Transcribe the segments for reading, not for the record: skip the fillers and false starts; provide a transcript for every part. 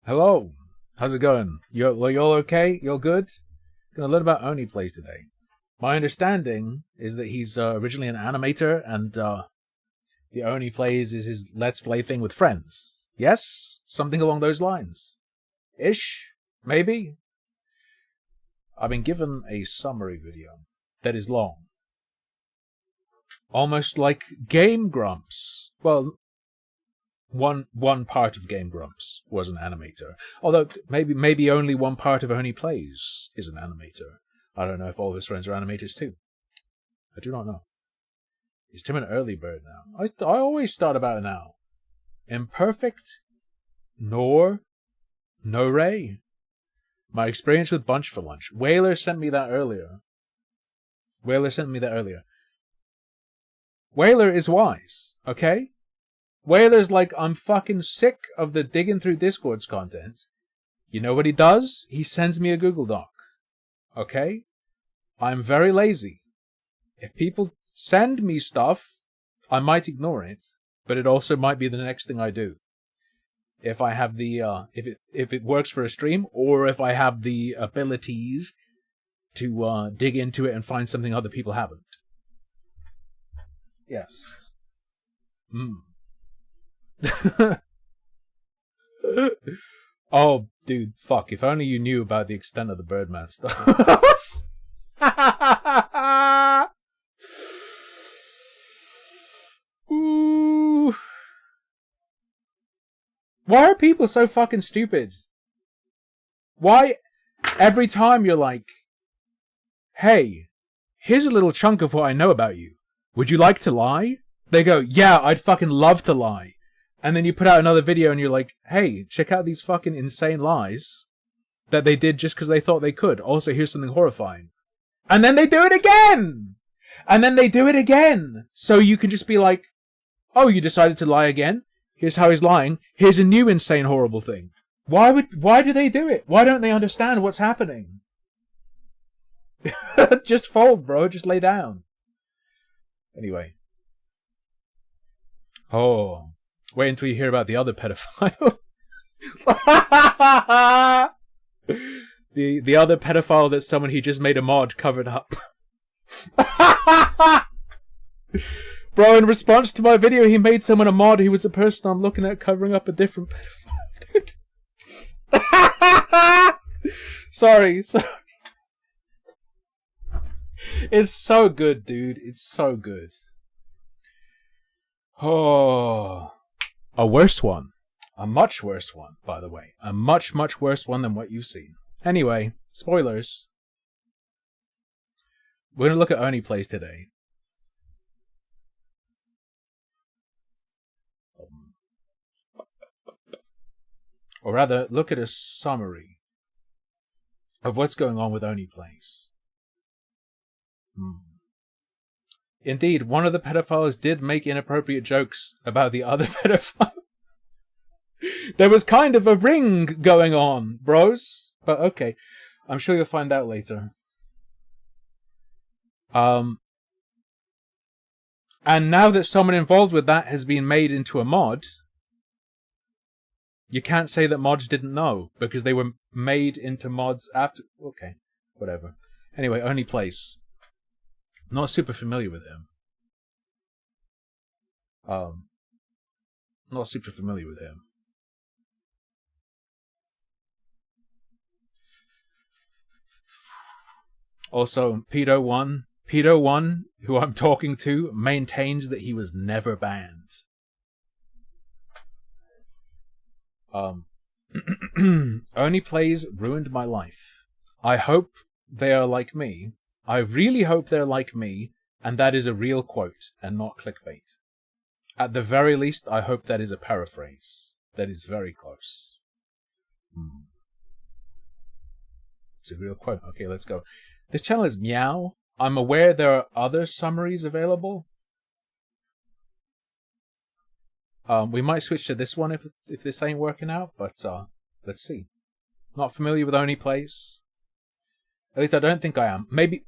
Hello. How's it going? You all okay? You all good? Gonna learn about Oneyplays today. My understanding is that he's originally an animator, and the Oneyplays is his Let's Play thing with friends. Yes? Something along those lines. Ish? Maybe? I've been given a summary video that is long. Almost like Game Grumps. Well, one part of Game Grumps was an animator. Although maybe only one part of Oneyplays is an animator. I don't know if all of his friends are animators too. I do not know. Is Tim an early bird now? I always start about an hour. Imperfect? Nor? No ray? My experience with Bunch for Lunch. Whaler sent me that earlier. Whaler is wise, okay? Whaler's like, I'm fucking sick of the digging through Discord's content. You know what he does? He sends me a Google Doc. Okay? I'm very lazy. If people send me stuff, I might ignore it, but it also might be the next thing I do. If I have the, if it works for a stream, or if I have the abilities to dig into it and find something other people haven't. Yes. Oh, dude, fuck. If only you knew about the extent of the Birdman stuff. Ooh. Why are people so fucking stupid? Why every time you're like, hey, here's a little chunk of what I know about you. Would you like to lie? They go, yeah, I'd fucking love to lie. And then you put out another video and you're like, hey, check out these fucking insane lies that they did just because they thought they could. Also, here's something horrifying. And then they do it again! And then they do it again! So you can just be like, oh, you decided to lie again? Here's how he's lying. Here's a new insane, horrible thing. Why do they do it? Why don't they understand what's happening? Just fold, bro. Just lay down. Anyway. Oh. Wait until you hear about the other pedophile. The other pedophile that someone he just made a mod covered up. Bro, in response to my video, he made someone a mod who was a person I'm looking at covering up a different pedophile, dude. Sorry. It's so good, dude. It's so good. Oh. A worse one. A much worse one, by the way. A much, much worse one than what you've seen. Anyway, spoilers. We're going to look at Oneyplays today. Or rather, look at a summary of what's going on with Oneyplays. Indeed, one of the pedophiles did make inappropriate jokes about the other pedophile. There was kind of a ring going on, bros. But okay, I'm sure you'll find out later. And now that someone involved with that has been made into a mod, you can't say that mods didn't know, because they were made into mods after... Okay, whatever. Anyway, Oneyplays. Not super familiar with him. Not super familiar with him. Also, Pedo1, who I'm talking to, maintains that he was never banned. Oneyplays ruined my life. I hope they are like me. I really hope they're like me, and that is a real quote, and not clickbait. At the very least, I hope that is a paraphrase. That is very close. It's a real quote. Okay, let's go. This channel is Meow. I'm aware there are other summaries available. We might switch to this one if this ain't working out, but let's see. Not familiar with Oneyplays. At least I don't think I am. Maybe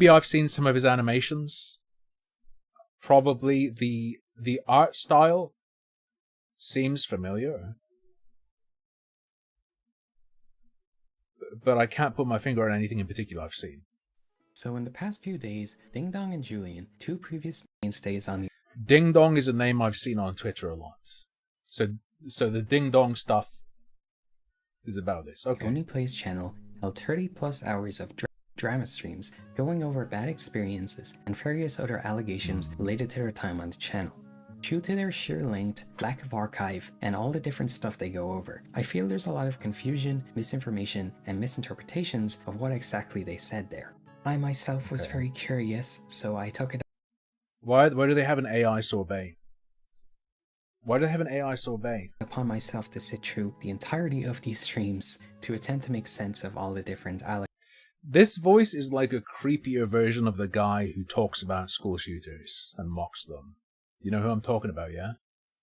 I've seen some of his animations. Probably the art style seems familiar. but I can't put my finger on anything in particular I've seen. So in the past few days, Ding Dong and Julian, two previous mainstays on the Ding Dong is a name I've seen on Twitter a lot. So the Ding Dong stuff is about this. Okay. Oneyplays channel held 30 plus hours of drama streams going over bad experiences and various other allegations related to their time on the channel. Due to their sheer length, lack of archive, and all the different stuff they go over, I feel there's a lot of confusion, misinformation, and misinterpretations of what exactly they said there. I myself was very curious, so I took it. Why do they have an AI sorbet? Why do they have an AI sorbet? Upon myself to sit through the entirety of these streams to attempt to make sense of all the different This voice is like a creepier version of the guy who talks about school shooters and mocks them. You know who I'm talking about, yeah?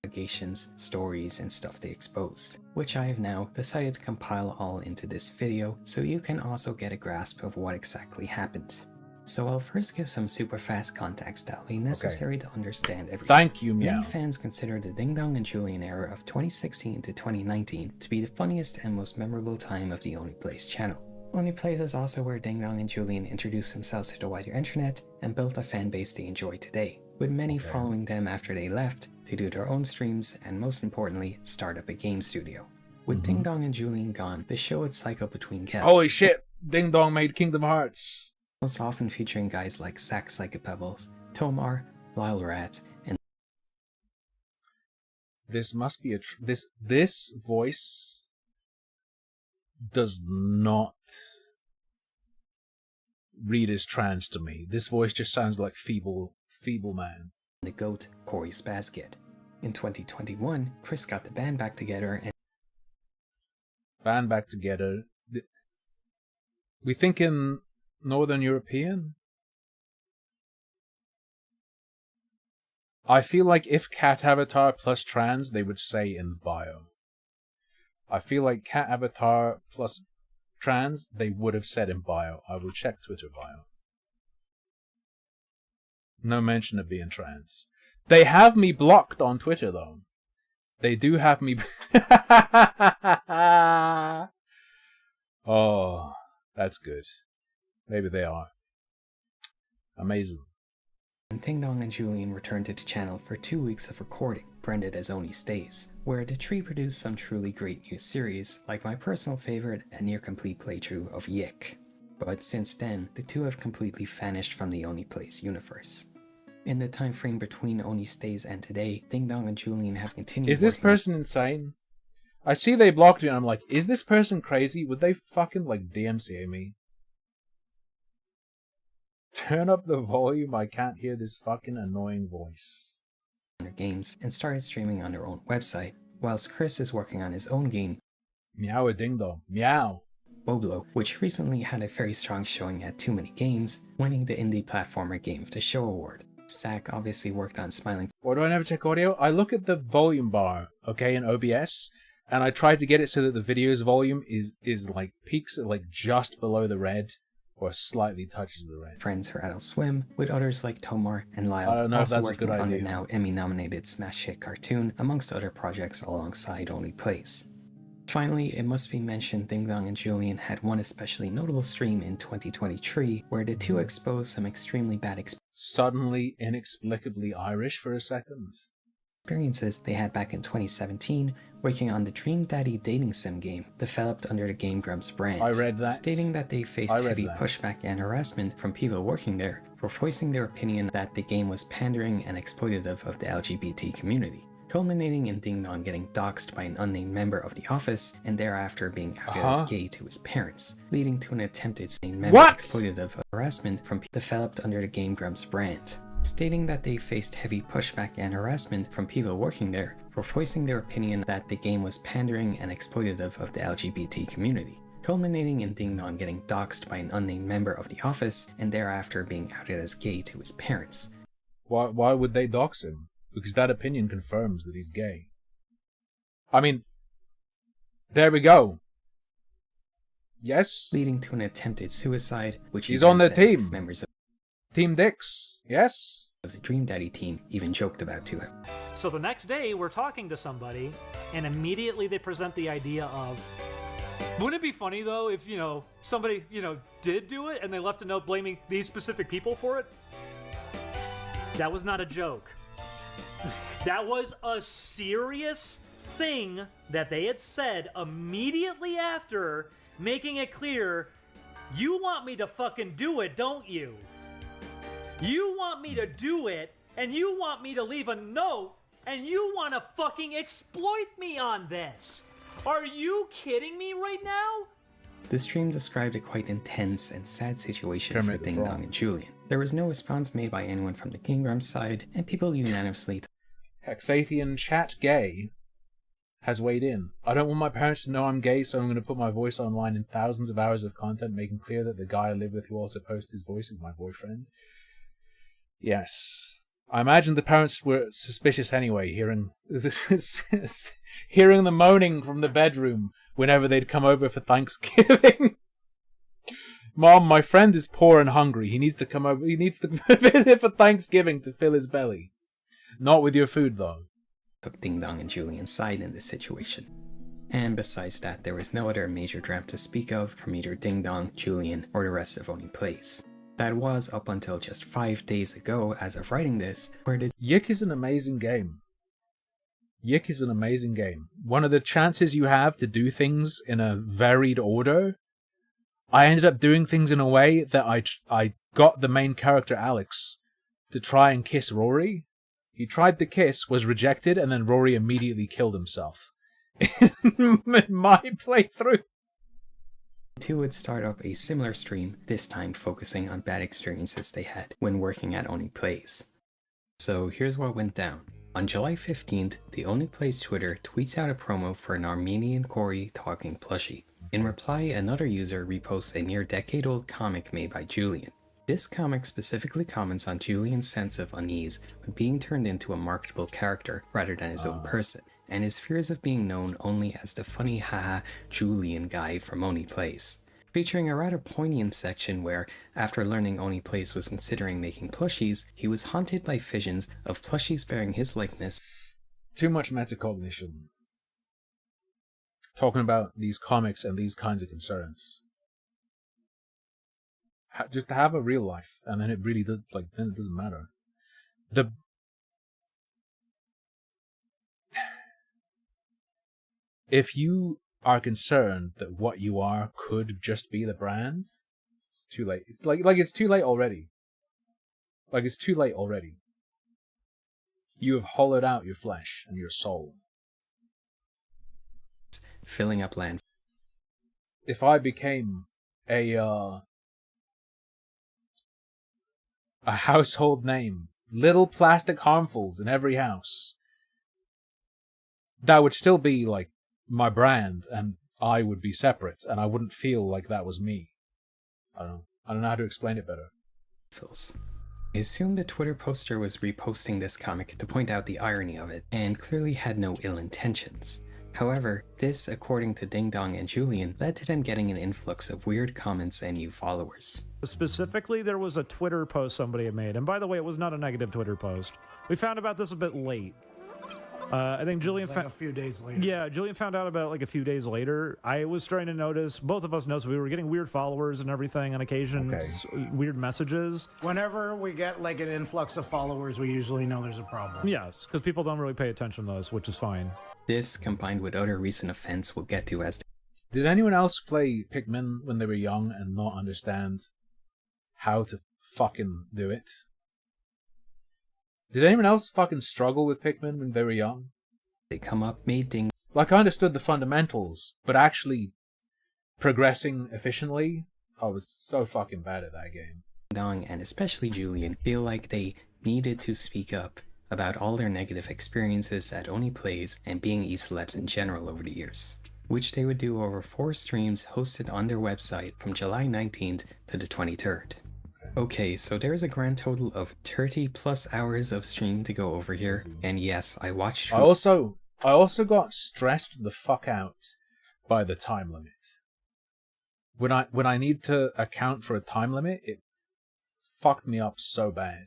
Allegations, stories, and stuff they exposed, which I have now decided to compile all into this video so you can also get a grasp of what exactly happened. So I'll first give some super fast context that will be necessary to understand everything. Thank you, Meow. Many fans consider the Ding Dong and Julian era of 2016 to 2019 to be the funniest and most memorable time of the Oneyplays channel. Oneyplays is also where Ding Dong and Julian introduced themselves to the wider internet and built a fan base they enjoy today, with many following them after they left to do their own streams and most importantly, start up a game studio. With Ding Dong and Julian gone, the show would cycle between guests. Holy shit! Ding Dong made Kingdom Hearts! Most often featuring guys like Zack Psychopebbles, Tomar, Lyle Rat, and this must be this voice does not read as trans to me. This voice just sounds like feeble man. The GOAT, Corey Spazkid. In 2021, Chris got the band back together and We thinking Northern European? I feel like if cat avatar plus trans, they would say in the bio. I feel like cat avatar plus trans, they would have said in bio. I will check Twitter bio. No mention of being trans. They have me blocked on Twitter, though. They do have me... Oh, that's good. Maybe they are. Amazing. Ding Dong and Julian returned to the channel for 2 weeks of recording, branded as Oneystays, where the three produced some truly great new series, like my personal favorite and near complete playthrough of Yick. But since then, the two have completely vanished from the Oneyplays universe. In the time frame between Oneystays and today, Ding Dong and Julian have continued. Is this person insane? I see they blocked me and I'm like, is this person crazy? Would they fucking like DMCA me? Turn up the volume, I can't hear this fucking annoying voice. Their games and started streaming on their own website, whilst Chris is working on his own game, Meow a Ding Dong. Meow. Boblo, which recently had a very strong showing at Too Many Games, winning the Indie Platformer Game of the Show award. Zach obviously worked on Smiling. Why do I never check audio? I look at the volume bar, okay, in OBS, and I try to get it so that the video's volume is like peaks at like just below the red, or slightly touches the red. Friends for Adult Swim, with others like Tomar and Lyle, I don't know also if that's a working good on the idea. now Emmy-nominated smash hit cartoon, amongst other projects alongside Oneyplays. Finally, it must be mentioned Ding Dong and Julian had one especially notable stream in 2023, where the two exposed some extremely bad Suddenly inexplicably Irish for a second. experiences they had back in 2017, working on the Dream Daddy dating sim game, developed under the Game Grumps brand. I read that. Stating that they faced heavy pushback and harassment from people working there for voicing their opinion that the game was pandering and exploitative of the LGBT community, culminating in Ding Dong getting doxxed by an unnamed member of the office and thereafter being outed as gay to his parents, leading to an attempted exploitative harassment from developed under the Game Grumps brand. Stating that they faced heavy pushback and harassment from people working there for voicing their opinion that the game was pandering and exploitative of the LGBT community, culminating in Ding Dong getting doxxed by an unnamed member of the office and thereafter being outed as gay to his parents. Why would they dox him? Because that opinion confirms that he's gay. I mean, there we go. Yes? Leading to an attempted suicide, which he's on the team. Members of Team Dix, yes? Of the Dream Daddy team even joked about to him. So the next day, we're talking to somebody, and immediately they present the idea of, Wouldn't it be funny, though, if, somebody, did do it and they left a note blaming these specific people for it? That was not a joke. That was a serious thing that they had said immediately after, making it clear, you want me to fucking do it, don't you? You want me to do it, and you want me to leave a note, and you want to fucking exploit me on this. Are you kidding me right now? The stream described a quite intense and sad situation for Ding Dong and Julian. There was no response made by anyone from the Kingdom's side, and people unanimously Hexathian Chat Gay has weighed in. I don't want my parents to know I'm gay, so I'm going to put my voice online in thousands of hours of content, making clear that the guy I live with who also posts his voice is my boyfriend. Yes. I imagine the parents were suspicious anyway, hearing the moaning from the bedroom whenever they'd come over for Thanksgiving. Mom, my friend is poor and hungry. He needs to come over. He needs to visit for Thanksgiving to fill his belly. Not with your food, though. Took Ding Dong and Julian's side in this situation. And besides that, there was no other major drama to speak of from either Ding Dong, Julian, or the rest of Oneyplays. That was up until just 5 days ago, as of writing this, where the Yik is an amazing game. Yik is an amazing game. One of the chances you have to do things in a varied order, I ended up doing things in a way that I got the main character Alex to try and kiss Rory. He tried to kiss, was rejected, and then Rory immediately killed himself. In my playthrough. two would start up a similar stream, this time focusing on bad experiences they had when working at Oneyplays. So here's what went down. On July 15th, the Oneyplays Twitter tweets out a promo for an Armenian Cory talking plushie. In reply, another user reposts a near-decade-old comic made by Julian. This comic specifically comments on Julian's sense of unease with being turned into a marketable character rather than his own person, and his fears of being known only as the funny haha Julian guy from Oneyplays. Featuring a rather poignant section where, after learning Oneyplays was considering making plushies, he was haunted by visions of plushies bearing his likeness. Too much metacognition. Talking about these comics and these kinds of concerns. Just to have a real life, and then it really does, then it doesn't matter. If you are concerned that what you are could just be the brand, it's too late. It's like it's too late already. It's too late already. You have hollowed out your flesh and your soul. Filling up land. If I became a household name, little plastic harmfuls in every house, that would still be my brand, and I would be separate, and I wouldn't feel like that was me. I don't know how to explain it better. I assume the Twitter poster was reposting this comic to point out the irony of it, and clearly had no ill intentions. However, this, according to Ding Dong and Julian, led to them getting an influx of weird comments and new followers. Specifically, there was a Twitter post somebody had made, and by the way, it was not a negative Twitter post. We found about this a bit late. I think Julian a few days later. Yeah, Julian found out about a few days later. I was starting to notice, both of us noticed, we were getting weird followers and everything on occasion, weird messages. Whenever we get an influx of followers, we usually know there's a problem. Yes, because people don't really pay attention to us, which is fine. This, combined with other recent events we'll get to as... Did anyone else play Pikmin when they were young and not understand how to fucking do it? Did anyone else fucking struggle with Pikmin when they were young? They come up, made Ding... I understood the fundamentals, but actually progressing efficiently, I was so fucking bad at that game. Dong, and especially Julian, feel like they needed to speak up about all their negative experiences at Oneyplays and being e-celebs in general over the years, which they would do over 4 streams hosted on their website from July 19th to the 23rd. Okay, so there's a grand total of 30 plus hours of stream to go over here, and yes, I watched... I also got stressed the fuck out by the time limit. When I need to account for a time limit, it fucked me up so bad.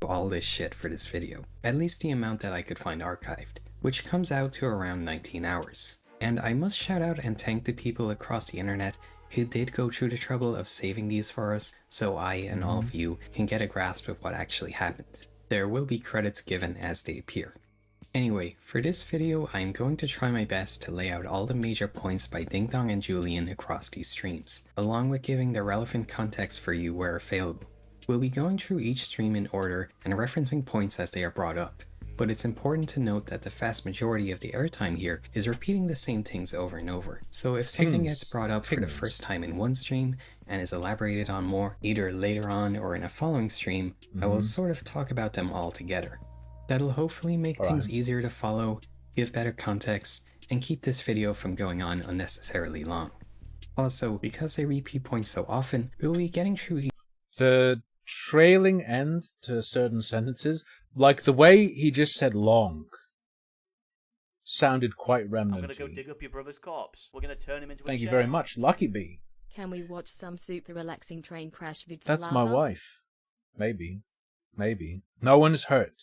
All this shit for this video, at least the amount that I could find archived, which comes out to around 19 hours. And I must shout out and thank the people across the internet who did go through the trouble of saving these for us, so I and all of you can get a grasp of what actually happened. There will be credits given as they appear. Anyway, for this video I'm going to try my best to lay out all the major points by Ding Dong and Julian across these streams, along with giving the relevant context for you where available. We'll be going through each stream in order and referencing points as they are brought up, but it's important to note that the vast majority of the airtime here is repeating the same things over and over. So if something gets brought up for the first time in one stream and is elaborated on more, either later on or in a following stream, I will sort of talk about them all together. That'll hopefully make things easier to follow, give better context, and keep this video from going on unnecessarily long. Also, because I repeat points so often, we will be getting through the trailing end to certain sentences, like the way he just said long, sounded quite remnant. I'm gonna go dig up your brother's corpse. We're gonna turn him into a Thank you chair. very much, Lucky Bee. Can we watch some super relaxing train crash videos? That's my wife. Maybe. Maybe. No one is hurt.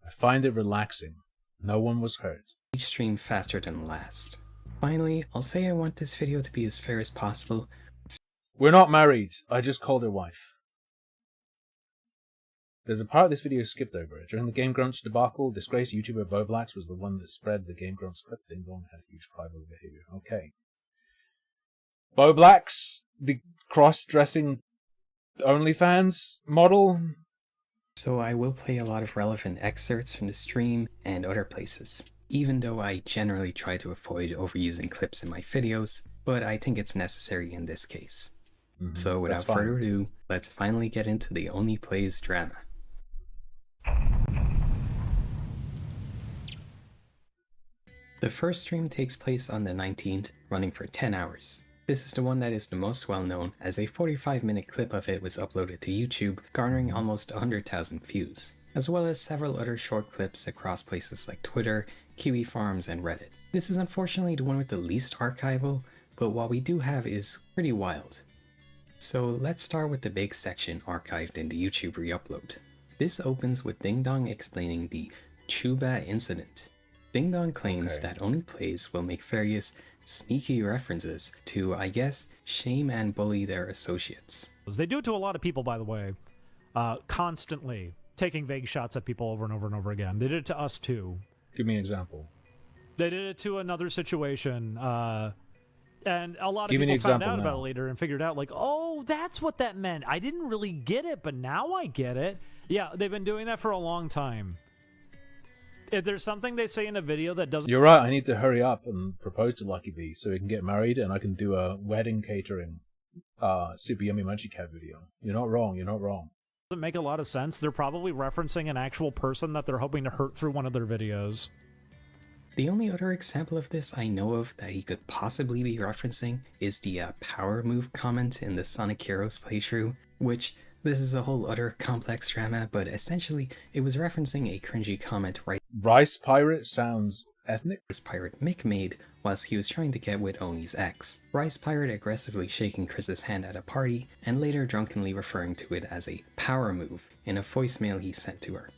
I find it relaxing. No one was hurt. Each stream faster than the last. Finally, I'll say I want this video to be as fair as possible. We're not married. I just called her wife. There's a part of this video skipped over. During the Game Grumps debacle, disgraced YouTuber Boblax was the one that spread the Game Grumps clip. Ding Dong had a huge cry over behavior. Okay. Boblax, the cross-dressing OnlyFans model. So I will play a lot of relevant excerpts from the stream and other places, even though I generally try to avoid overusing clips in my videos, but I think it's necessary in this case. So without further ado, let's finally get into the Oneyplays drama. The first stream takes place on the 19th, running for 10 hours. This is the one that is the most well known, as a 45-minute clip of it was uploaded to YouTube, garnering almost 100,000 views, as well as several other short clips across places like Twitter, Kiwi Farms, and Reddit. This is unfortunately the one with the least archival, but what we do have is pretty wild. So let's start with the big section archived in the YouTube re-upload. This opens with Ding Dong explaining the Chuba incident. Ding Dong claims that Oneyplays will make various sneaky references to, I guess, shame and bully their associates. They do it to a lot of people, by the way, constantly, taking vague shots at people over and over and over again. They did it to us, too. Give me an example. They did it to another situation, and a lot of people found out about it later and figured out, like, oh, that's what that meant. I didn't really get it, but now I get it. Yeah, they've been doing that for a long time. If there's something they say in a video that doesn't... You're right, I need to hurry up and propose to Lucky Bee so we can get married and I can do a wedding catering Super Yummy Munchie Cat video. You're not wrong, you're not wrong. Doesn't make a lot of sense. They're probably referencing an actual person that they're hoping to hurt through one of their videos. The only other example of this I know of that he could possibly be referencing is the power move comment in the Sonic Heroes playthrough, which... this is a whole other complex drama, but essentially it was referencing a cringy comment Rice Pirate sounds ethnic? Rice Pirate Mick made whilst he was trying to get withOni's ex. Rice Pirate aggressively shaking Chris's hand at a party, and later drunkenly referring to it as a power move in a voicemail he sent to her.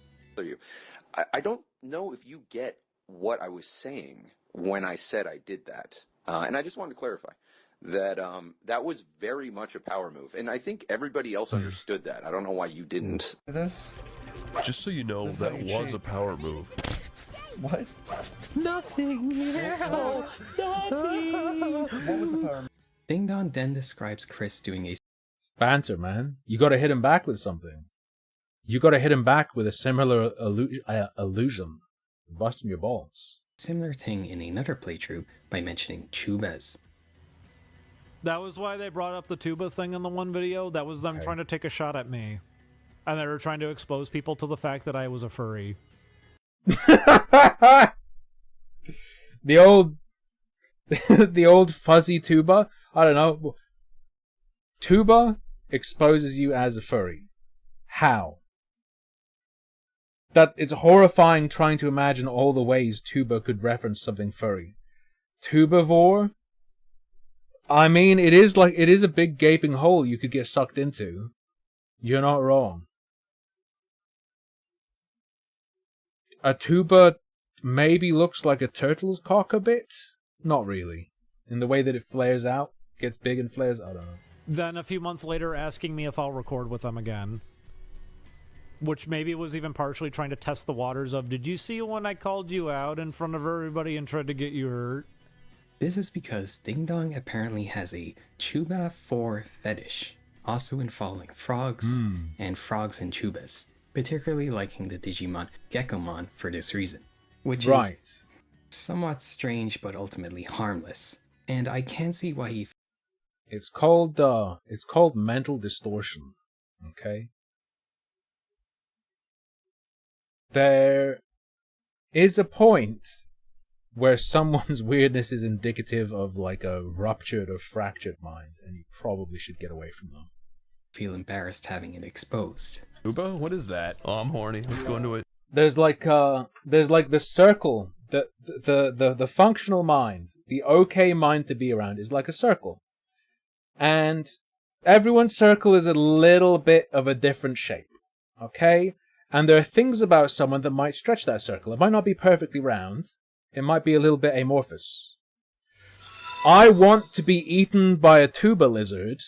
I don't know if you get what I was saying when I said I did that, and I just wanted to clarify that that was very much a power move, and I think everybody else understood that. I don't know why you didn't. Just so you know, that was a power move. What? Nothing. No, nothing. What was the power move? Ding Dong then describes Chris doing a banter, man. You gotta hit him back with something. You gotta hit him back with a similar illusion. Busting your balls. Similar thing in another playthrough by mentioning tubas. That was why they brought up the tuba thing in the one video. That was them trying to take a shot at me. And they were trying to expose people to the fact that I was a furry. The old fuzzy tuba? I don't know. Tuba exposes you as a furry. How? That it's horrifying trying to imagine all the ways tuba could reference something furry. Tubivore? I mean, it is a big gaping hole you could get sucked into. You're not wrong. A tuba maybe looks like a turtle's cock a bit. Not really. In the way that it flares out, gets big and flares, I don't know. Then a few months later asking me if I'll record with them again. Which maybe was even partially trying to test the waters of, did you see when I called you out in front of everybody and tried to get you hurt? This is because Ding Dong apparently has a Chuba 4 fetish, also involving frogs and frogs and Chubas, particularly liking the Digimon Geckomon for this reason, which is somewhat strange but ultimately harmless, and I can't see why he... It's called mental distortion, okay? There is a point where someone's weirdness is indicative of like a ruptured or fractured mind, and you probably should get away from them. Feel embarrassed having it exposed. Uba, what is that? Oh, I'm horny. Let's go into it. There's like the circle, the functional mind, the okay mind to be around is like a circle. And everyone's circle is a little bit of a different shape, okay? And there are things about someone that might stretch that circle. It might not be perfectly round. It might be a little bit amorphous. I want to be eaten by a tuba lizard,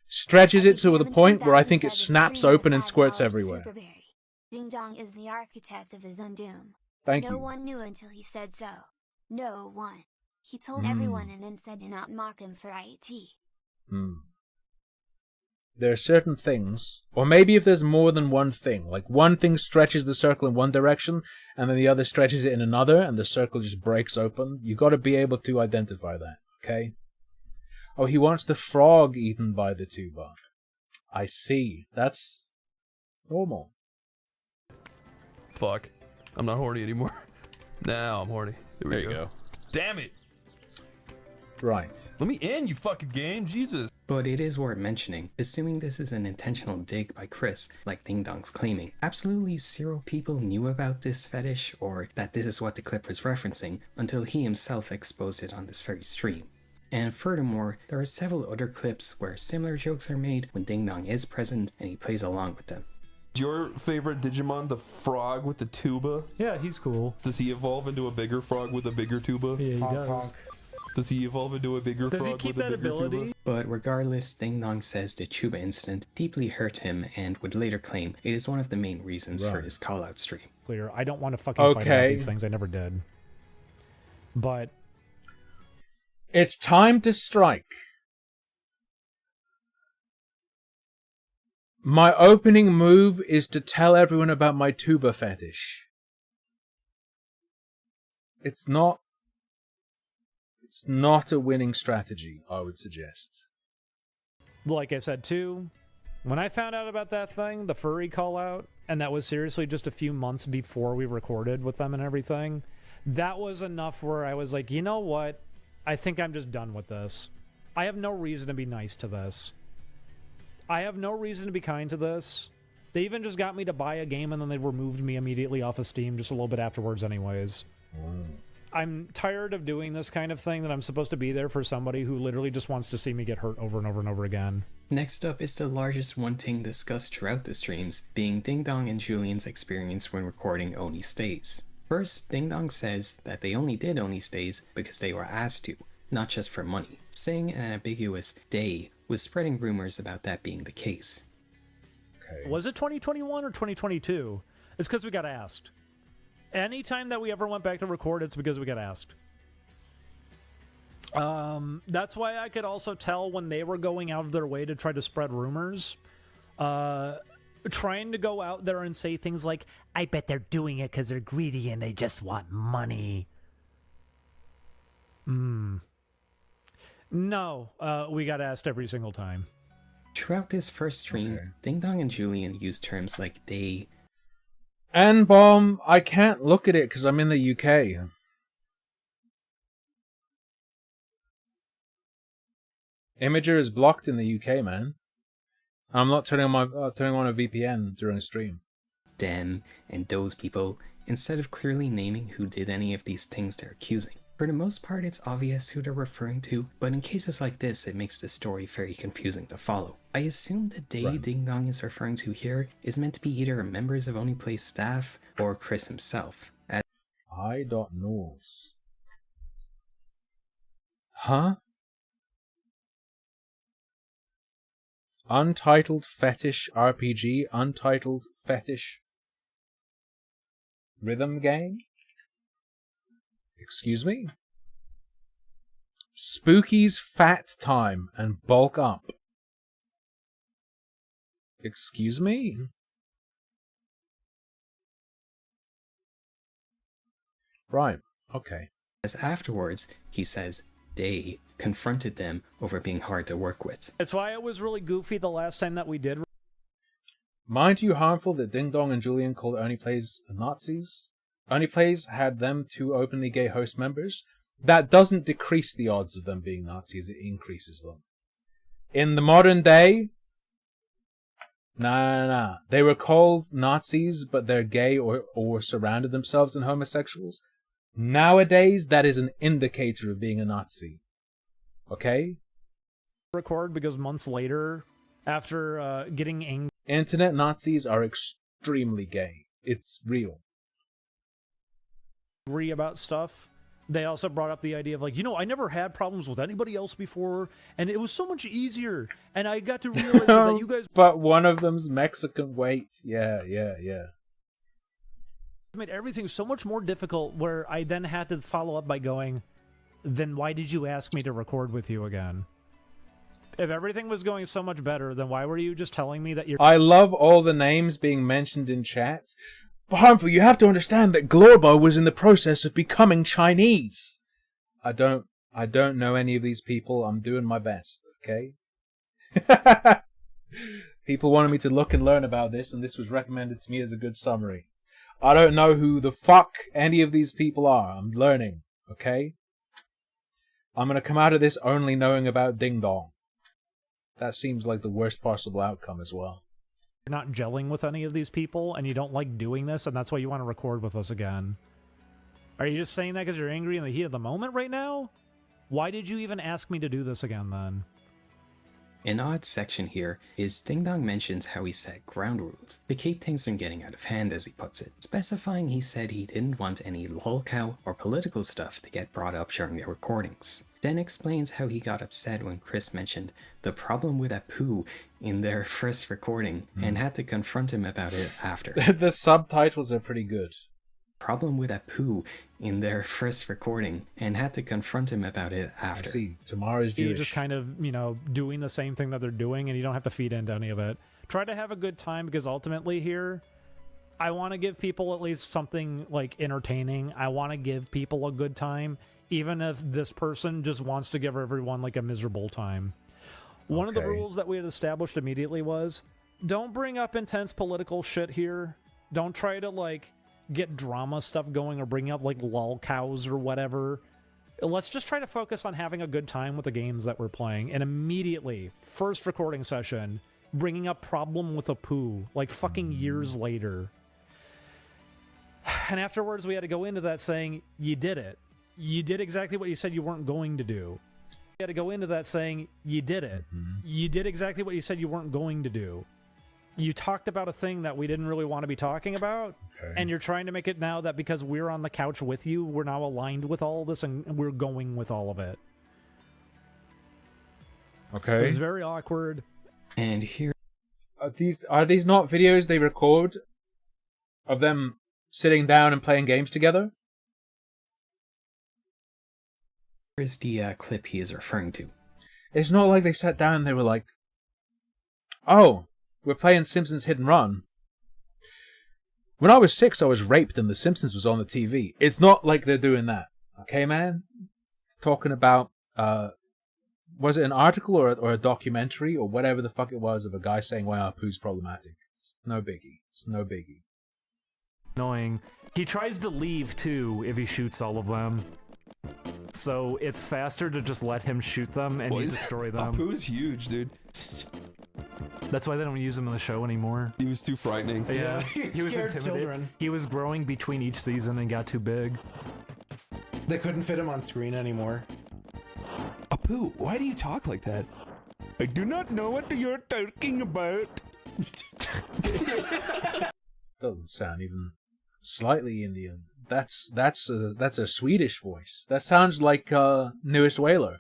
stretches it to the point where I think it snaps open and squirts everywhere. Ding Dong is the architect of his own doom. Thank you. No one knew until he said so. No one. He told everyone and then said to not mock him for IT. There are certain things, or maybe if there's more than one thing, like one thing stretches the circle in one direction, and then the other stretches it in another, and the circle just breaks open, you got to be able to identify that, okay? Oh, he wants the frog eaten by the tuba. I see. That's normal. Fuck. I'm not horny anymore. Now I'm horny. There you go. Damn it! Right. Let me in, you fucking game, Jesus. But it is worth mentioning, assuming this is an intentional dig by Chris, like Ding Dong's claiming, absolutely zero people knew about this fetish or that this is what the clip was referencing until he himself exposed it on this very stream. And furthermore, there are several other clips where similar jokes are made when Ding Dong is present and he plays along with them. Is your favorite Digimon the frog with the tuba? Yeah, he's cool. Does he evolve into a bigger frog with a bigger tuba? Yeah, he does. Does he evolve into a bigger frog with a bigger tuba? Does he keep that ability? But regardless, Ding Dong says the tuba incident deeply hurt him and would later claim it is one of the main reasons for his call-out stream. Clear. I don't want to fucking fight about these things. I never did. But it's time to strike. My opening move is to tell everyone about my tuba fetish. It's not a winning strategy, I would suggest. Like I said too, when I found out about that thing, the furry call out, and that was seriously just a few months before we recorded with them and everything, that was enough where I was like, you know what? I think I'm just done with this. I have no reason to be nice to this. I have no reason to be kind to this. They even just got me to buy a game and then they removed me immediately off of Steam just a little bit afterwards anyways. I'm tired of doing this kind of thing that I'm supposed to be there for somebody who literally just wants to see me get hurt over and over and over again. Next up is the largest one thing discussed throughout the streams, being Ding Dong and Julian's experience when recording Oni Stays. First, Ding Dong says that they only did Oni Stays because they were asked to, not just for money, saying an ambiguous "they" was spreading rumors about that being the case. Okay. Was it 2021 or 2022? It's because we got asked. Anytime that we ever went back to record, it's because we got asked. That's why I could also tell when they were going out of their way to try to spread rumors. Trying to go out there and say things like, I bet they're doing it because they're greedy and they just want money. No, we got asked every single time. Throughout this first stream, Ding Dong and Julian used terms like they... N-bomb, I can't look at it because I'm in the UK. Imager is blocked in the UK, man. I'm not turning on a VPN during a stream. Them and those people, instead of clearly naming who did any of these things they're accusing. For the most part, it's obvious who they're referring to, but in cases like this, it makes the story very confusing to follow. I assume the they Ding Dong is referring to here is meant to be either members of Oneyplays staff or Chris himself. I don't know. Huh? Untitled Fetish RPG, Untitled Fetish Rhythm Game? Excuse me? Spooky's Fat Time and Bulk Up. Excuse me? Right, okay. As afterwards, he says they confronted them over being hard to work with. That's why it was really goofy the last time that we did. Mind you harmful that Ding Dong and Julian called Oneyplays Nazis? Oneyplays had them two openly gay host members. That doesn't decrease the odds of them being Nazis, it increases them. In the modern day, nah. They were called Nazis, but they're gay or surrounded themselves in homosexuals. Nowadays, that is an indicator of being a Nazi. Okay? Record because months later, after getting angry. Internet Nazis are extremely gay. It's real. About stuff. They also brought up the idea of like, I never had problems with anybody else before, and it was so much easier, and I got to realize that you guys... But one of them's Mexican. Wait. Yeah. made everything so much more difficult, where I then had to follow up by going, then why did you ask me to record with you again? If everything was going so much better, then why were you just telling me that you're... I love all the names being mentioned in chat. But Harmful, you have to understand that Glorbo was in the process of becoming Chinese. I don't know any of these people. I'm doing my best, okay? People wanted me to look and learn about this, and this was recommended to me as a good summary. I don't know who the fuck any of these people are. I'm learning, okay? I'm gonna come out of this only knowing about Ding Dong. That seems like the worst possible outcome as well. You're not gelling with any of these people, and you don't like doing this, and that's why you want to record with us again. Are you just saying that because you're angry in the heat of the moment right now? Why did you even ask me to do this again, then? An odd section here is Ding Dong mentions how he set ground rules to keep things from getting out of hand, as he puts it, specifying he said he didn't want any lolcow or political stuff to get brought up during their recordings. Then explains how he got upset when Chris mentioned the problem with Apu in their first recording and had to confront him about it after. The subtitles are pretty good. Problem with Apu in their first recording and had to confront him about it after. I see. Tomorrow's Jewish. You're just kind of, doing the same thing that they're doing, and you don't have to feed into any of it. Try to have a good time, because ultimately here, I want to give people at least something, entertaining. I want to give people a good time, even if this person just wants to give everyone, a miserable time. One of the rules that we had established immediately was, don't bring up intense political shit here. Don't try to, get drama stuff going or bring up lol cows or whatever. Let's just try to focus on having a good time with the games that we're playing. And immediately, first recording session, bringing up problem with a poo, fucking years later. And afterwards we had to go into that saying, you did it. You did exactly what you said you weren't going to do. We had to go into that saying, you did it. You did exactly what you said you weren't going to do. You talked about a thing that we didn't really want to be talking about, and you're trying to make it now that because we're on the couch with you, we're now aligned with all of this, and we're going with all of it. Okay. It was very awkward. And here... Are these not videos they record of them sitting down and playing games together? Here's the clip he is referring to. It's not like they sat down and they were like, oh, we're playing Simpsons Hit and Run. When I was 6, I was raped and The Simpsons was on the TV. It's not like they're doing that. Okay, man? Talking about, was it an article or a documentary or whatever the fuck it was of a guy saying why our poo's problematic? It's no biggie. It's no biggie. Annoying. He tries to leave, too, if he shoots all of them. So it's faster to just let him shoot them and you destroy them. Apu's huge, dude. That's why they don't use him in the show anymore. He was too frightening. Yeah, he was intimidated. Children. He was growing between each season and got too big. They couldn't fit him on screen anymore. Apu, why do you talk like that? I do not know what you're talking about. Doesn't sound even slightly Indian. That's a Swedish voice. That sounds like Newest Whaler.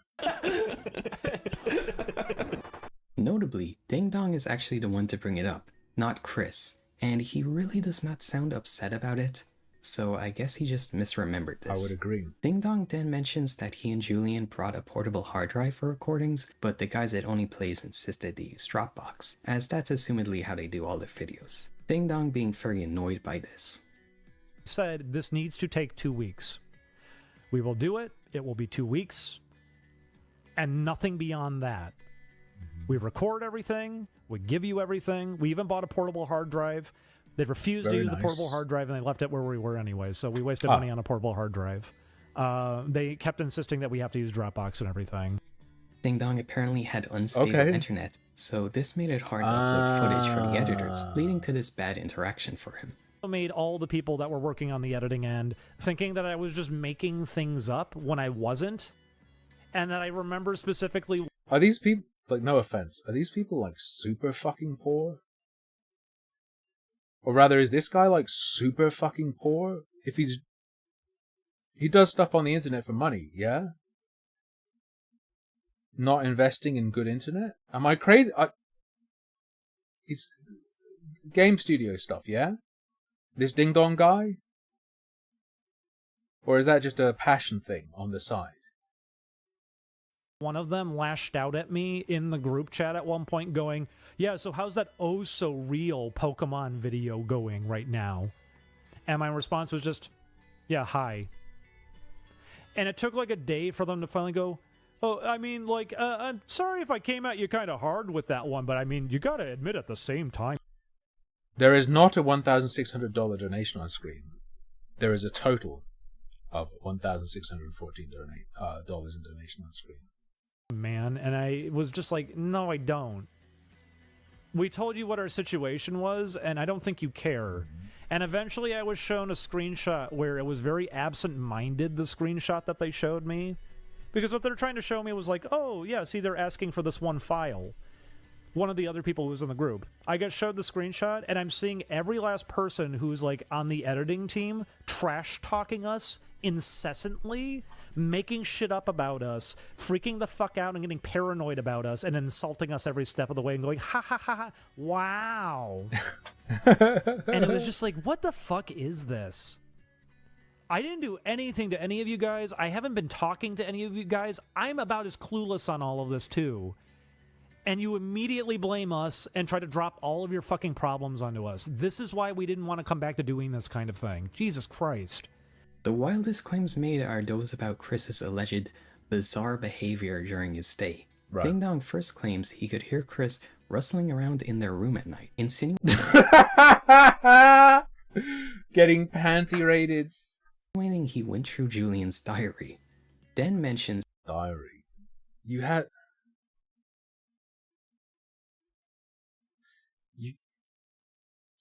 Notably, Ding Dong is actually the one to bring it up, not Chris, and he really does not sound upset about it, so I guess he just misremembered this. I would agree. Ding Dong then mentions that he and Julian brought a portable hard drive for recordings, but the guys at Oneyplays insisted they use Dropbox, as that's assumedly how they do all their videos. Ding Dong being very annoyed by this. Said this needs to take 2 weeks. We will do it. It will be 2 weeks. And nothing beyond that. We record everything. We give you everything. We even bought a portable hard drive. They refused to use the portable hard drive, and they left it where we were anyway, so we wasted money on a portable hard drive. They kept insisting that we have to use Dropbox and everything. Ding Dong apparently had unstable internet, so this made it hard to upload footage for the editors, leading to this bad interaction for him. Made all the people that were working on the editing end thinking that I was just making things up when I wasn't, and that I remember specifically... Are these people, like, no offense, are these people, like, super fucking poor? Or rather, is this guy, like, super fucking poor? If he does stuff on the internet for money, yeah? Not investing in good internet? Am I crazy? It's game studio stuff, yeah? This Ding Dong guy? Or is that just a passion thing on the side? One of them lashed out at me in the group chat at one point going, yeah, so how's that oh-so-real Pokemon video going right now? And my response was just, yeah, hi. And it took like a day for them to finally go, oh, I mean, like, I'm sorry if I came at you kind of hard with that one, but I mean, you gotta admit at the same time. There is not a $1,600 donation on screen. There is a total of $1,614 dollars in donation on screen. Man, and I was just like, no, I don't. We told you what our situation was, and I don't think you care. And eventually I was shown a screenshot where it was very absent-minded, the screenshot that they showed me. Because what they're trying to show me was like, oh, yeah, see, they're asking for this one file. One of the other people who was in the group. I got showed the screenshot, and I'm seeing every last person who's, like, on the editing team trash-talking us incessantly, making shit up about us, freaking the fuck out and getting paranoid about us, and insulting us every step of the way and going, ha ha ha ha, wow. And it was just like, what the fuck is this? I didn't do anything to any of you guys. I haven't been talking to any of you guys. I'm about as clueless on all of this, too. And you immediately blame us and try to drop all of your fucking problems onto us. This is why we didn't want to come back to doing this kind of thing. Jesus Christ. The wildest claims made are those about Chris's alleged bizarre behavior during his stay. Right. Ding Dong first claims he could hear Chris rustling around in their room at night, insinuating getting panty raided. He went through Julian's diary. Then mentions diary. You had...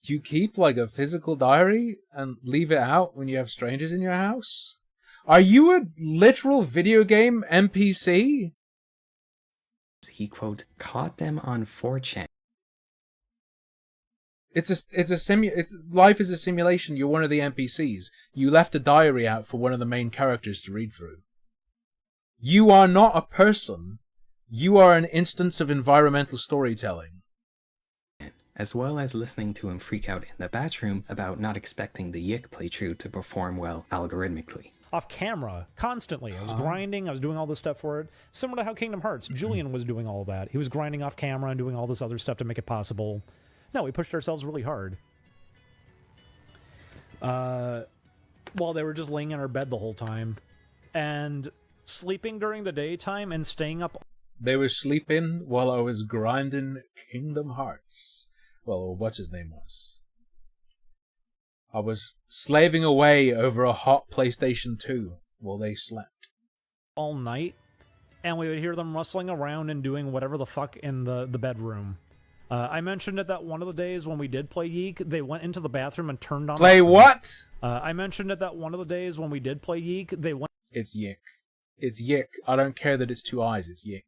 You keep, like, a physical diary and leave it out when you have strangers in your house? Are you a literal video game NPC? He, quote, caught them on 4chan. Life is a simulation. You're one of the NPCs. You left a diary out for one of the main characters to read through. You are not a person. You are an instance of environmental storytelling. As well as listening to him freak out in the bathroom about not expecting the Yick playthrough to perform well algorithmically. Off camera, constantly. I was grinding, I was doing all this stuff for it. Similar to how Kingdom Hearts, Julian was doing all that. He was grinding off camera and doing all this other stuff to make it possible. No, we pushed ourselves really hard. While they were just laying in our bed the whole time. And sleeping during the daytime and staying up. They were sleeping while I was grinding Kingdom Hearts. Well, what's his name was. I was slaving away over a hot PlayStation 2 while they slept. All night, and we would hear them rustling around and doing whatever the fuck in the bedroom. I mentioned it that one of the days when we did play Yeek, they went into the bathroom and turned on... Play what? I mentioned it that one of the days when we did play Yeek, they went... It's Yick. It's Yick. I don't care that it's two eyes, it's Yick.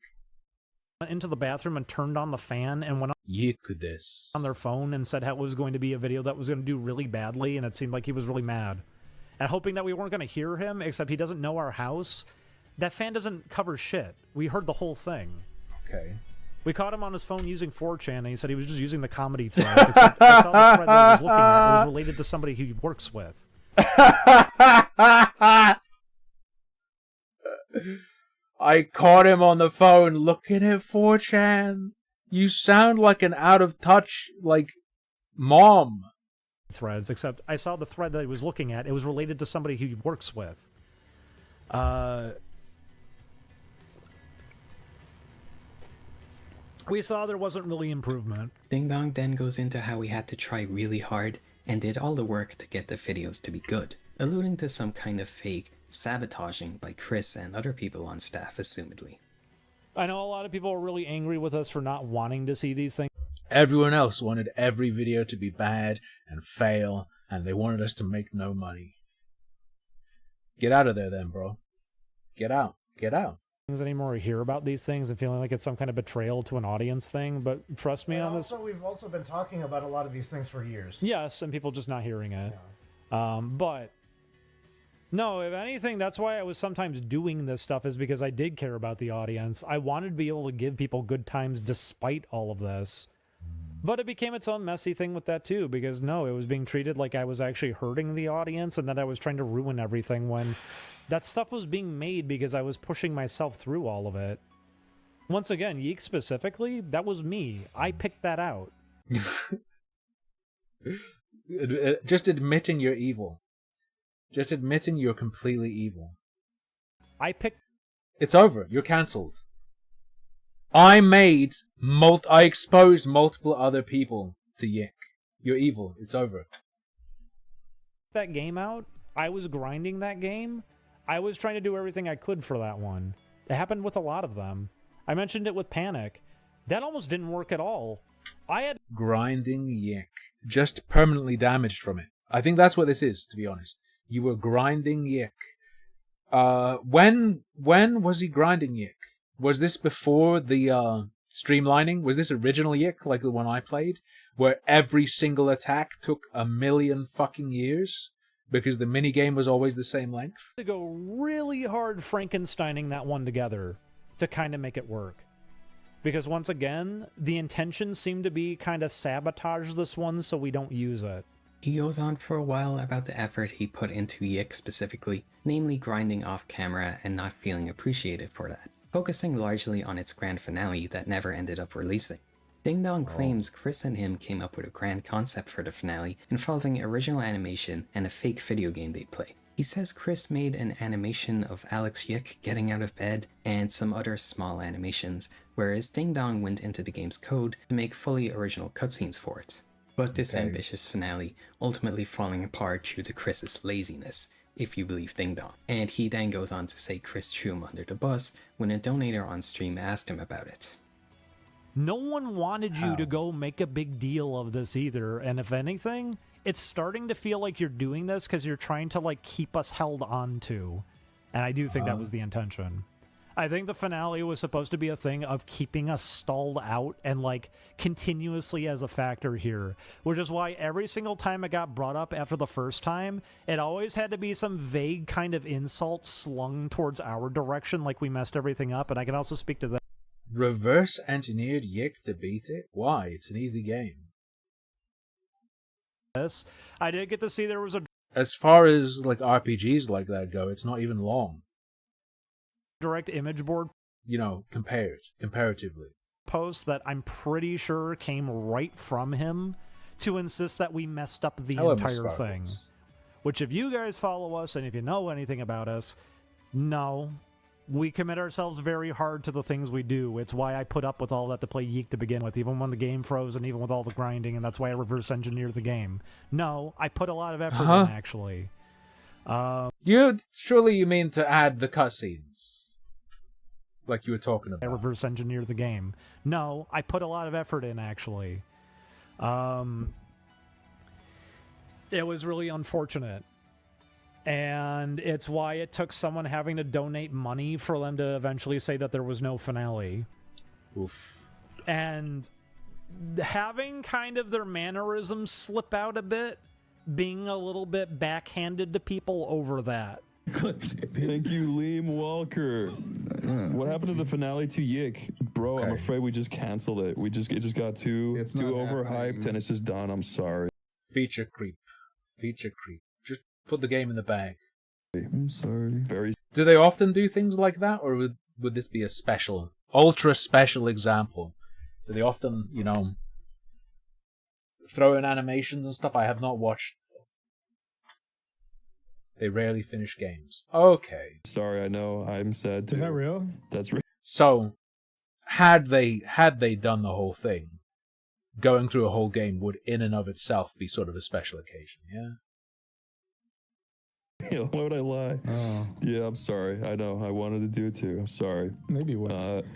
Went into the bathroom and turned on the fan and went on their phone and said how it was going to be a video that was going to do really badly, and it seemed like he was really mad. And hoping that we weren't going to hear him, except he doesn't know our house. That fan doesn't cover shit. We heard the whole thing. Okay. We caught him on his phone using 4chan, and he said he was just using the comedy threads. Except I saw the thread that he was looking at. It was related to somebody he works with. I caught him on the phone looking at 4chan. You sound like an out of touch, like, mom. Threads, except I saw the thread that he was looking at. It was related to somebody he works with. We saw there wasn't really improvement. Ding Dong then goes into how he had to try really hard and did all the work to get the videos to be good, alluding to some kind of fake sabotaging by Chris and other people on staff, assumedly. I know a lot of people are really angry with us for not wanting to see these things. Everyone else wanted every video to be bad and fail, and they wanted us to make no money. Get out of there then, bro. Get out. Get out. Anymore, hear about these things and feeling like it's some kind of betrayal to an audience thing, but trust me on this. We've also been talking about a lot of these things for years. Yes, and people just not hearing it. Yeah. But no, if anything, that's why I was sometimes doing this stuff, is because I did care about the audience. I wanted to be able to give people good times despite all of this. But it became its own messy thing with that too, because no, it was being treated like I was actually hurting the audience and that I was trying to ruin everything, when that stuff was being made because I was pushing myself through all of it. Once again, Yeek specifically, that was me. I picked that out. Just admitting you're evil. Just admitting you're completely evil. It's over. You're cancelled. I exposed multiple other people to Yick. You're evil. It's over. That game out. I was grinding that game. I was trying to do everything I could for that one. It happened with a lot of them. I mentioned it with Panic. That almost didn't work at all. I had grinding Yick. Just permanently damaged from it. I think that's what this is, to be honest. You were grinding Yick. When was he grinding Yick? Was this before the streamlining? Was this original Yick, like the one I played, where every single attack took 1,000,000 fucking years because the minigame was always the same length? to go really hard Frankensteining that one together to kind of make it work. Because once again, the intention seemed to be kind of sabotage this one so we don't use it. He goes on for a while about the effort he put into Yick specifically, namely grinding off camera and not feeling appreciated for that, focusing largely on its grand finale that never ended up releasing. Ding Dong claims Chris and him came up with a grand concept for the finale involving original animation and a fake video game they play. He says Chris made an animation of Alex Yick getting out of bed and some other small animations, whereas Ding Dong went into the game's code to make fully original cutscenes for it. But this ambitious finale ultimately falling apart due to Chris's laziness, if you believe Ding Dong. And he then goes on to say Chris threw him under the bus when a donator on stream asked him about it. No one wanted you to go make a big deal of this either, and if anything, it's starting to feel like you're doing this because you're trying to like keep us held on to. And I do think that was the intention. I think the finale was supposed to be a thing of keeping us stalled out and like continuously as a factor here, which is why every single time it got brought up after the first time, it always had to be some vague kind of insult slung towards our direction like we messed everything up. And I can also speak to that. Reverse engineered Yick to beat it? Why? It's an easy game. I did get to see there was a As far as like RPGs like that go, it's not even long. direct image board, You know, comparatively. post that I'm pretty sure came right from him to insist that we messed up the entire thing. Which if you guys follow us and if you know anything about us, no. We commit ourselves very hard to the things we do. It's why I put up with all that to play Yeek to begin with, even when the game froze and even with all the grinding, and that's why I reverse engineered the game. No, I put a lot of effort in, actually. Surely you mean to add the cutscenes? Like you were talking about. I reverse engineered the game. No, I put a lot of effort in, actually. It was really unfortunate. And it's why it took someone having to donate money for them to eventually say that there was no finale. Oof. And having kind of their mannerisms slip out a bit, being a little bit backhanded to people over that. Thank you, Liam Walker. What happened to the finale to Yik? Bro, I'm afraid we just canceled it. It just got too overhyped and it's just done. I'm sorry. Feature creep. Just put the game in the bag. I'm sorry. Do they often do things like that, or would this be a special, ultra special example? Do they often, throw in animations and stuff? I have not watched. They rarely finish games. Okay. Sorry, I know. I'm sad too. Is that real? That's real. So, had they done the whole thing, going through a whole game would in and of itself be sort of a special occasion, yeah? Yeah, why would I lie? Oh. Yeah, I'm sorry. I know. I wanted to do it too. I'm sorry. Maybe you would.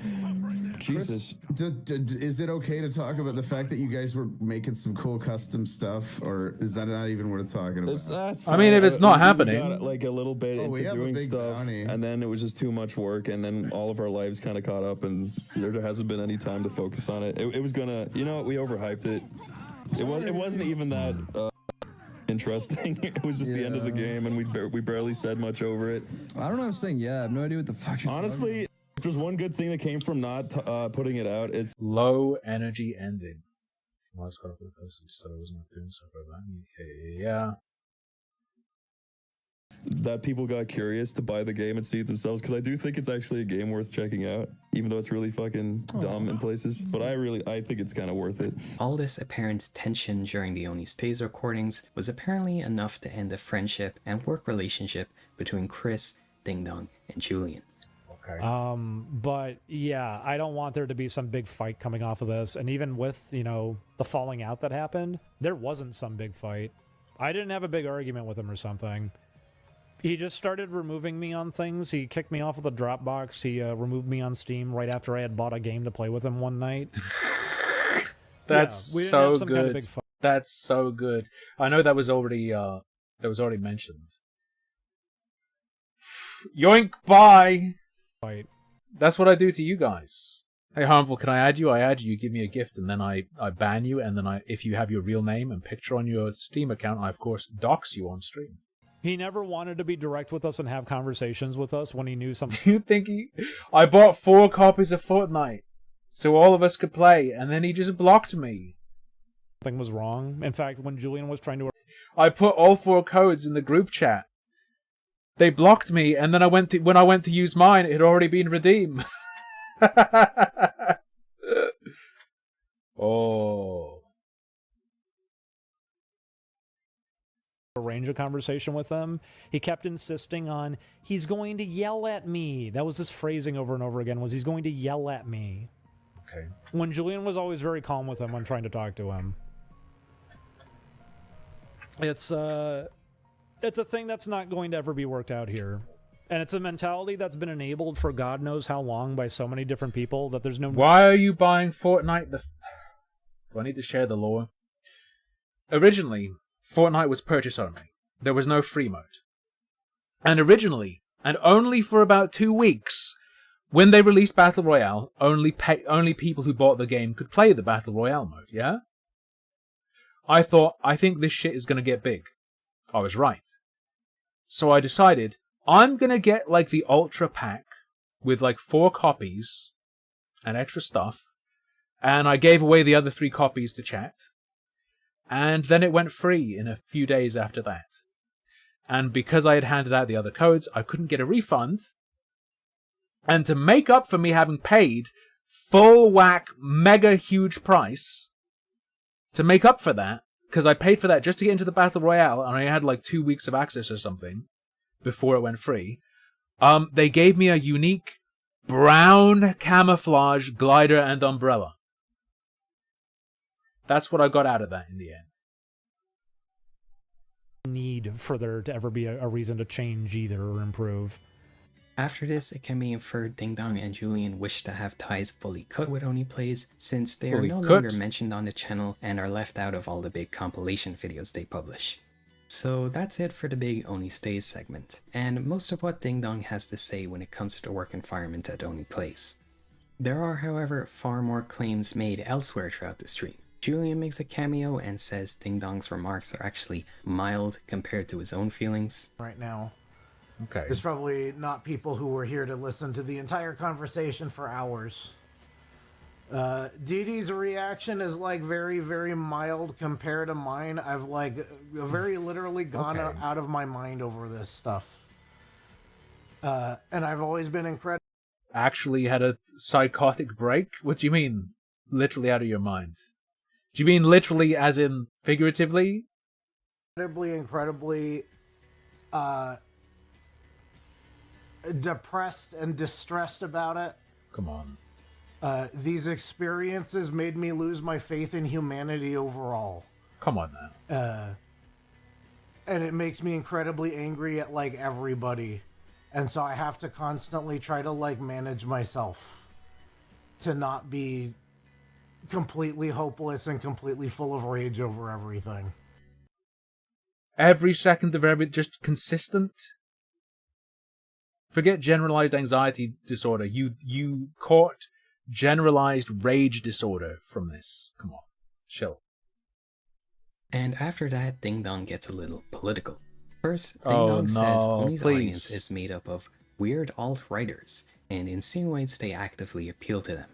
Jesus. Is it okay to talk about the fact that you guys were making some cool custom stuff, or is that not even worth talking about? That's I mean, if it's not happening. We got like a little bit into doing stuff, and then it was just too much work, and then all of our lives kind of caught up, and there hasn't been any time to focus on it. It was gonna, we overhyped it. It wasn't even that interesting. It was just the end of the game, and we barely said much over it. I don't know. I'm saying I have no idea what the fuck. Honestly, if there's one good thing that came from not putting it out, it's low energy ending. Well, I was caught up with this. Just said I wasn't doing so for that. Yeah. That people got curious to buy the game and see it themselves, because I do think it's actually a game worth checking out, even though it's really fucking dumb in places. But I think it's kind of worth it. All this apparent tension during the Oneyplays recordings was apparently enough to end a friendship and work relationship between Chris, Ding Dong, and Julian. Okay. But yeah, I don't want there to be some big fight coming off of this. And even with, the falling out that happened, there wasn't some big fight. I didn't have a big argument with him or something. He just started removing me on things. He kicked me off of the Dropbox. He removed me on Steam right after I had bought a game to play with him one night. That's so good. Kind of big fight. That's so good. I know that was already mentioned. Yoink! Bye. Fight. That's what I do to you guys. Hey, Harmful, can I add you? I add you. You give me a gift, and then I ban you. And then if you have your real name and picture on your Steam account, I of course dox you on stream. He never wanted to be direct with us and have conversations with us when he knew something. Do you think I bought 4 copies of Fortnite so all of us could play, and then he just blocked me. Something was wrong. In fact, when Julian was trying to... I put all 4 codes in the group chat. They blocked me, and then when I went to use mine, it had already been redeemed. Oh. Arrange a conversation with him. He kept insisting on, he's going to yell at me. That was his phrasing over and over again, was he's going to yell at me. Okay. When Julian was always very calm with him when trying to talk to him. It's a thing that's not going to ever be worked out here. And it's a mentality that's been enabled for God knows how long by so many different people that there's no... Why are you buying Fortnite? Do I need to share the lore? Originally, Fortnite was purchase only. There was no free mode. And originally, and only for about 2 weeks, when they released Battle Royale, only people who bought the game could play the Battle Royale mode, yeah? I think this shit is gonna get big. I was right. So I decided, I'm gonna get like the Ultra Pack with like 4 copies and extra stuff, and I gave away the other 3 copies to chat. And then it went free in a few days after that. And because I had handed out the other codes, I couldn't get a refund. And to make up for me having paid full whack, mega huge price, to make up for that, because I paid for that just to get into the Battle Royale, and I had like 2 weeks of access or something before it went free, they gave me a unique brown camouflage glider and umbrella. That's what I got out of that in the end. Need for there to ever be a reason to change either or improve. After this, it can be inferred Ding Dong and Julian wish to have ties fully cut with Oneyplays, since they are no longer mentioned on the channel and are left out of all the big compilation videos they publish. So that's it for the big Oneyplays segment, and most of what Ding Dong has to say when it comes to the work environment at Oneyplays. There are, however, far more claims made elsewhere throughout the stream. Julian makes a cameo and says Ding Dong's remarks are actually mild compared to his own feelings. Right now. Okay. There's probably not people who were here to listen to the entire conversation for hours. Dee Dee's reaction is like very, very mild compared to mine. I've like very literally gone out of my mind over this stuff. And I've always been incredible. Actually had a psychotic break? What do you mean, literally out of your mind? Do you mean literally as in figuratively? Incredibly depressed and distressed about it. Come on. These experiences made me lose my faith in humanity overall. Come on now. And it makes me incredibly angry at like everybody. And so I have to constantly try to like manage myself to not be completely hopeless and completely full of rage over everything. Every second of every, just consistent. Forget generalized anxiety disorder. You caught generalized rage disorder from this. Come on, chill. And after that, Ding Dong gets a little political. First, Ding Dong says Oney's audience is made up of weird alt-writers and insinuates they actively appeal to them.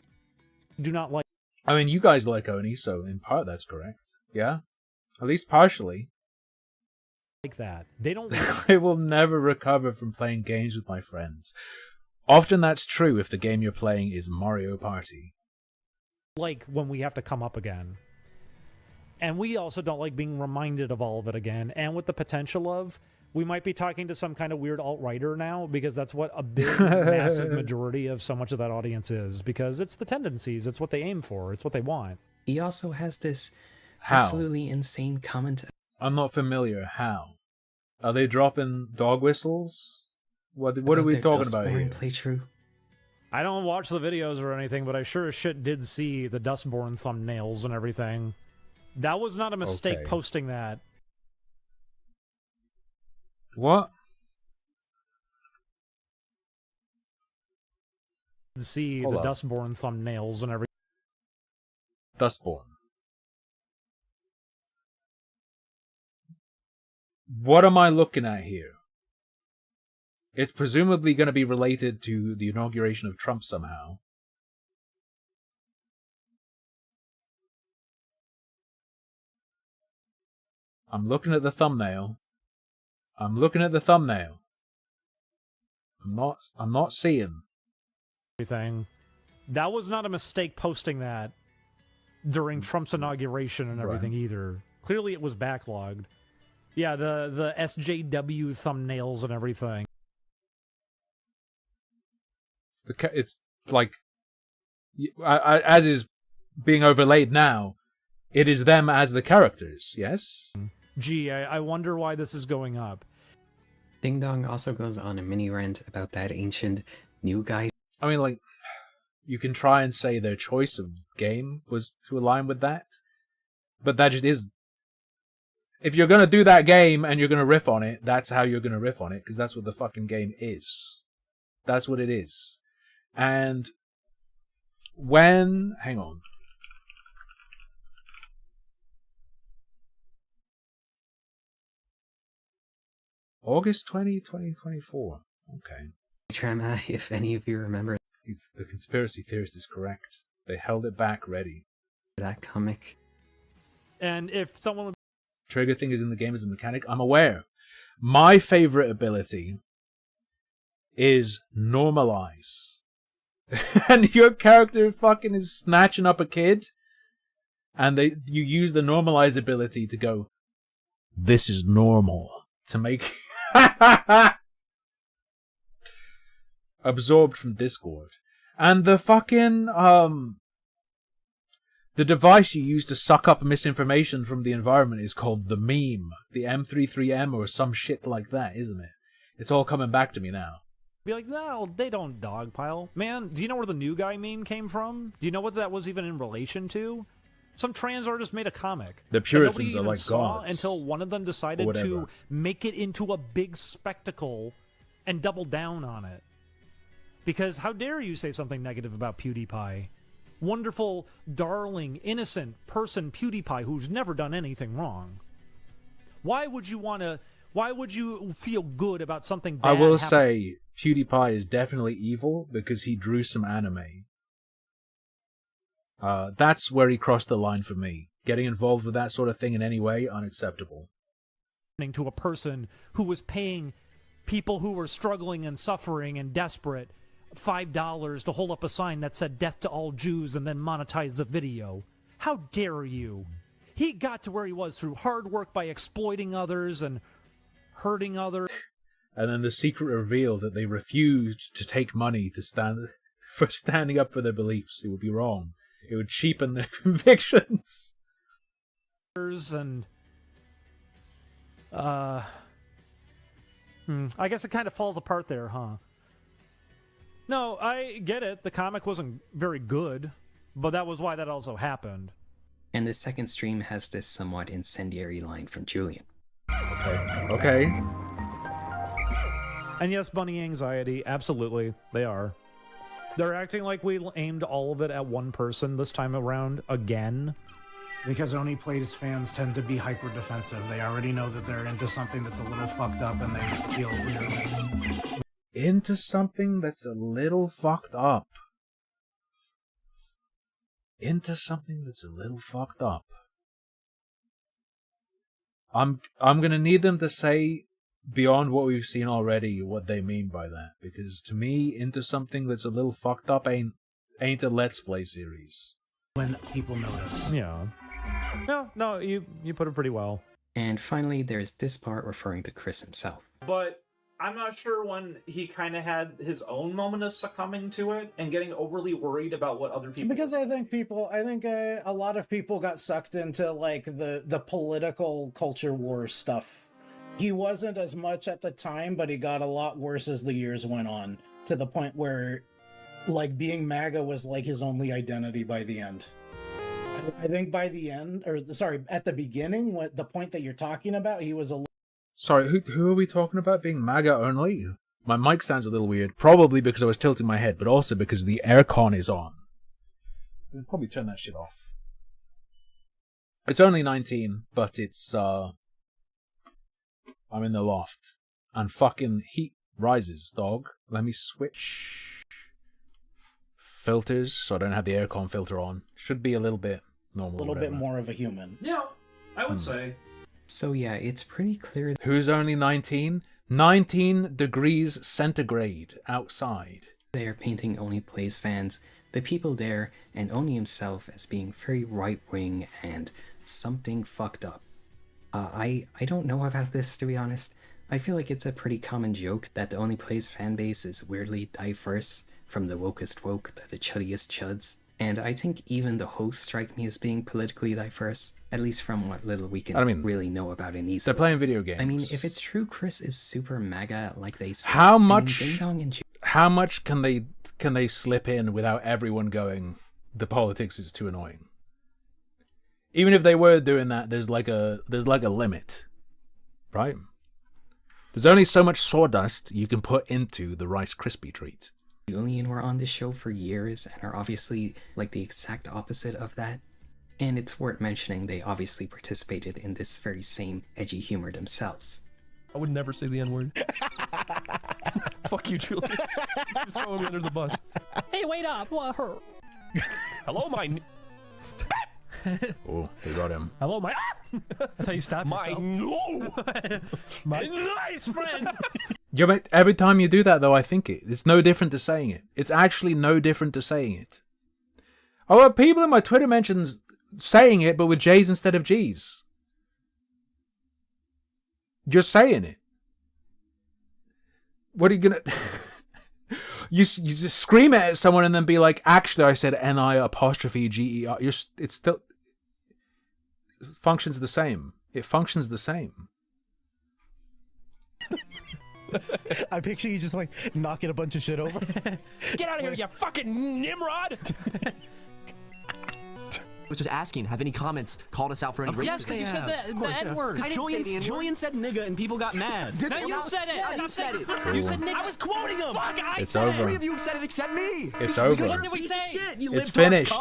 Do not like. I mean, you guys like Oney, so in part that's correct. Yeah? At least partially. Like that. They don't. I will never recover from playing games with my friends. Often that's true if the game you're playing is Mario Party. Like when we have to come up again. And we also don't like being reminded of all of it again. And with the potential of, we might be talking to some kind of weird alt-writer now, because that's what a big, massive majority of so much of that audience is. Because it's the tendencies, it's what they aim for, it's what they want. He also has this absolutely insane comment. I'm not familiar. How? Are they dropping dog whistles? What are we talking about here? Playthrough? I don't watch the videos or anything, but I sure as shit did see the Dustborn thumbnails and everything. That was not a mistake posting that. What? See the Dustborn thumbnails and everything. Dustborn. What am I looking at here? It's presumably going to be related to the inauguration of Trump somehow. I'm looking at the thumbnail. I'm not seeing everything. That was not a mistake posting that during Trump's inauguration and everything either. Clearly it was backlogged. Yeah, the SJW thumbnails and everything. It's like, as is being overlaid now, it is them as the characters, yes? Gee, I wonder why this is going up. Ding Dong also goes on a mini rant about that ancient new guy. I mean, like, you can try and say their choice of game was to align with that, but that just is. If you're going to do that game and you're going to riff on it, that's how you're going to riff on it, because that's what the fucking game is. That's what it is. And when... Hang on. August 2024. Okay. Trama, if any of you remember. The conspiracy theorist is correct. They held it back ready. That comic. And if someone... Trigger thing is in the game as a mechanic. I'm aware. My favorite ability is normalize. And your character fucking is snatching up a kid, and you use the normalize ability to go, this is normal, to make absorbed from Discord. And the fucking the device you use to suck up misinformation from the environment is called the meme, the M33M or some shit like that, isn't it? It's all coming back to me now. Be like, no, they don't dogpile. Man, do you know where the new guy meme came from? Do you know what that was even in relation to? Some trans artist made a comic. The Puritans are like gods. Until one of them decided to make it into a big spectacle and double down on it. Because how dare you say something negative about PewDiePie? Wonderful, darling, innocent person PewDiePie who's never done anything wrong. Why would you want Why would you feel good about something bad I will happening? say PewDiePie is definitely evil because he drew some anime. That's where he crossed the line for me. Getting involved with that sort of thing in any way, unacceptable. To a person who was paying people who were struggling and suffering and desperate $5 to hold up a sign that said "Death to all Jews" and then monetize the video. How dare you? He got to where he was through hard work by exploiting others and hurting others. And then the secret reveal that they refused to take money to standing up for their beliefs. It would be wrong. It would cheapen their convictions. And I guess it kind of falls apart there, huh? No, I get it. The comic wasn't very good, but that was why that also happened. And the second stream has this somewhat incendiary line from Julian. Okay. And yes, bunny anxiety, absolutely, they are. They're acting like we aimed all of it at one person this time around again. Because Oneyplays fans tend to be hyper defensive. They already know that they're into something that's a little fucked up and they feel nervous. Into something that's a little fucked up. Into something that's a little fucked up. I'm gonna need them to say beyond what we've seen already what they mean by that, because to me, into something that's a little fucked up ain't a Let's Play series. When people notice. Yeah. No, you put it pretty well. And finally, there's this part referring to Chris himself. But I'm not sure when he kind of had his own moment of succumbing to it and getting overly worried about what other people. Because I think a lot of people got sucked into like the political culture war stuff. He wasn't as much at the time, but he got a lot worse as the years went on, to the point where like being MAGA was like his only identity by the end. I think by the end, at the beginning, what the point that you're talking about, he was a... Sorry, who are we talking about being MAGA only? My mic sounds a little weird, probably because I was tilting my head, but also because the aircon is on. We'll probably turn that shit off. It's only 19, but it's, I'm in the loft. And fucking heat rises, dog. Let me switch filters so I don't have the aircon filter on. Should be a little bit normal. A little bit more of a human. Yeah, I would say. So yeah, it's pretty clear. Who's only 19? 19 degrees centigrade outside. They are painting Oneyplays fans, the people there, and Oni himself as being very right-wing and something fucked up. I don't know about this, to be honest. I feel like it's a pretty common joke that the Oneyplays fanbase is weirdly diverse, from the wokest woke to the chuddiest chuds. And I think even the hosts strike me as being politically diverse, at least from what little we can really know about an eSport. They're playing video games. I mean, if it's true Chris is super MAGA like they say, how much can they slip in without everyone going, the politics is too annoying? Even if they were doing that, there's like a limit, right? There's only so much sawdust you can put into the Rice Krispie treat. Julian were on this show for years and are obviously like the exact opposite of that. And it's worth mentioning they obviously participated in this very same edgy humor themselves. I would never say the N-word. Fuck you, Julian. You're throwing me under the bus. Hey, wait up. What hurt? Hello, my... Oh, they got him. Hello, my... That's how you stop yourself. My nice friend! Yeah, but every time you do that, though, I think it's no different to saying it. It's actually no different to saying it. Oh, well, people in my Twitter mentions saying it, but with J's instead of G's. Just saying it. What are you gonna... you just scream it at someone and then be like, actually, I said N-I-apostrophe-G-E-R. It's still... It functions the same. It functions the same. I picture you just like knocking a bunch of shit over. Get out of here, you fucking Nimrod! I was just asking, have any comments called us out for any racism? Yes, because you said the N-word. Julian said nigga and people got mad. No, you said it. Yeah, you said it. You said nigga. I was quoting him. Fuck, I It's said over. it. 3 of you said it except me. It's over. What did we say? It's finished.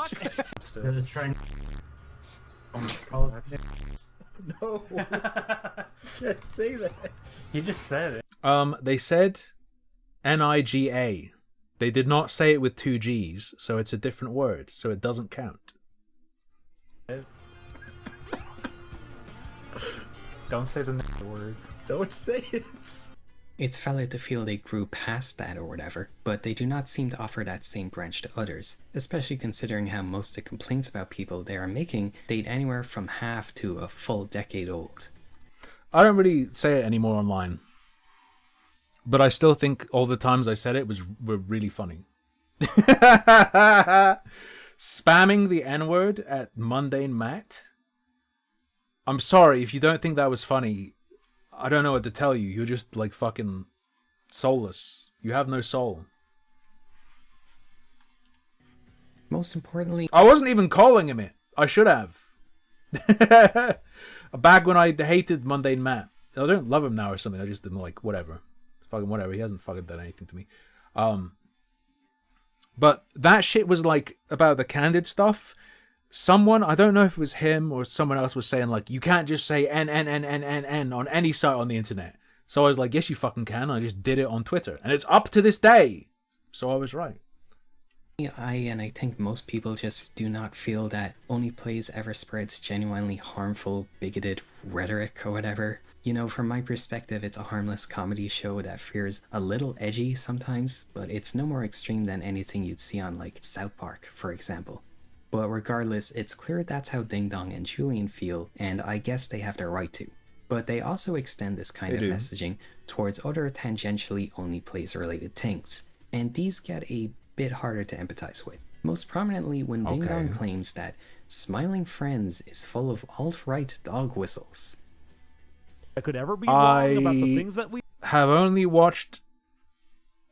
No. Can't say that. He just said it. They said Niga. They did not say it with 2 G's, so it's a different word, so it doesn't count. Don't say the word. Don't say it. It's valid to feel they grew past that or whatever, but they do not seem to offer that same branch to others, especially considering how most of the complaints about people they are making date anywhere from half to a full decade old. I don't really say it anymore online, but I still think all the times I said it were really funny. Spamming the N-word at Mundane Matt? I'm sorry, if you don't think that was funny, I don't know what to tell you. You're just like fucking soulless. You have no soul. Most importantly, I wasn't even calling him it. I should have. Back when I hated Mundane Matt. I don't love him now or something. I just didn't like whatever. Fucking whatever. He hasn't fucking done anything to me. But that shit was like about the candid stuff. Someone, I don't know if it was him or someone else, was saying like, you can't just say N on any site on the internet. So I was like, yes you fucking can. I just did it on Twitter. And it's up to this day. So I was right. I think most people just do not feel that Oneyplays ever spreads genuinely harmful, bigoted rhetoric or whatever. You know, from my perspective, it's a harmless comedy show that feels a little edgy sometimes, but it's no more extreme than anything you'd see on like South Park, for example. But regardless, it's clear that's how Ding Dong and Julian feel, and I guess they have the right to. But they also extend this kind of messaging towards other tangentially Oneyplays related things, and these get a bit harder to empathize with. Most prominently when Ding Dong claims that Smiling Friends is full of alt-right dog whistles. That could ever be wrong about the things that we have only watched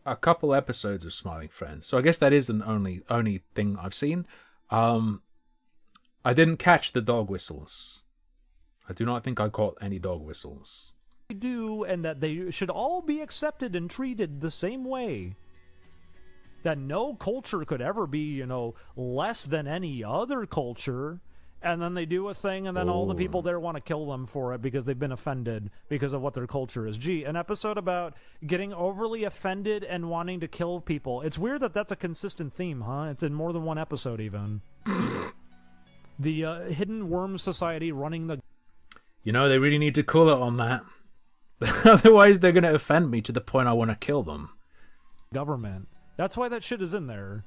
a couple episodes of Smiling Friends, so I guess that is the only thing I've seen. I didn't catch the dog whistles. I do not think I caught any dog whistles. do, and that they should all be accepted and treated the same way. That no culture could ever be, you know, less than any other culture. And then they do a thing, and then all the people there want to kill them for it because they've been offended because of what their culture is. Gee, an episode about getting overly offended and wanting to kill people. It's weird that that's a consistent theme, huh? It's in more than one episode, even. The Hidden Worm Society running the... You know, they really need to call it on that. Otherwise, they're going to offend me to the point I want to kill them. Government. That's why that shit is in there.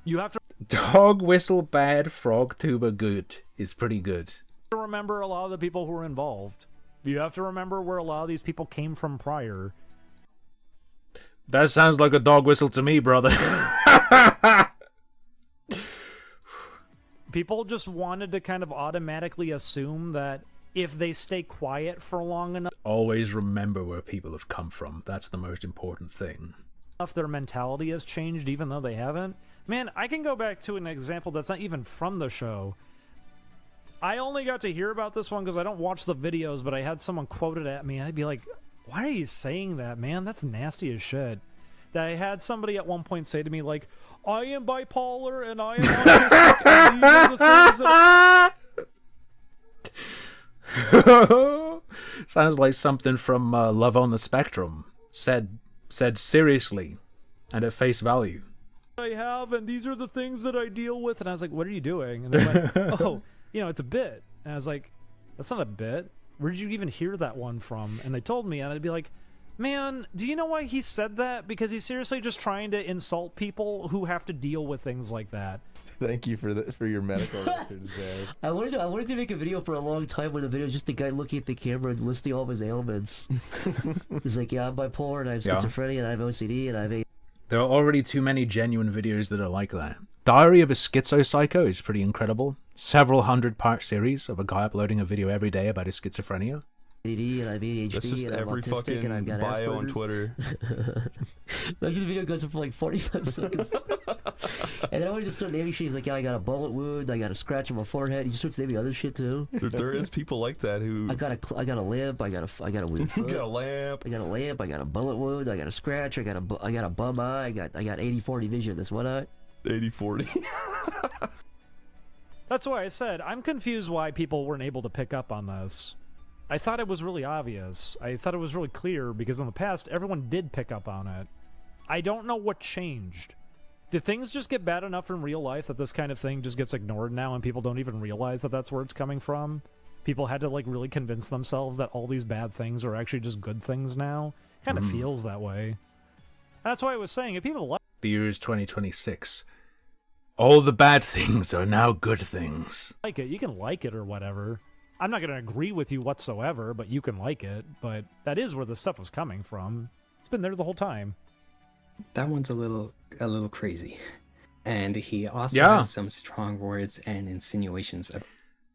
You have to... Dog whistle bad, frog tuba good is pretty good. Remember a lot of the people who were involved. You have to remember where a lot of these people came from prior. That sounds like a dog whistle to me, brother. People just wanted to kind of automatically assume that if they stay quiet for long enough... Always remember where people have come from. That's the most important thing. Their mentality has changed even though they haven't. Man, I can go back to an example that's not even from the show. I only got to hear about this one because I don't watch the videos, but I had someone quote it at me, and I'd be like, why are you saying that, man? That's nasty as shit. That I had somebody at one point say to me, like, I am bipolar, and I am autistic, and these are the things that... Sounds like something from Love on the Spectrum. Said seriously, and at face value. I have, and these are the things that I deal with. And I was like, what are you doing? And they're like, oh, you know, it's a bit. And I was like, that's not a bit. Where did you even hear that one from? And they told me, and I'd be like, man, do you know why he said that? Because he's seriously just trying to insult people who have to deal with things like that. Thank you for your medical record, Zach. I wanted to make a video for a long time when the video is just the guy looking at the camera and listing all of his ailments. He's like, yeah, I'm bipolar, and I have schizophrenia, and I have OCD, and I have... There are already too many genuine videos that are like that. Diary of a Schizo-Psycho is pretty incredible. Several 100-part series of a guy uploading a video every day about his schizophrenia. And I have ADHD, that's just and I'm every autistic, fucking and I've got bio Asperger's. on Twitter. Imagine the video goes on for like 45 seconds. And then I want to just start naming shit. He's like, yeah, I got a bullet wound, I got a scratch on my forehead. He just starts naming other shit too. There is people like that who... I got a lamp, I got a weak foot. You got a lamp. I got a lamp, I got a bullet wound, I got a scratch, I got a bum eye, I got 80/40 vision, this one eye. 80/40. That's why I said I'm confused why people weren't able to pick up on this. I thought it was really obvious. I thought it was really clear because in the past, everyone did pick up on it. I don't know what changed. Did things just get bad enough in real life that this kind of thing just gets ignored now and people don't even realize that that's where it's coming from? People had to, like, really convince themselves that all these bad things are actually just good things now? Kind of feels that way. That's why I was saying, if people like... The year is 2026. All the bad things are now good things. Like it, you can like it or whatever. I'm not going to agree with you whatsoever, but you can like it. But that is where the stuff was coming from. It's been there the whole time. That one's a little crazy. And he also has some strong words and insinuations.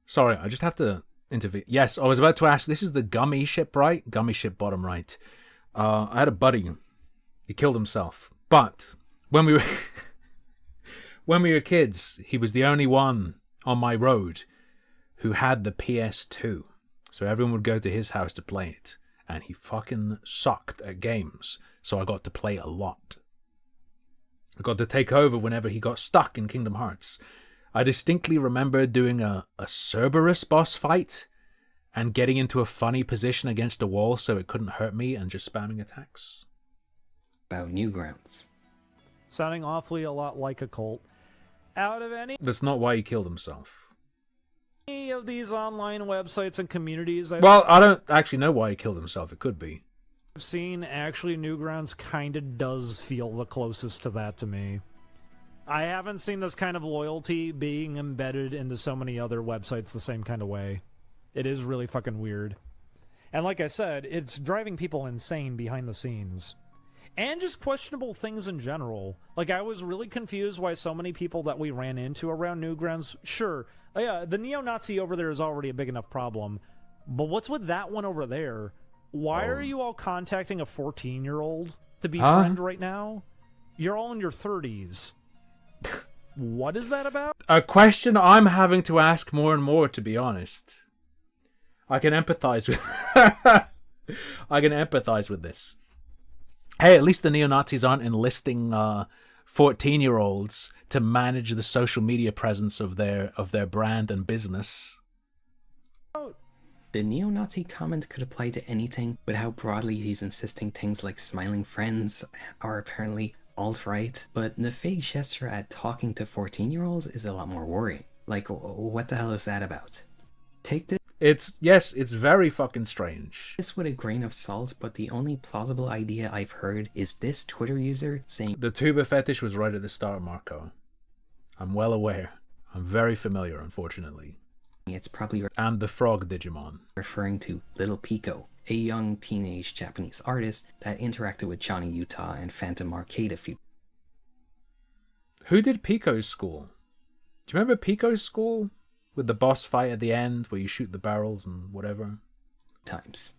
Sorry, I just have to intervene. Yes, I was about to ask, this is the gummy ship, right? Gummy ship bottom right. I had a buddy. He killed himself. But when we were... when we were kids, he was the only one on my road who had the PS2. So everyone would go to his house to play it. And he fucking sucked at games. So I got to play a lot. I got to take over whenever he got stuck in Kingdom Hearts. I distinctly remember doing a Cerberus boss fight and getting into a funny position against a wall so it couldn't hurt me and just spamming attacks. About Newgrounds. Sounding awfully a lot like a cult. Out of any That's not why he killed himself. of these online websites and communities I've I don't actually know why he killed himself. It could be. seen, actually Newgrounds kind of does feel the closest to that to me. I haven't seen this kind of loyalty being embedded into so many other websites the same kind of way. It is really fucking weird. And like I said, it's driving people insane behind the scenes. And just questionable things in general. Like, I was really confused why so many people that we ran into around Newgrounds... Sure, yeah, the neo-Nazi over there is already a big enough problem. But what's with that one over there? Why are you all contacting a 14-year-old to be friend right now? You're all in your 30s. What is that about? A question I'm having to ask more and more, to be honest. I can empathize with... I can empathize with this. Hey, at least the neo-Nazis aren't enlisting 14-year-olds to manage the social media presence of their brand and business. The neo-Nazi comment could apply to anything, but how broadly he's insisting things like smiling friends are apparently alt-right. But the fake gesture at talking to 14-year-olds is a lot more worrying. Like, what the hell is that about? Take this... It's very fucking strange. This with a grain of salt, but the only plausible idea I've heard is this Twitter user saying... The tuba fetish was right at the start, Marco. I'm well aware. I'm very familiar, unfortunately. It's probably... And the frog Digimon. Referring to Little Pico, a young teenage Japanese artist that interacted with Johnny Utah and Phantom Arcade a few... Who did Pico's school? Do you remember Pico's school? With the boss fight at the end, where you shoot the barrels and whatever. Times.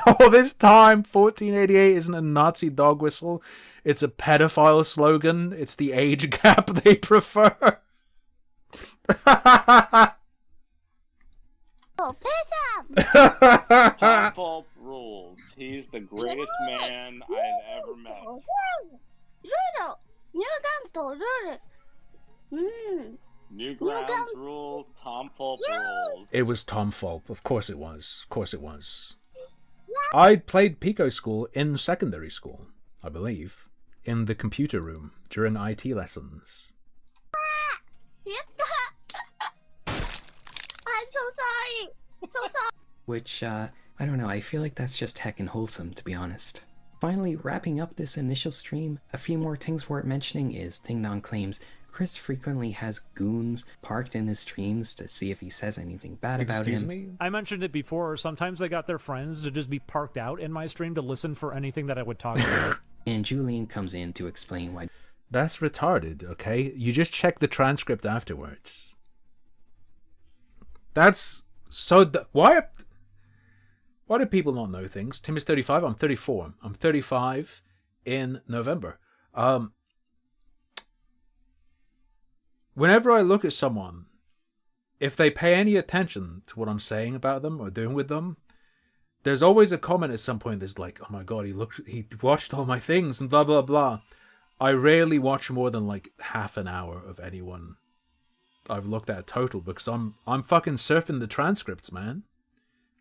All this time, 1488 isn't a Nazi dog whistle. It's a pedophile slogan. It's the age gap they prefer. Oh, piss him! Tom Fulp rules. He's the greatest man I've ever met. Newgrounds rules, Tom Fulp rules. It was Tom Fulp. Of course it was. Of course it was. I played Pico School in secondary school, I believe. In the computer room during IT lessons. I'm so sorry. So sorry. Which, I don't know, I feel like that's just heckin' wholesome, to be honest. Finally, wrapping up this initial stream, a few more things worth mentioning is Ding Dong claims Chris frequently has goons parked in his streams to see if he says anything bad about him. Me? I mentioned it before, sometimes they got their friends to just be parked out in my stream to listen for anything that I would talk about. And Julian comes in to explain why. That's retarded, okay? You just check the transcript afterwards. That's so... Why do people not know things? Tim is 35, I'm 34. I'm 35 in November. Whenever I look at someone, if they pay any attention to what I'm saying about them or doing with them, there's always a comment at some point that's like, oh my god, he watched all my things and blah blah blah. I rarely watch more than like half an hour of anyone I've looked at total, because I'm fucking surfing the transcripts, man.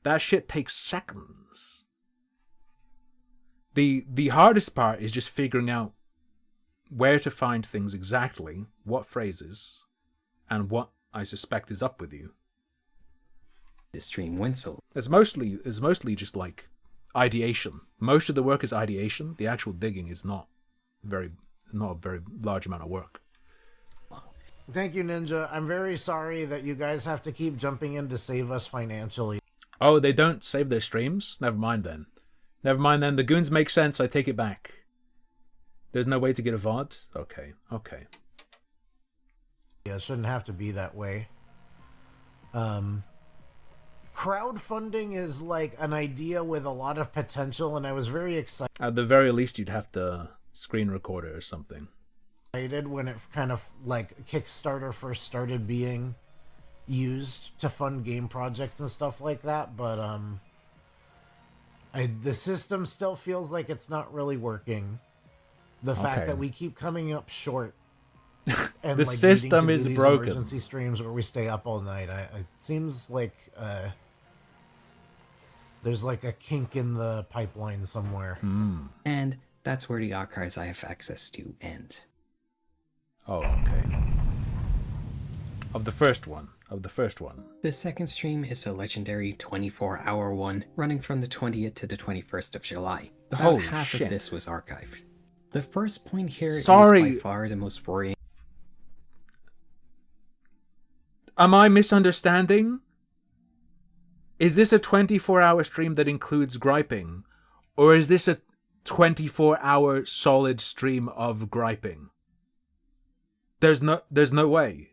That shit takes seconds. The hardest part is just figuring out where to find things exactly, what phrases, and what I suspect is up with you. The stream went so. It's mostly just like ideation. Most of the work is ideation. The actual digging is not a very large amount of work. Thank you, Ninja. I'm very sorry that you guys have to keep jumping in to save us financially. Oh, they don't save their streams? Never mind then. The goons make sense. I take it back. There's no way to get a VOD? Okay. Yeah, it shouldn't have to be that way. Crowdfunding is like an idea with a lot of potential, and I was very excited. At the very least, you'd have to screen record it or something. When it kind of like Kickstarter first started being used to fund game projects and stuff like that, but the system still feels like it's not really working. The fact that we keep coming up short, and the like system needing to is do these broken. emergency streams where we stay up all night. It seems like there's like a kink in the pipeline somewhere. And that's where the archives I have access to end. Oh, okay. Of the first one. The second stream is a legendary 24-hour one, running from the 20th to the 21st of July. About Holy half shit. of this was archived. The first point here is Sorry. by far the most worrying. Am I misunderstanding? Is this a 24-hour stream that includes griping? Or is this a 24-hour solid stream of griping? There's no way.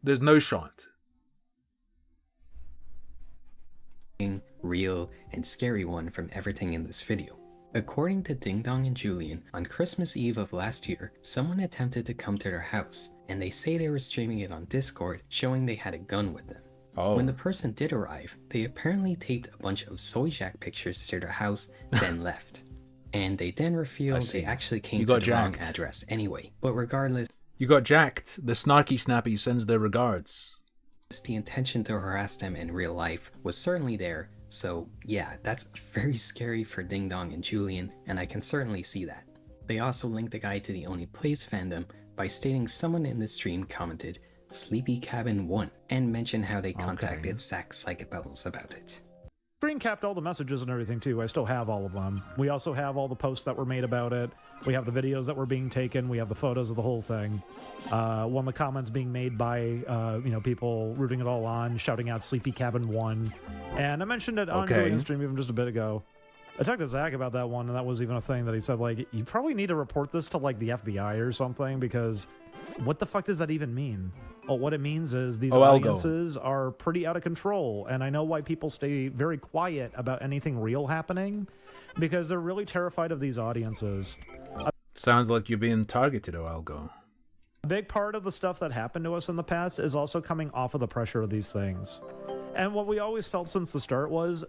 There's no shot. Real and scary one from everything in this video. According to Ding Dong and Julian, on Christmas Eve of last year, someone attempted to come to their house, and they say they were streaming it on Discord, showing they had a gun with them. Oh. When the person did arrive, they apparently taped a bunch of Soyjack pictures to their house, then left. And they then revealed they actually came to the wrong address anyway. But regardless, you got jacked. The snarky snappy sends their regards. The intention to harass them in real life was certainly there, so yeah, that's very scary for Ding Dong and Julian, and I can certainly see that. They also linked the guy to the Oneyplays fandom by stating someone in the stream commented Sleepy Cabin 1 and mentioned how they contacted Zach Psychobubbles about it. Screen capped all the messages and everything too. I still have all of them. We also have all the posts that were made about it. We have the videos that were being taken. We have the photos of the whole thing. One of the comments being made by people rooting it all on, shouting out Sleepy Cabin 1. And I mentioned it on Julian's stream even just a bit ago. I talked to Zach about that one, and that was even a thing that he said, like, you probably need to report this to, like, the FBI or something, because what the fuck does that even mean? Well, what it means is these audiences are pretty out of control, and I know why people stay very quiet about anything real happening, because they're really terrified of these audiences. Sounds like you're being targeted, Algo. A big part of the stuff that happened to us in the past is also coming off of the pressure of these things. And what we always felt since the start was,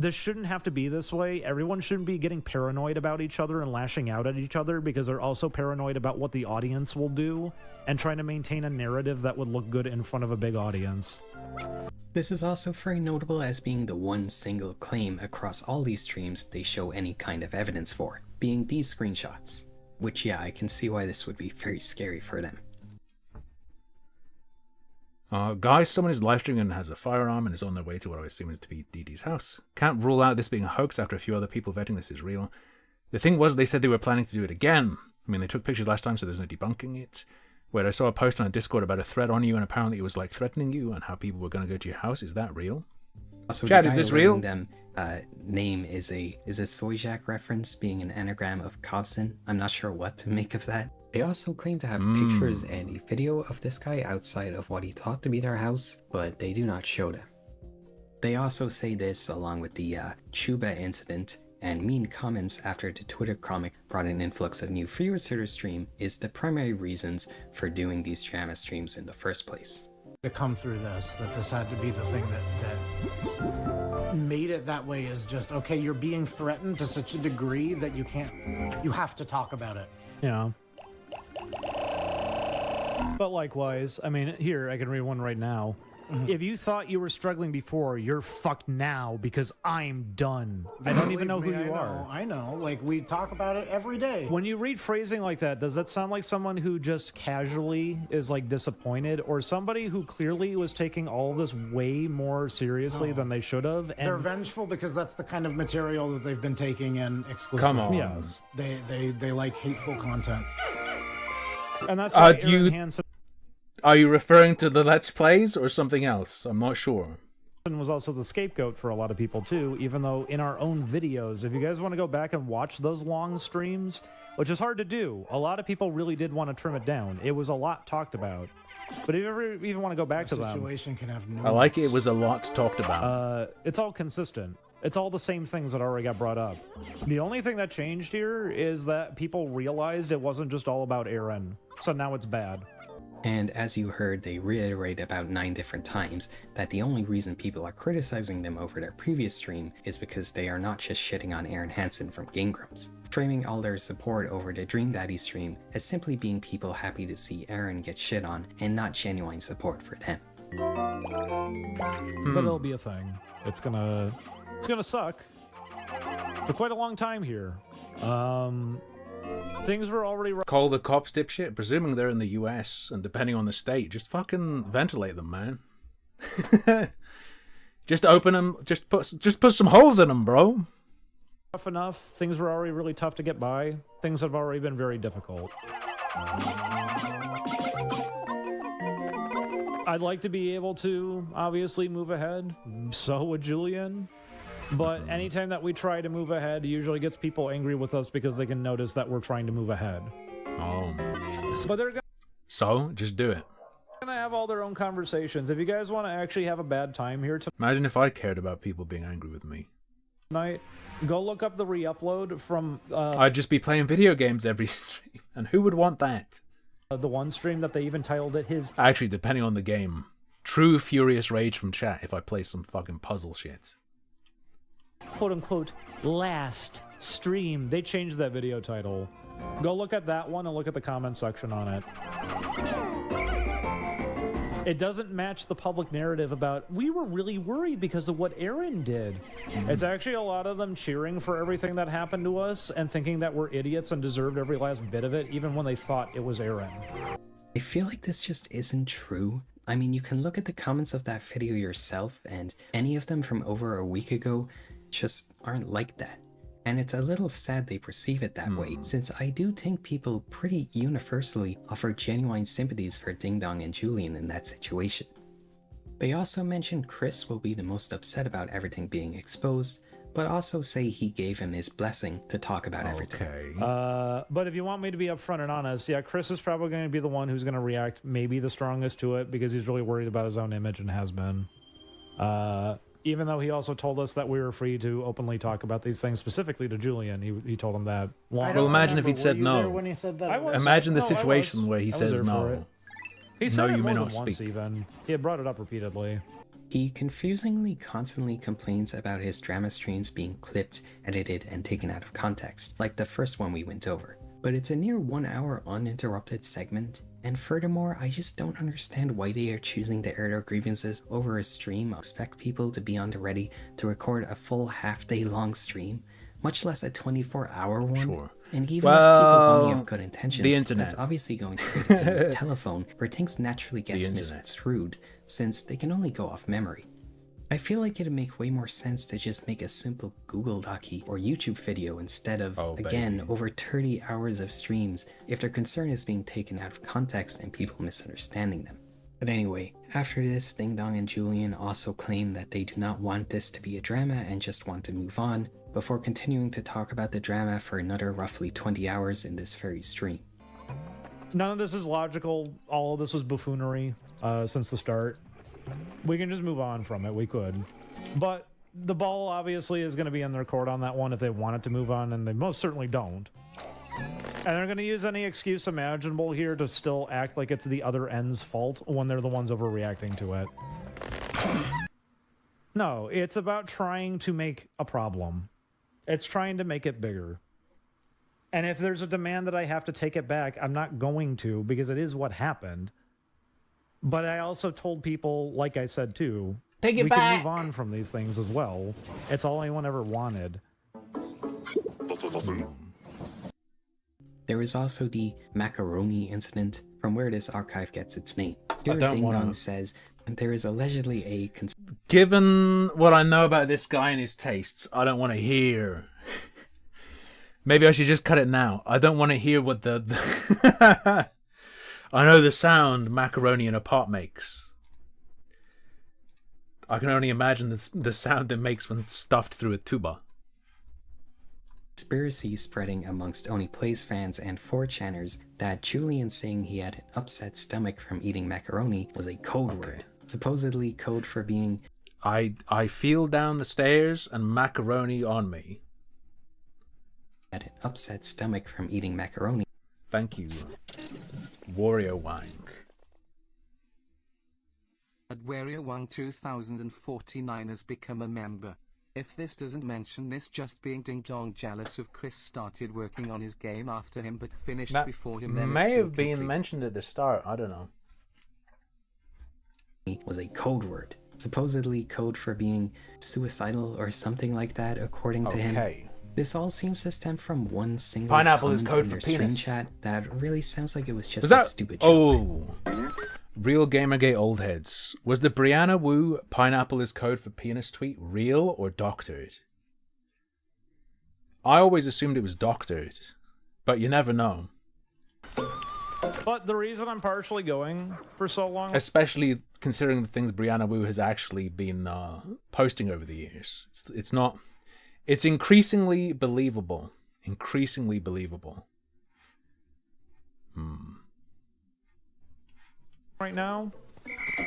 this shouldn't have to be this way. Everyone shouldn't be getting paranoid about each other and lashing out at each other because they're also paranoid about what the audience will do and trying to maintain a narrative that would look good in front of a big audience. This is also very notable as being the one single claim across all these streams they show any kind of evidence for, being these screenshots. Which, yeah, I can see why this would be very scary for them. Guys, someone is live streaming and has a firearm and is on their way to what I assume is to be Dee Dee's house. Can't rule out this being a hoax after a few other people vetting this is real. The thing was, they said they were planning to do it again. I mean, they took pictures last time, so there's no debunking it. Where I saw a post on a Discord about a threat on you, and apparently it was like threatening you and how people were going to go to your house. Is that real? Also, Chad, the is guy this real? Them, name is a Soyjack reference, being an anagram of Cobson. I'm not sure what to make of that. They also claim to have pictures and a video of this guy outside of what he thought to be their house, but they do not show them. They also say this along with the Chuba incident, and mean comments after the Twitter comic brought an influx of new viewers to their stream is the primary reasons for doing these drama streams in the first place. To come through this, that this had to be the thing that made it that way is just, okay, you're being threatened to such a degree that you have to talk about it. Yeah. But likewise, I mean, here, I can read one right now. If you thought you were struggling before, you're fucked now because I'm done. I don't even know who you are. I know. Like, we talk about it every day. When you read phrasing like that, does that sound like someone who just casually is like disappointed, or somebody who clearly was taking all of this way more seriously than they should have? And They're vengeful because that's the kind of material that they've been taking in exclusively. Come on. Yes. They like hateful content. And that's why Aaron Hansen Are you referring to the Let's Plays or something else? I'm not sure. was also the scapegoat for a lot of people too, even though in our own videos, if you guys want to go back and watch those long streams, which is hard to do, a lot of people really did want to trim it down. It was a lot talked about. But if you ever even want to go back to them, situation can have I like it. It was a lot talked about. It's all consistent. It's all the same things that already got brought up. The only thing that changed here is that people realized it wasn't just all about Aaron. So now it's bad. And as you heard, they reiterate about 9 different times that the only reason people are criticizing them over their previous stream is because they are not just shitting on Aaron Hansen from Game Grumps, framing all their support over the Dream Daddy stream as simply being people happy to see Aaron get shit on and not genuine support for them. But it'll be a thing. It's gonna suck for quite a long time here. Things were already... Call the cops dipshit, presuming they're in the US, and depending on the state, just fucking ventilate them, man. Just open them, just put some holes in them, bro. Tough enough. Things were already really tough to get by. Things have already been very difficult. I'd like to be able to, obviously, move ahead. So would Julian. But anytime that we try to move ahead, it usually gets people angry with us because they can notice that we're trying to move ahead. Oh. But they're So, just do it. gonna have all their own conversations. If you guys want to actually have a bad time here Imagine if I cared about people being angry with me. tonight, go look up the re-upload from... I'd just be playing video games every stream. And who would want that? The one stream that they even titled it his... Actually, depending on the game. True furious rage from chat if I play some fucking puzzle shit. quote-unquote last stream. They changed that video title. Go look at that one and look at the comment section on it. It doesn't match the public narrative about, we were really worried because of what Aaron did. It's actually a lot of them cheering for everything that happened to us and thinking that we're idiots and deserved every last bit of it, even when they thought it was Aaron. I feel like this just isn't true. I mean, you can look at the comments of that video yourself, and any of them from over a week ago just aren't like that. And it's a little sad they perceive it that way, since I do think people pretty universally offer genuine sympathies for Ding Dong and Julian in that situation. They also mention Chris will be the most upset about everything being exposed, but also say he gave him his blessing to talk about everything. But if you want me to be upfront and honest, yeah, Chris is probably going to be the one who's going to react maybe the strongest to it because he's really worried about his own image and has been. Even though he also told us that we were free to openly talk about these things, specifically to Julian. He told him that. Well, imagine if he'd said no. When he said that, Imagine the situation where he says no. He said No, it you may more not than once speak. even. He had brought it up repeatedly. He confusingly constantly complains about his drama streams being clipped, edited, and taken out of context, like the first one we went over. But it's a near 1 hour uninterrupted segment, and furthermore, I just don't understand why they are choosing to air their grievances over a stream. Expect people to be on the ready to record a full half-day long stream, much less a 24-hour one. Sure. And even if people only have good the intentions, internet. that's obviously going to create a game of telephone where things naturally get The internet. misconstrued, since they can only go off memory. I feel like it'd make way more sense to just make a simple Google Docie or YouTube video instead of, again, over 30 hours of streams if their concern is being taken out of context and people misunderstanding them. But anyway, after this, Ding Dong and Julian also claim that they do not want this to be a drama and just want to move on, before continuing to talk about the drama for another roughly 20 hours in this very stream. None of this is logical. All of this was buffoonery since the start. We can just move on from it. We could. But the ball obviously is going to be in their court on that one if they wanted to move on, and they most certainly don't. And they're going to use any excuse imaginable here to still act like it's the other end's fault when they're the ones overreacting to it. No, it's about trying to make a problem. It's trying to make it bigger. And if there's a demand that I have to take it back, I'm not going to, because it is what happened. But I also told people, like I said too, take it we back. can move on from these things as well. It's all anyone ever wanted. There was also the macaroni incident, from where this archive gets its name. Here, don't Ding wanna- Dong says there is allegedly a Given what I know about this guy and his tastes, I don't want to hear. Maybe I should just cut it now. I don't want to hear what the... I know the sound macaroni in a pot makes. I can only imagine the sound it makes when stuffed through a tuba. conspiracy spreading amongst Oneyplays fans and 4chaners that Julian saying he had an upset stomach from eating macaroni was a code word. Supposedly code for being I feel down the stairs and macaroni on me. Had an upset stomach from eating macaroni. Thank you, Wario Wank. At Wario 2049 has become a member. If this doesn't mention this just being Ding Dong jealous of Chris started working on his game after him but finished That before him, then may it's have been incomplete. mentioned at the start, I don't know. Was a code word. Supposedly code for being suicidal or something like that, according to him. This all seems to stem from one single Pineapple is comment code in for their stream penis. chat that really sounds like it was just Was a that stupid joke. Oh, real Gamergate old heads. Was the Brianna Wu pineapple is code for penis tweet real or doctored? I always assumed it was doctored, but you never know. But the reason I'm partially going for so long... Especially considering the things Brianna Wu has actually been posting over the years. It's not... It's increasingly believable. Increasingly believable. right now.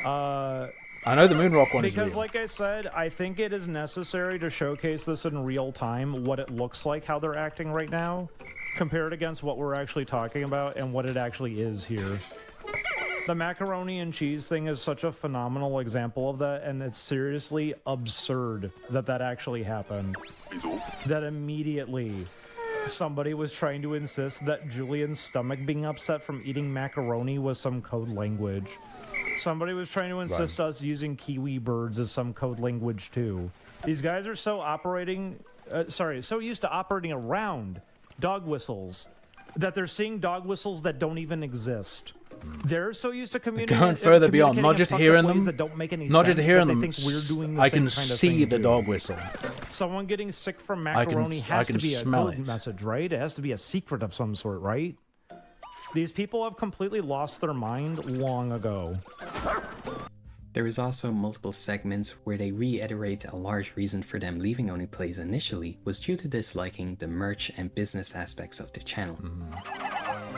I know the Moonrock one is because, real. like I said, I think it is necessary to showcase this in real time, what it looks like, how they're acting right now, compared against what we're actually talking about and what it actually is here. The macaroni and cheese thing is such a phenomenal example of that, and it's seriously absurd that that actually happened. That immediately somebody was trying to insist that Julian's stomach being upset from eating macaroni was some code language. Somebody was trying to insist us using kiwi birds as some code language too. These guys are so so used to operating around dog whistles that they're seeing dog whistles that don't even exist. They're so used to communicating. Going further beyond, not just hearing them, that don't make any not sense, just hearing that them. they think we're doing the I same can kind of see thing the too. dog whistle. Someone getting sick from I can- macaroni I has to can be a smell code it. message, right? It has to be a secret of some sort, right? These people have completely lost their mind long ago. There is also multiple segments where they reiterate a large reason for them leaving Oneyplays initially was due to disliking the merch and business aspects of the channel.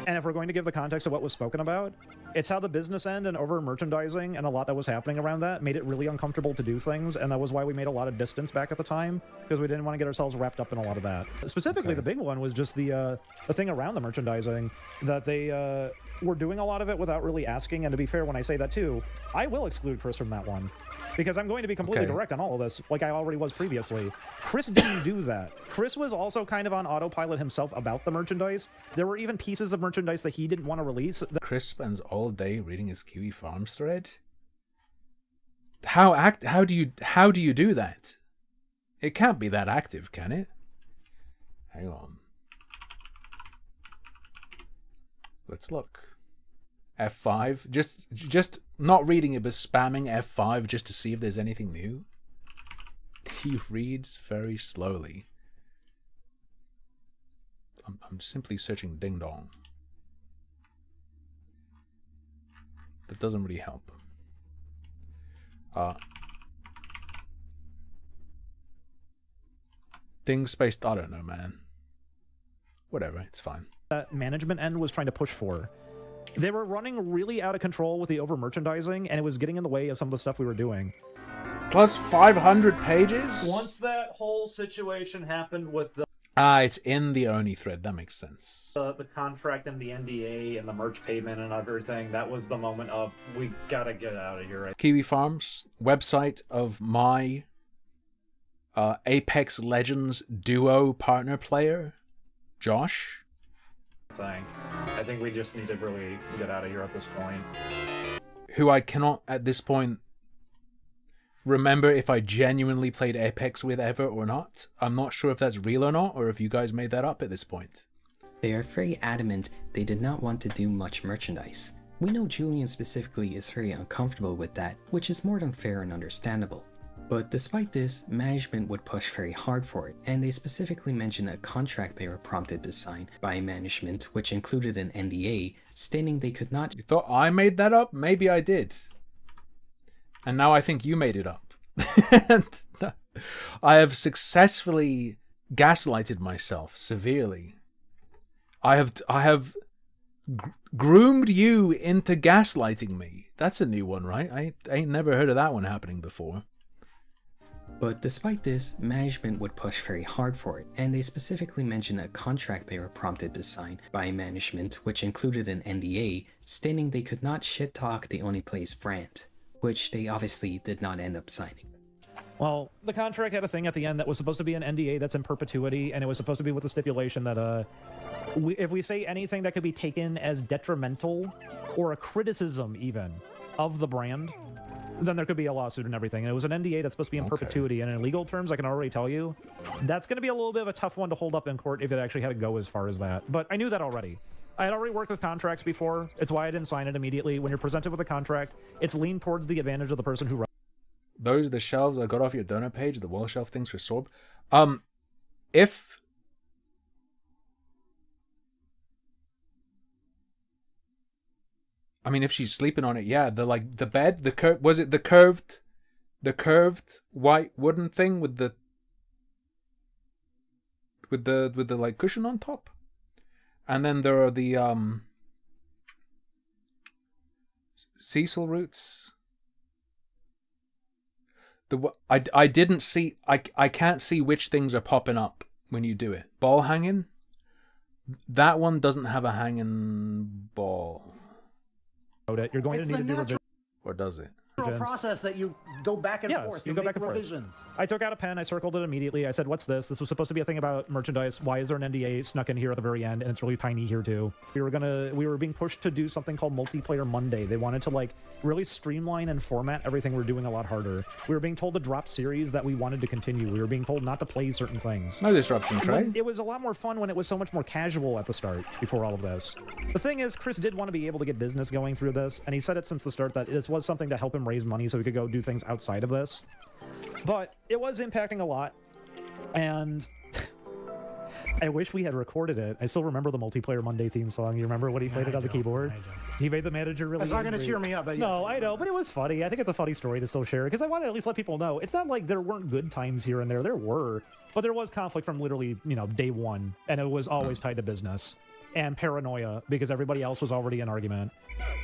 And if we're going to give the context of what was spoken about, it's how the business end and over merchandising and a lot that was happening around that made it really uncomfortable to do things, and that was why we made a lot of distance back at the time, because we didn't want to get ourselves wrapped up in a lot of that. Specifically, the big one was just the thing around the merchandising, that they were doing a lot of it without really asking, and to be fair, when I say that too, I will exclude Chris from that one. Because I'm going to be completely direct on all of this, like I already was previously. Chris didn't do that. Chris was also kind of on autopilot himself about the merchandise. There were even pieces of merchandise that he didn't want to release. Chris spends all day reading his Kiwi Farms thread. How do you do that? It can't be that active, can it? Hang on. Let's look. F5. Just not reading it, but spamming F5 just to see if there's anything new. He reads very slowly. I'm simply searching Ding Dong. That doesn't really help. Ding spaced, I don't know, man. Whatever, it's fine. That management end was trying to push for. They were running really out of control with the over merchandising, and it was getting in the way of some of the stuff we were doing. Plus 500 pages? Once that whole situation happened with the It's in the Oni thread. That makes sense. the contract and the NDA and the merch payment and everything, that was the moment of, we gotta get out of here. Kiwi Farms, website of my Apex Legends duo partner player, Josh. I think we just need to really get out of here at this point. Who I cannot at this point remember if I genuinely played Apex with ever or not. I'm not sure if that's real or not, or if you guys made that up at this point. They are very adamant they did not want to do much merchandise. We know Julian specifically is very uncomfortable with that, which is more than fair and understandable. But despite this, management would push very hard for it, and they specifically mention a contract they were prompted to sign by management, which included an NDA, stating they could not— You thought I made that up? Maybe I did. And now I think you made it up. I have successfully gaslighted myself severely. I have groomed you into gaslighting me. That's a new one, right? I ain't never heard of that one happening before. But despite this, management would push very hard for it, and they specifically mention a contract they were prompted to sign by management, which included an NDA, stating they could not shit-talk the Oneyplays brand, which they obviously did not end up signing. Well, the contract had a thing at the end that was supposed to be an NDA that's in perpetuity, and it was supposed to be with the stipulation that if we say anything that could be taken as detrimental or a criticism even of the brand, then there could be a lawsuit and everything. And it was an NDA that's supposed to be in perpetuity, and in legal terms, I can already tell you, that's going to be a little bit of a tough one to hold up in court if it actually had to go as far as that. But I knew that already. I had already worked with contracts before. It's why I didn't sign it immediately. When you're presented with a contract, it's leaned towards the advantage of the person who wrote. Those are the shelves I got off your donor page, the wall shelf things for Sorb. If she's sleeping on it, yeah, the bed, was it the curved white wooden thing with the like cushion on top? And then there are the Cecil roots. I didn't see, I can't see which things are popping up when you do it. Ball hanging? That one doesn't have a hanging ball. You're going to need to do revisions. Or does it? Process that you go back and forth. You go back and revisions. Forth. I took out a pen, I circled it immediately. I said, "What's this? This was supposed to be a thing about merchandise. Why is there an NDA snuck in here at the very end? And it's really tiny here too." We were being pushed to do something called Multiplayer Monday. They wanted to really streamline and format everything we're doing a lot harder. We were being told to drop series that we wanted to continue. We were being told not to play certain things. No disruption, Trey. It was a lot more fun when it was so much more casual at the start before all of this. The thing is, Chris did want to be able to get business going through this, and he said it since the start that this was something to help him raise money so he could go do things outside of this. But it was impacting a lot, and I wish we had recorded it. I still remember the Multiplayer Monday theme song. You remember when he played it on the keyboard? He made the manager really It's not angry. going to cheer me up, but No, I know, but it was funny. I think it's a funny story to still share, because I want to at least let people know. It's not like there weren't good times here and there. There were, but there was conflict from literally, day one, and it was always tied to business and paranoia, because everybody else was already in argument.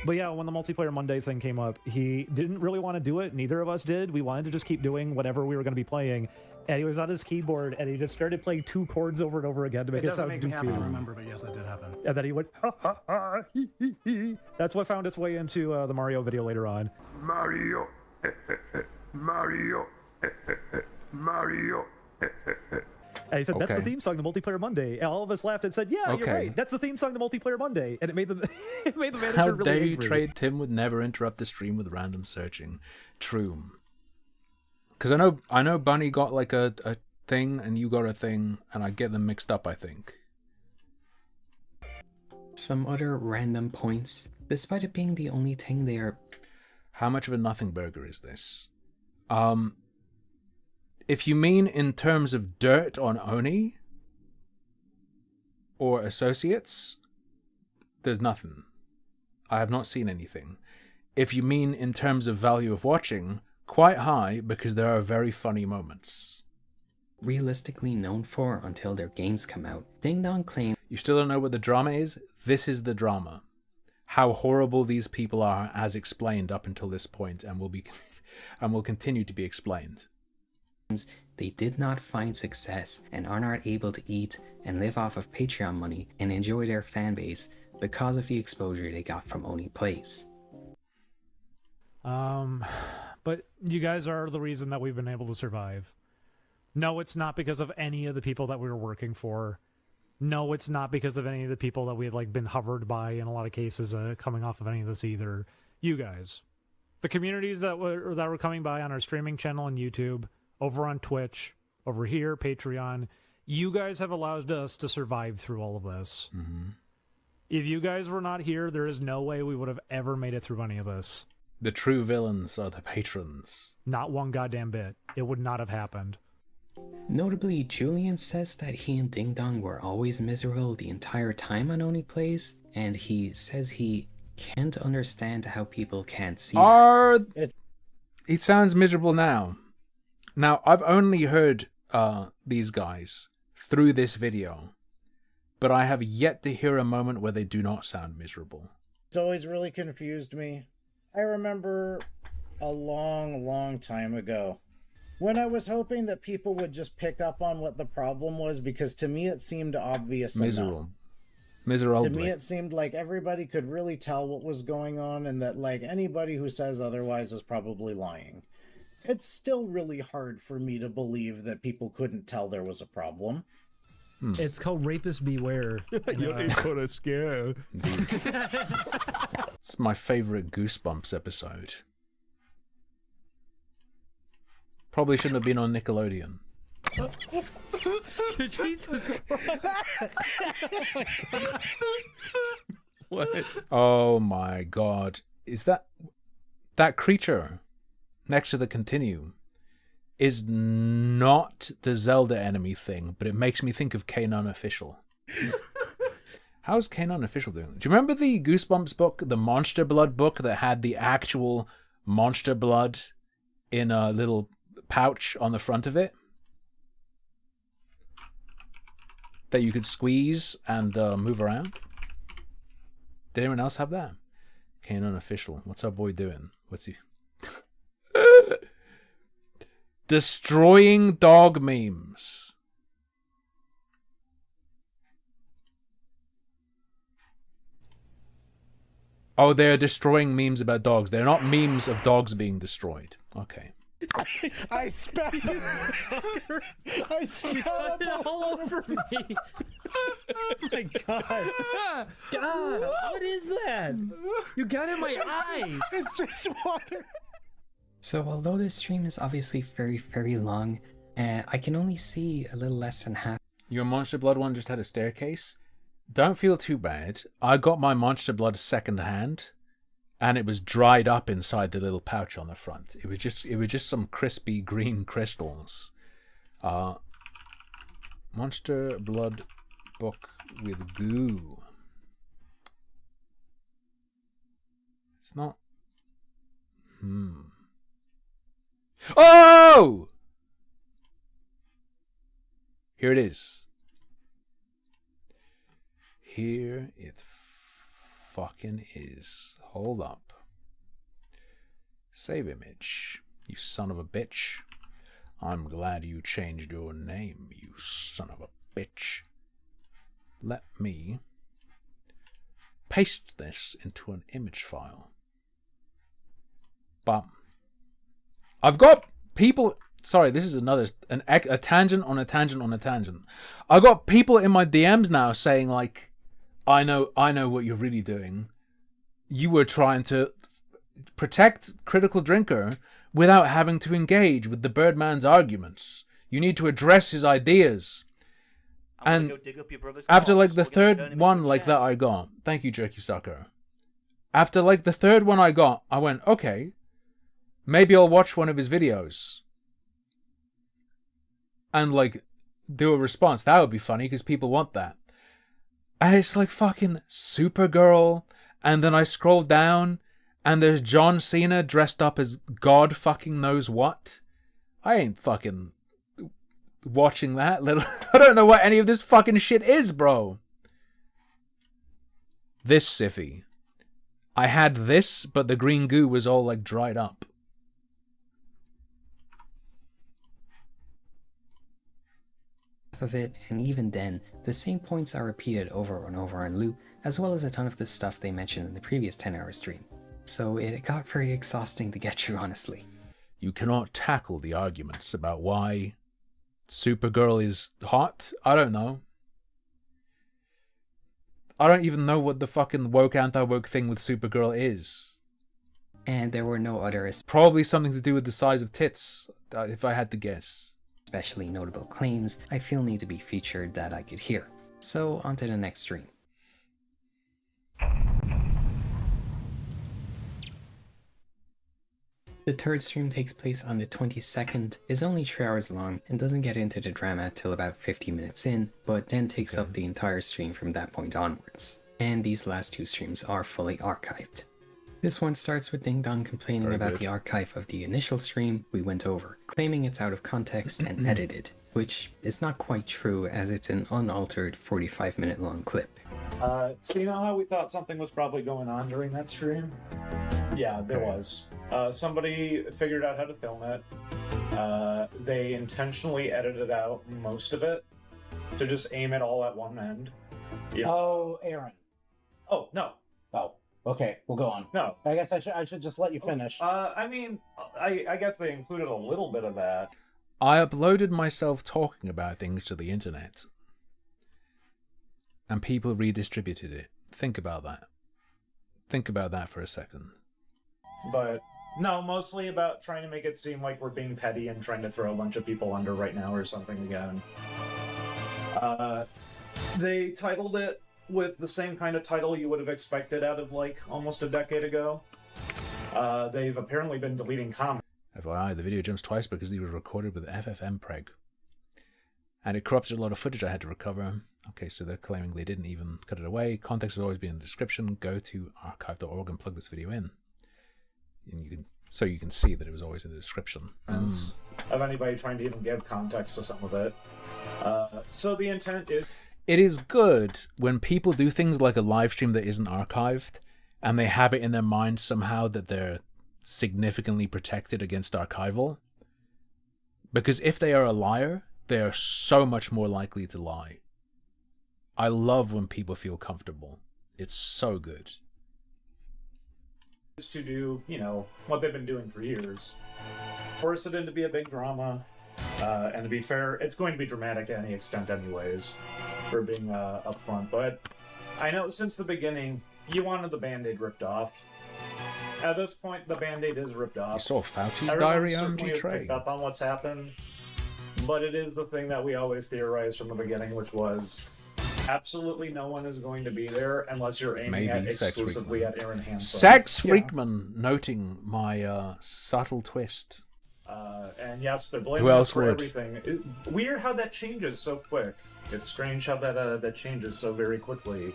But yeah, when the Multiplayer Monday thing came up, he didn't really want to do it. Neither of us did. We wanted to just keep doing whatever we were going to be playing. And he was on his keyboard, and he just started playing 2 chords over and over again to make it sound doesn't make me doofy. happy to remember, but yes, that did happen. And then he went, ha ha ha, hee hee hee. That's what found its way into the Mario video later on. Mario, Mario, Mario. And he said, "That's the theme song to Multiplayer Monday." And all of us laughed and said, "Yeah, you're right. That's the theme song to Multiplayer Monday." And it made the manager How really dare you angry. trade Tim would never interrupt the stream with random searching. True. Because I know Bunny got like a thing and you got a thing, and I get them mixed up, I think. Some other random points, despite it being the only thing they are... How much of a nothing burger is this? If you mean in terms of dirt on Oni or associates, there's nothing. I have not seen anything. If you mean in terms of value of watching, quite high, because there are very funny moments. Realistically known for until their games come out, Ding Dong claims... You still don't know what the drama is? This is the drama. How horrible these people are, as explained up until this point, and will continue to be explained. They did not find success and are not able to eat and live off of Patreon money and enjoy their fan base because of the exposure they got from Oneyplays. But you guys are the reason that we've been able to survive. No, it's not because of any of the people that we were working for. No, it's not because of any of the people that we had like been hovered by in a lot of cases coming off of any of this either. You guys. The communities that were coming by on our streaming channel on YouTube, over on Twitch, over here, Patreon, you guys have allowed us to survive through all of this. Mm-hmm. If you guys were not here, there is no way we would have ever made it through any of this. The true villains are the patrons. Not one goddamn bit. It would not have happened. Notably, Julian says that he and Ding Dong were always miserable the entire time on Oneyplays, and he says he can't understand how people can't see that. He sounds miserable now. Now, I've only heard these guys through this video, but I have yet to hear a moment where they do not sound miserable. It's always really confused me. I remember a long time ago when I was hoping that people would just pick up on what the problem was, because to me it seemed obvious enough. Miserable. To me it seemed like everybody could really tell what was going on, and that like anybody who says otherwise is probably lying. It's still really hard for me to believe that people couldn't tell there was a problem. It's called Rapist Beware. You're in for a scare. It's my favorite Goosebumps episode. Probably shouldn't have been on Nickelodeon. Jesus Christ. What? Oh my god. Is that creature next to the Continuum is not the Zelda enemy thing, but it makes me think of K-Non Official. How's K-Non Official doing? Do you remember the Goosebumps book, the Monster Blood book that had the actual monster blood in a little pouch on the front of it that you could squeeze and move around? Did anyone else have that? K-Non Official. What's our boy doing? What's he... Destroying dog memes. Oh, they're destroying memes about dogs. They're not memes of dogs being destroyed. Okay. I spat it. I spat it all over me. Oh my god. God, what is that? You got in my eye. It's just water. So although this stream is obviously very long, I can only see a little less than half. Your Monster Blood one just had a staircase? Don't feel too bad. I got my Monster Blood second hand, and it was dried up inside the little pouch on the front. It was just some crispy green crystals. Monster Blood book with goo. It's not... Oh! Here it is. Here it fucking is. Hold up. Save image. You son of a bitch. I'm glad you changed your name, you son of a bitch. Let me paste this into an image file. Bum. I've got people... Sorry, this is a tangent on a tangent on a tangent. I got people in my DMs now saying like, I know what you're really doing. You were trying to protect Critical Drinker without having to engage with the Birdman's arguments. You need to address his ideas. And go dig up your brother's after corpse. like the We're gonna turn third him one into a like that shag. I got, thank you, Jerky Sucker. After like the third one I got, I went, okay, maybe I'll watch one of his videos. And like do a response. That would be funny because people want that. And it's like fucking Supergirl. And then I scroll down and there's John Cena dressed up as God fucking knows what. I ain't fucking watching that. I don't know what any of this fucking shit is, bro. This Siffy. I had this, but the green goo was all like dried up. Of it, and even then, the same points are repeated over and over on loop, as well as a ton of the stuff they mentioned in the previous 10-hour stream. So it got very exhausting to get through, honestly. You cannot tackle the arguments about why Supergirl is hot? I don't know. I don't even know what the fucking woke anti-woke thing with Supergirl is. And there were no other Probably something to do with the size of tits, if I had to guess. especially notable claims I feel need to be featured that I could hear. So on to the next stream. The third stream takes place on the 22nd, is only 3 hours long, and doesn't get into the drama till about 50 minutes in, but then takes up the entire stream from that point onwards. And these last 2 streams are fully archived. This one starts with Ding Dong complaining about the archive of the initial stream we went over, claiming it's out of context and edited, which is not quite true as it's an unaltered 45-minute long clip. So you know how we thought something was probably going on during that stream? Yeah, there was. Somebody figured out how to film it. They intentionally edited out most of it to just aim it all at one end. Yeah. Oh, Aaron. Oh, no. Oh, okay. We'll go on. No. I guess I should just let you finish. I mean, I guess they included a little bit of that. I uploaded myself talking about things to the internet. And people redistributed it. Think about that. Think about that for a second. But no, mostly about trying to make it seem like we're being petty and trying to throw a bunch of people under right now or something again. They titled it with the same kind of title you would have expected out of like almost a decade ago. They've apparently been deleting comments. FYI, the video jumps twice because it was recorded with FFmpeg. And it corrupted a lot of footage I had to recover. Okay, so they're claiming they didn't even cut it away. Context will always be in the description. Go to archive.org and plug this video in. And you can see that it was always in the description. Of anybody trying to even give context to some of it. So the intent is... It is good when people do things like a live stream that isn't archived, and they have it in their mind somehow that they're significantly protected against archival. Because if they are a liar, they are so much more likely to lie. I love when people feel comfortable. It's so good. Is to do, you know, what they've been doing for years. Force it into be a big drama. And to be fair, it's going to be dramatic to any extent anyways, for being upfront. But I know since the beginning, you wanted the Band-Aid ripped off. At this point, the Band-Aid is ripped off. You saw Fauci's Everyone diary on certainly has G-Tray. picked up on what's happened, but it is the thing that we always theorized from the beginning, which was absolutely no one is going to be there unless you're aiming at exclusively at Aaron Hansen. Sex Freakman noting my subtle twist. And yes, they're blaming us for everything. Weird how that changes so quick. It's strange how that changes so very quickly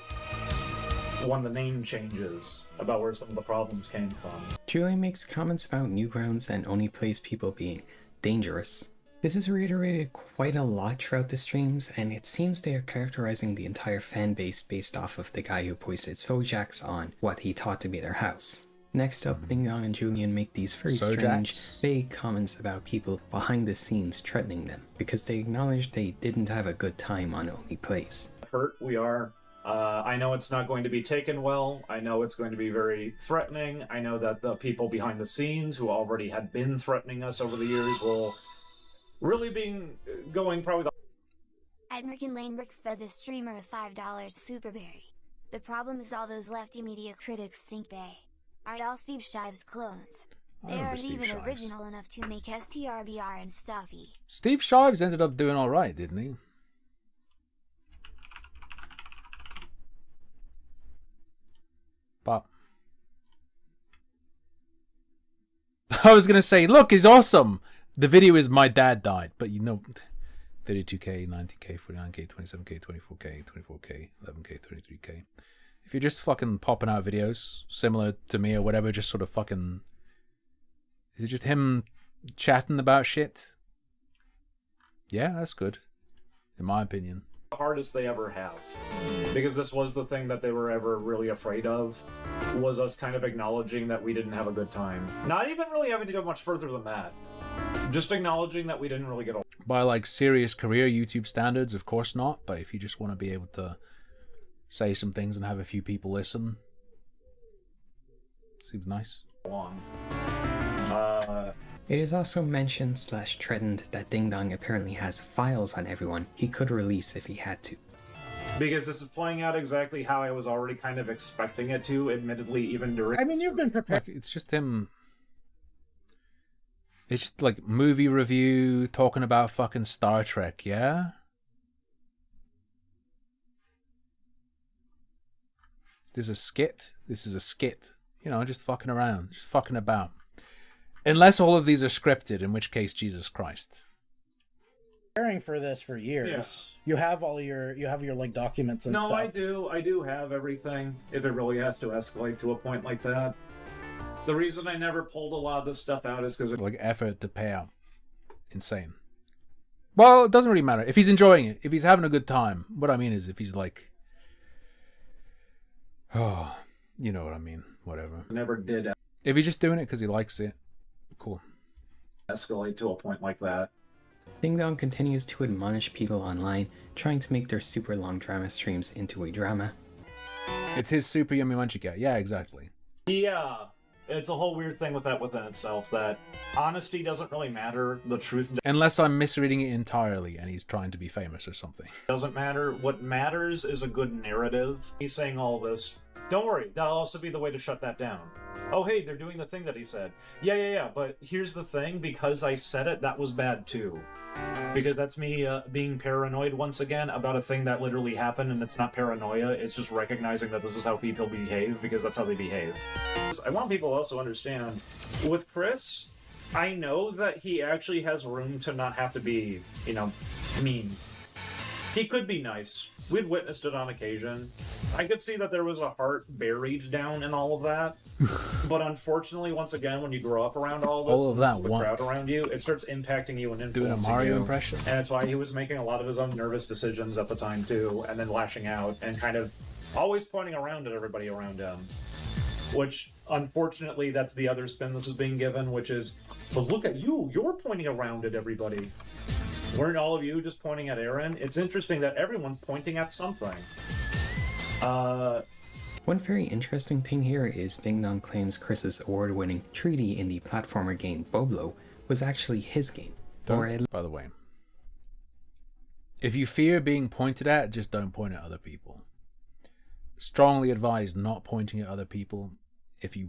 when the name changes about where some of the problems came from. Julian makes comments about Newgrounds and Oneyplays people being dangerous. This is reiterated quite a lot throughout the streams, and it seems they are characterizing the entire fan base based off of the guy who posted Sojax on what he thought to be their house. Next up, Ding Dong and Julian make these very strange, vague comments about people behind the scenes threatening them, because they acknowledge they didn't have a good time on Oneyplays. Hurt we are. I know it's not going to be taken well. I know it's going to be very threatening. I know that the people behind the scenes who already had been threatening us over the years will really be going probably the... Edric and Lanebrick fed the streamer a $5 superberry. The problem is all those lefty media critics think they are all Steve Shives clones. They aren't even original enough to make STRBR and Stuffy. Steve Shives ended up doing alright, didn't he? But I was gonna say, look, he's awesome. The video is my dad died, but you know, 32k, 90k, 49k, 27k, 24k, 24k, 11k, 33k. If you're just fucking popping out videos similar to me or whatever, just sort of fucking, is it just him chatting about shit? Yeah, that's good, in my opinion. The hardest they ever have, because this was the thing that they were ever really afraid of, was us kind of acknowledging that we didn't have a good time. Not even really having to go much further than that. Just acknowledging that we didn't really get by like serious career YouTube standards, of course not, but if you just want to be able to say some things and have a few people listen, seems nice. along. It is also mentioned / threatened that Ding Dong apparently has files on everyone he could release if he had to. Because this is playing out exactly how I was already kind of expecting it to, admittedly, even during... I mean, you've been prepared. Like, it's just him... It's just like movie review, talking about fucking Star Trek, yeah? This is a skit. This is a skit. You know, just fucking around. Just fucking about. Unless all of these are scripted, in which case, Jesus Christ. Preparing for this for years. Yeah. You have your like documents and stuff. No, I do have everything, if it really has to escalate to a point like that. The reason I never pulled a lot of this stuff out is because... Like, effort to pay out. Insane. Well, it doesn't really matter. If he's enjoying it, if he's having a good time, what I mean is if he's like... Oh, you know what I mean. Whatever. Never did. If he's just doing it because he likes it, cool. Escalate to a point like that. Ding Dong continues to admonish people online, trying to make their super long drama streams into a drama. It's his super yummy munchie cat. Yeah, exactly. Yeah. It's a whole weird thing with that within itself, that honesty doesn't really matter, the truth... Unless I'm misreading it entirely and he's trying to be famous or something. Doesn't matter. What matters is a good narrative. He's saying all this. Don't worry, that'll also be the way to shut that down. Oh, hey, they're doing the thing that he said. Yeah, but here's the thing, because I said it, that was bad too. Because that's me being paranoid once again about a thing that literally happened, and it's not paranoia, it's just recognizing that this is how people behave, because that's how they behave. I want people to also understand, with Chris, I know that he actually has room to not have to be, you know, mean. He could be nice. We'd witnessed it on occasion. I could see that there was a heart buried down in all of that. But unfortunately, once again, when you grow up around all this, all of that the crowd around you, it starts impacting you and influencing doing a Mario you. impression. And that's why he was making a lot of his own nervous decisions at the time, too, and then lashing out and kind of always pointing around at everybody around him. Which, unfortunately, that's the other spin this is being given, which is, but look at you, you're pointing around at everybody. Weren't all of you just pointing at Aaron? It's interesting that everyone's pointing at something. One very interesting thing here is Ding Dong claims Chris's award-winning treaty in the platformer game Boblo was actually his game. By the way, if you fear being pointed at, just don't point at other people. Strongly advise not pointing at other people if you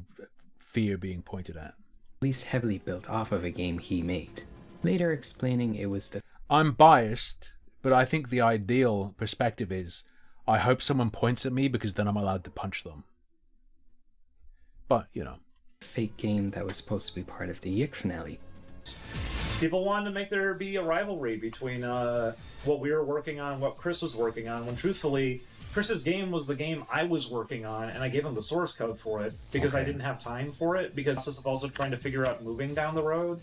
fear being pointed at. At least heavily built off of a game he made. Later explaining it was the... I'm biased, but I think the ideal perspective is I hope someone points at me because then I'm allowed to punch them. But, you know. Fake game that was supposed to be part of the Yick finale. People wanted to make there be a rivalry between what we were working on and what Chris was working on, when truthfully, Chris's game was the game I was working on, and I gave him the source code for it because I didn't have time for it, because of also trying to figure out moving down the road.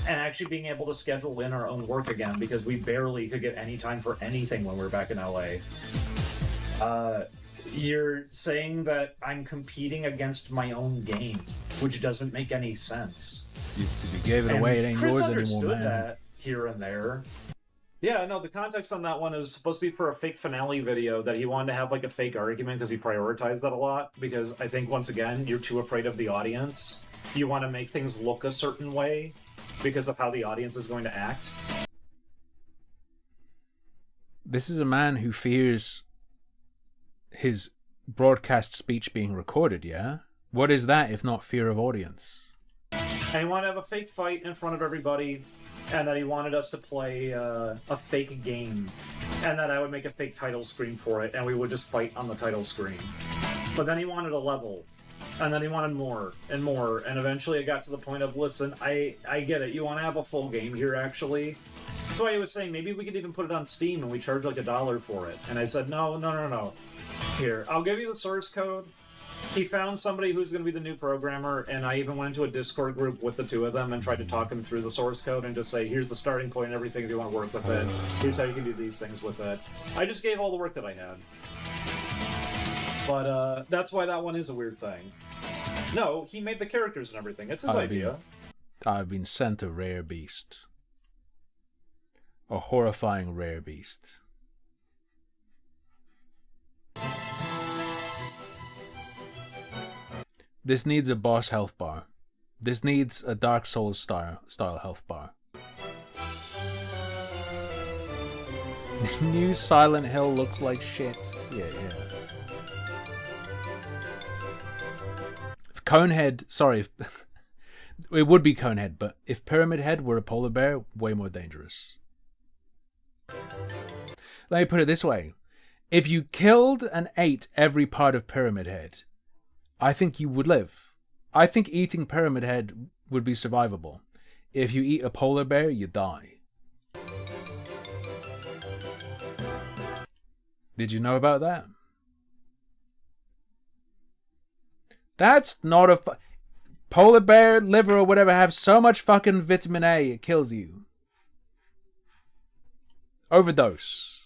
And actually being able to schedule in our own work again, because we barely could get any time for anything when we were back in LA. You're saying that I'm competing against my own game, which doesn't make any sense. You gave it away, it ain't Chris yours anymore, understood man. that here and there. Yeah, no, the context on that one is supposed to be for a fake finale video that he wanted to have like a fake argument because he prioritized that a lot, because I think, once again, you're too afraid of the audience. You want to make things look a certain way because of how the audience is going to act. This is a man who fears his broadcast speech being recorded, yeah? What is that if not fear of audience? And he wanted to have a fake fight in front of everybody, and that he wanted us to play a fake game, and that I would make a fake title screen for it, and we would just fight on the title screen. But then he wanted a level. And then he wanted more and more, and eventually it got to the point of, listen, I get it, you want to have a full game here, actually. So I was saying, maybe we could even put it on Steam and we charge like $1 for it. And I said, no. Here, I'll give you the source code. He found somebody who's going to be the new programmer, and I even went into a Discord group with the two of them and tried to talk him through the source code and just say, here's the starting point and everything if you want to work with it. Here's how you can do these things with it. I just gave all the work that I had. But that's why that one is a weird thing. No, he made the characters and everything. It's his idea. I've been sent a rare beast. A horrifying rare beast. This needs a boss health bar. This needs a Dark Souls style health bar. New Silent Hill looks like shit. Yeah. If Conehead, sorry, it would be Conehead, but if Pyramid Head were a polar bear, way more dangerous. Let me put it this way. If you killed and ate every part of Pyramid Head, I think you would live. I think eating Pyramid Head would be survivable. If you eat a polar bear, you die. Did you know about that? That's not a... Polar bear, liver, or whatever have so much fucking vitamin A, it kills you. Overdose.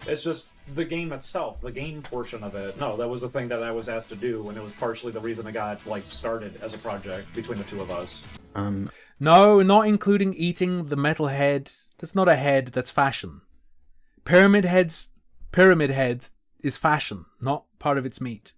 It's just the game itself, the game portion of it. No, that was the thing that I was asked to do, and it was partially the reason I got started as a project between the two of us. No, not including eating the metal head. That's not a head, that's fashion. Pyramid Head is fashion, not part of its meat.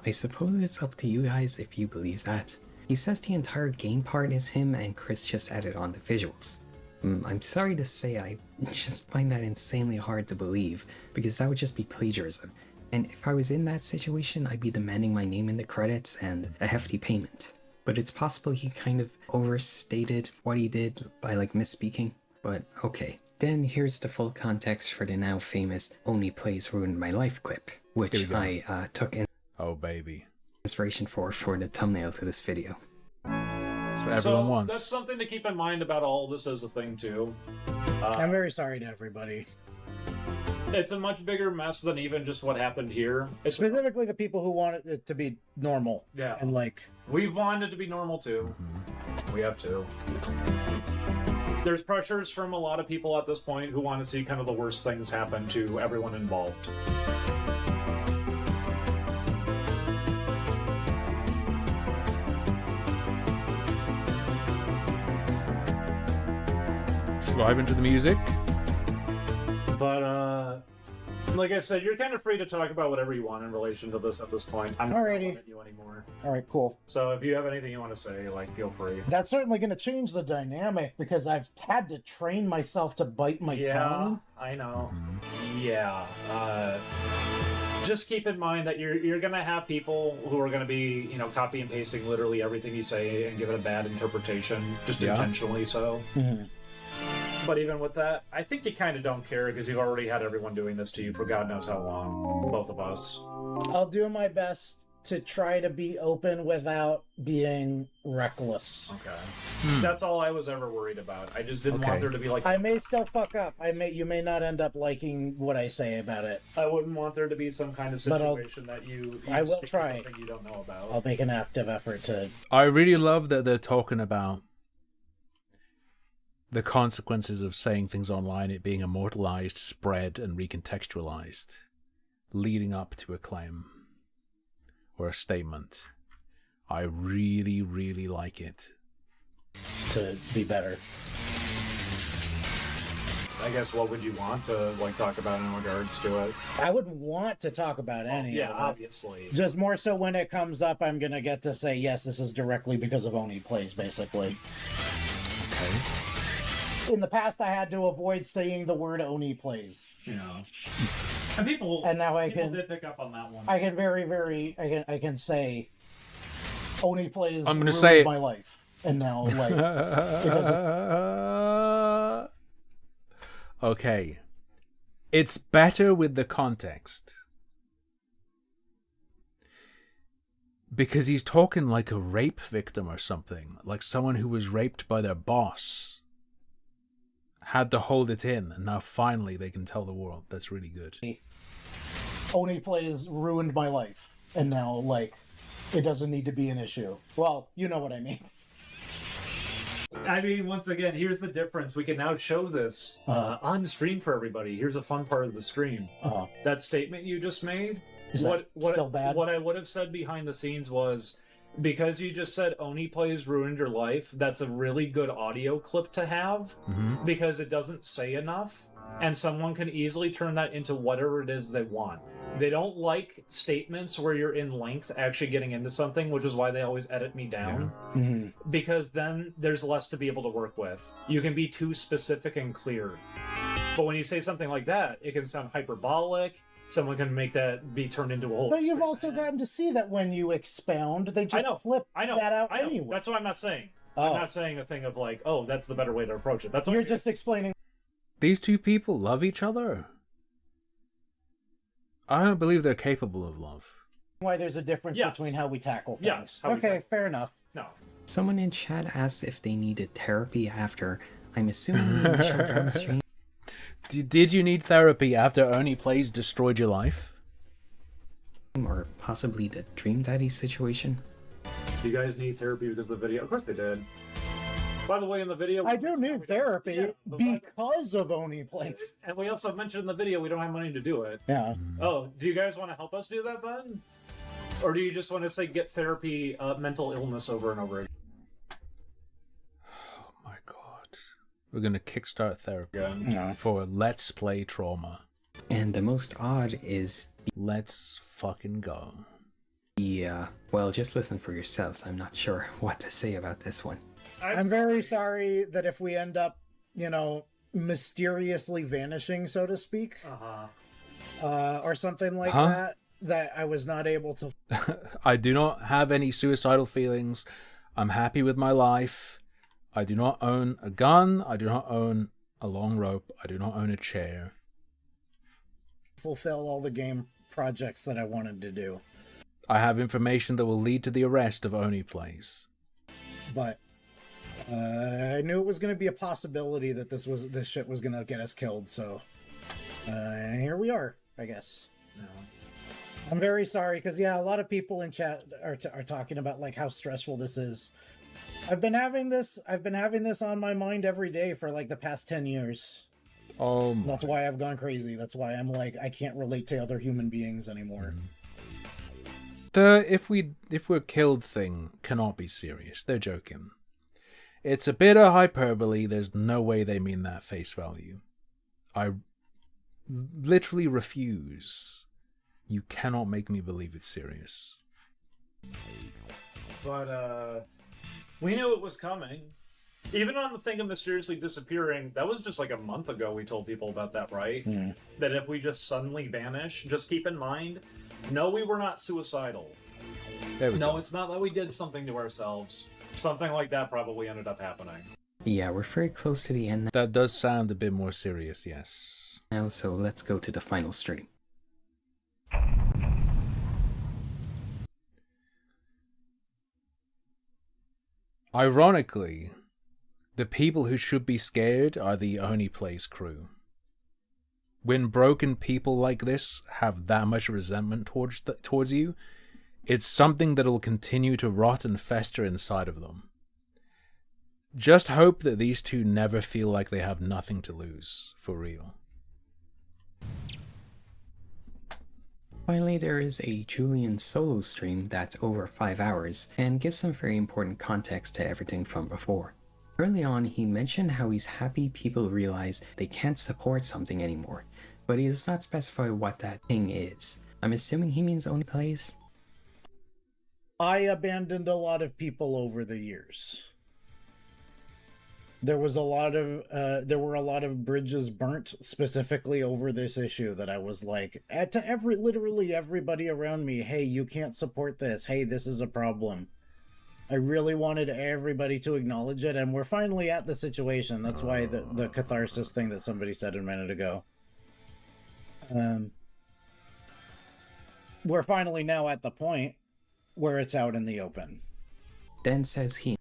I suppose it's up to you guys if you believe that. He says the entire game part is him and Chris just added on the visuals. I'm sorry to say I just find that insanely hard to believe, because that would just be plagiarism. And if I was in that situation, I'd be demanding my name in the credits and a hefty payment. But it's possible he kind of overstated what he did by misspeaking. But okay. Then here's the full context for the now famous Oneyplays Ruined My Life clip, which I took inspiration for the thumbnail to this video. That's what everyone wants. That's something to keep in mind about all this as a thing too. I'm very sorry to everybody. It's a much bigger mess than even just what happened here. Specifically the people who want it to be normal. Yeah. And we've wanted it to be normal too. We have to. There's pressures from a lot of people at this point who want to see kind of the worst things happen to everyone involved. Vibe into the music. But, like I said, you're kind of free to talk about whatever you want in relation to this at this point. I'm not looking at you anymore. Alright, cool. So if you have anything you want to say, feel free. That's certainly going to change the dynamic, because I've had to train myself to bite my tongue. I know. Yeah. Just keep in mind that you're going to have people who are going to be, copy and pasting literally everything you say and give it a bad interpretation, just intentionally so. But even with that, I think you kind of don't care because you've already had everyone doing this to you for God knows how long. Both of us. I'll do my best to try to be open without being reckless. Okay. That's all I was ever worried about. I just didn't want there to be I may still fuck up. You may not end up liking what I say about it. I wouldn't want there to be some kind of situation that you I will try. Something you don't know about. I'll make an active effort to. I really love that they're talking about the consequences of saying things online, it being immortalized, spread, and recontextualized, leading up to a claim or a statement. I really, really like it. To be better. I guess what would you want to talk about in regards to it? I wouldn't want to talk about any of it. Obviously. Just more so when it comes up, I'm going to get to say, yes, this is directly because of Oneyplays, basically. Okay. In the past, I had to avoid saying the word Oneyplays. And people. And now I did pick up on that one. I can I can say Oneyplays. I'm gonna say it. My life, and now Okay, it's better with the context because he's talking like a rape victim or something, like someone who was raped by their boss. Had to hold it in, and now finally they can tell the world. That's really good. Oneyplays ruined my life, and now, it doesn't need to be an issue. Well, you know what I mean. I mean, once again, here's the difference. We can now show this on the stream for everybody. Here's a fun part of the stream. That statement you just made. Is that still bad? What I would have said behind the scenes was, because you just said Oneyplays ruined your life, that's a really good audio clip to have, because it doesn't say enough, and someone can easily turn that into whatever it is they want. They don't like statements where you're in length actually getting into something, which is why they always edit me down, because then there's less to be able to work with. You can be too specific and clear. But when you say something like that, it can sound hyperbolic. Someone can make that be turned into a whole. But you've also gotten to see that when you expound, they just flip that out anyway. That's what I'm not saying. Oh. I'm not saying a thing of like, oh, that's the better way to approach it. That's what You're just explaining. These two people love each other? I don't believe they're capable of love. Why there's a difference between how we tackle things. Yes, Okay, fair enough. No. Someone in chat asks if they needed therapy after, I'm assuming the initial drama stream. Did you need therapy after Oneyplays destroyed your life? Or possibly the Dream Daddy situation? Do you guys need therapy because of the video? Of course they did. By the way, in the video... I do need therapy because of Oneyplays. And we also mentioned in the video we don't have money to do it. Yeah. Oh, do you guys want to help us do that then? Or do you just want to say get therapy, mental illness over and over again? We're gonna kickstart therapy for Let's Play Trauma. And the most odd is... Let's fucking go. Yeah, well, just listen for yourselves. I'm not sure what to say about this one. I'm very sorry that if we end up, mysteriously vanishing, so to speak, or something like that I was not able to... I do not have any suicidal feelings. I'm happy with my life. I do not own a gun. I do not own a long rope. I do not own a chair. Fulfill all the game projects that I wanted to do. I have information that will lead to the arrest of Oneyplays. But I knew it was going to be a possibility that this shit was going to get us killed. So here we are, I guess. No. I'm very sorry because a lot of people in chat are talking about like how stressful this is. I've been having this on my mind every day for like the past 10 years. Oh, that's why I've gone crazy. That's why I'm like, I can't relate to other human beings anymore. The if we're killed thing cannot be serious. They're joking. It's a bit of hyperbole. There's no way they mean that face value. I literally refuse. You cannot make me believe it's serious. But, we knew it was coming. Even on the thing of mysteriously disappearing, that was just like a month ago we told people about that, right? That if we just suddenly vanish, just keep in mind, no, we were not suicidal. No, it's not that we did something to ourselves. Something like that probably ended up happening. Yeah, we're very close to the end now. That does sound a bit more serious, yes. Now, so let's go to the final stream. Ironically, the people who should be scared are the Oneyplays crew. When broken people like this have that much resentment towards you, it's something that'll continue to rot and fester inside of them. Just hope that these two never feel like they have nothing to lose, for real. Finally, there is a Julian solo stream that's over 5 hours and gives some very important context to everything from before. Early on, he mentioned how he's happy people realize they can't support something anymore, but he does not specify what that thing is. I'm assuming he means Oneyplays? I abandoned a lot of people over the years. There were a lot of bridges burnt specifically over this issue that I was like, to literally everybody around me, hey, you can't support this. Hey, this is a problem. I really wanted everybody to acknowledge it, and we're finally at the situation. That's why the catharsis thing that somebody said a minute ago. We're finally now at the point where it's out in the open. Then says he.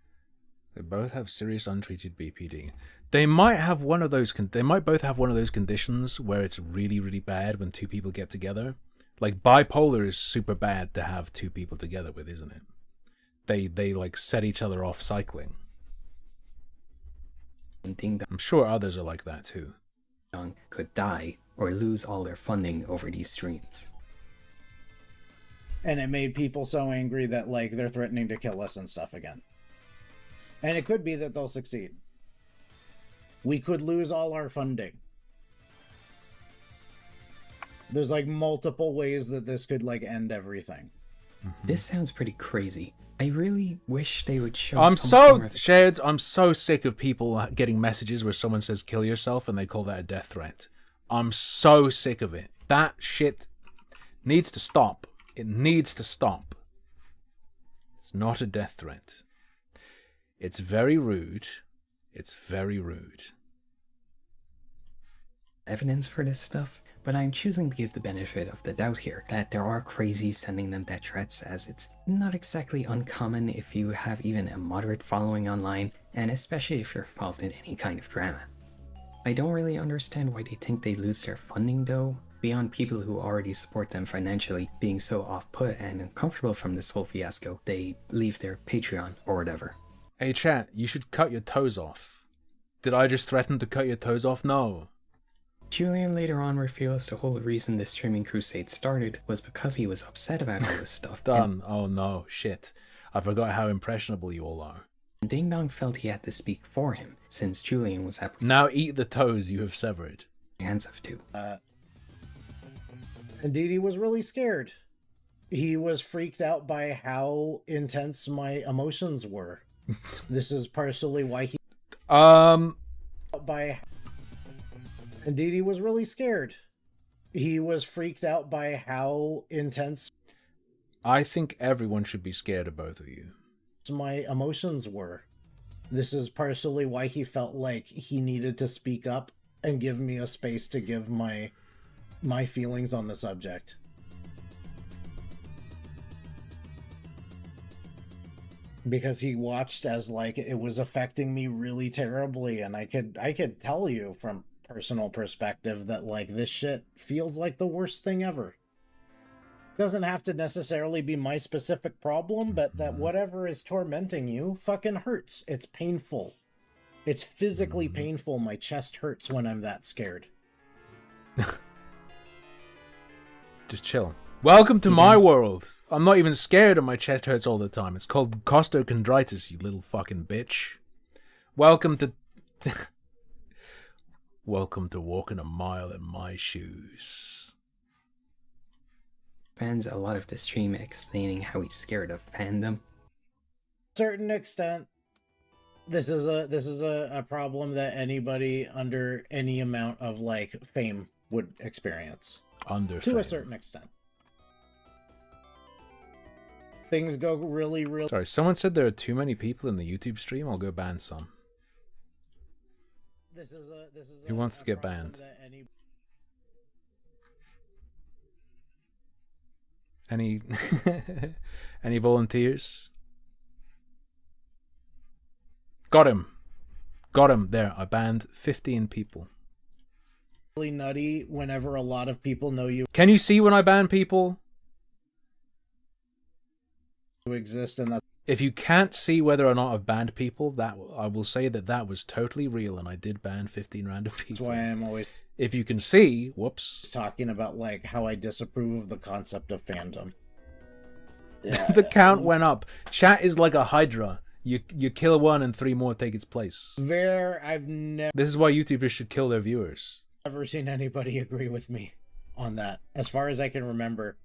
They both have serious untreated BPD. They might have one of those. They might both have one of those conditions where it's really, really bad when two people get together. Like bipolar is super bad to have two people together with, isn't it? They like set each other off cycling. I'm sure others are like that too. Could die or lose all their funding over these streams. And it made people so angry that, like, they're threatening to kill us and stuff again. And it could be that they'll succeed. We could lose all our funding. There's, like, multiple ways that this could, like, end everything. This sounds pretty crazy. I really wish they would show I'm some so form of- Shareds, I'm so sick of people getting messages where someone says kill yourself and they call that a death threat. I'm so sick of it. That shit needs to stop. It needs to stop. It's not a death threat. It's very rude. It's very rude. evidence for this stuff, but I'm choosing to give the benefit of the doubt here, that there are crazies sending them death threats, as it's not exactly uncommon if you have even a moderate following online, and especially if you're involved in any kind of drama. I don't really understand why they think they lose their funding though, beyond people who already support them financially being so off-put and uncomfortable from this whole fiasco, they leave their Patreon or whatever. Hey chat, you should cut your toes off. Did I just threaten to cut your toes off? No. Julian later on reveals the whole reason the streaming crusade started was because he was upset about all this stuff. Done. Oh no, shit. I forgot how impressionable you all are. Ding Dong felt he had to speak for him, since Julian was Now eat the toes you have severed. apprehensive to. Indeed, he was really scared. He was freaked out by how intense my emotions were. This is partially why he... Indeed, he was really scared. He was freaked out by how intense... I think everyone should be scared of both of you. My emotions were. This is partially why he felt like he needed to speak up and give me a space to give my feelings on the subject. Because he watched as like it was affecting me really terribly, and I could tell you from personal perspective that like this shit feels like the worst thing ever. Doesn't have to necessarily be my specific problem, but that whatever is tormenting you fucking hurts. It's painful. It's physically painful. My chest hurts when I'm that scared. Just chill. Welcome to my world. I'm not even scared and my chest hurts all the time. It's called costochondritis, you little fucking bitch. Welcome to... Welcome to walking a mile in my shoes. Spends a lot of the stream explaining how he's scared of fandom. Certain extent, this is a problem that anybody under any amount of like fame would experience. To a certain extent. Things go really. Sorry, someone said there are too many people in the YouTube stream. I'll go ban some. Who wants to get banned? Any any volunteers? Got him. There, I banned 15 people. Really nutty whenever a lot of people know you Can you see when I ban people? exist, and that If you can't see whether or not I've banned people, that I will say that was totally real, and I did ban 15 random people. That's why I'm always If you can see, whoops. Talking about like how I disapprove of the concept of fandom. The count went up. Chat is like a hydra. You kill one and 3 more take its place. I've never This is why YouTubers should kill their viewers. seen anybody agree with me on that, as far as I can remember.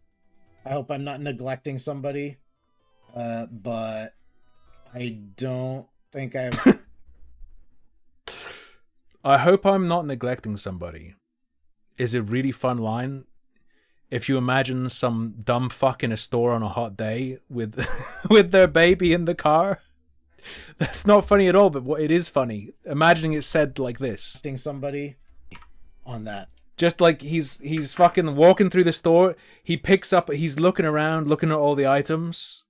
I hope I'm not neglecting somebody, but I don't think I've... I hope I'm not neglecting somebody is a really fun line. If you imagine some dumb fuck in a store on a hot day with with their baby in the car. That's not funny at all, but what it is funny. Imagining it said like this. Somebody on that. Just like he's fucking walking through the store, he picks up, he's looking around, looking at all the items.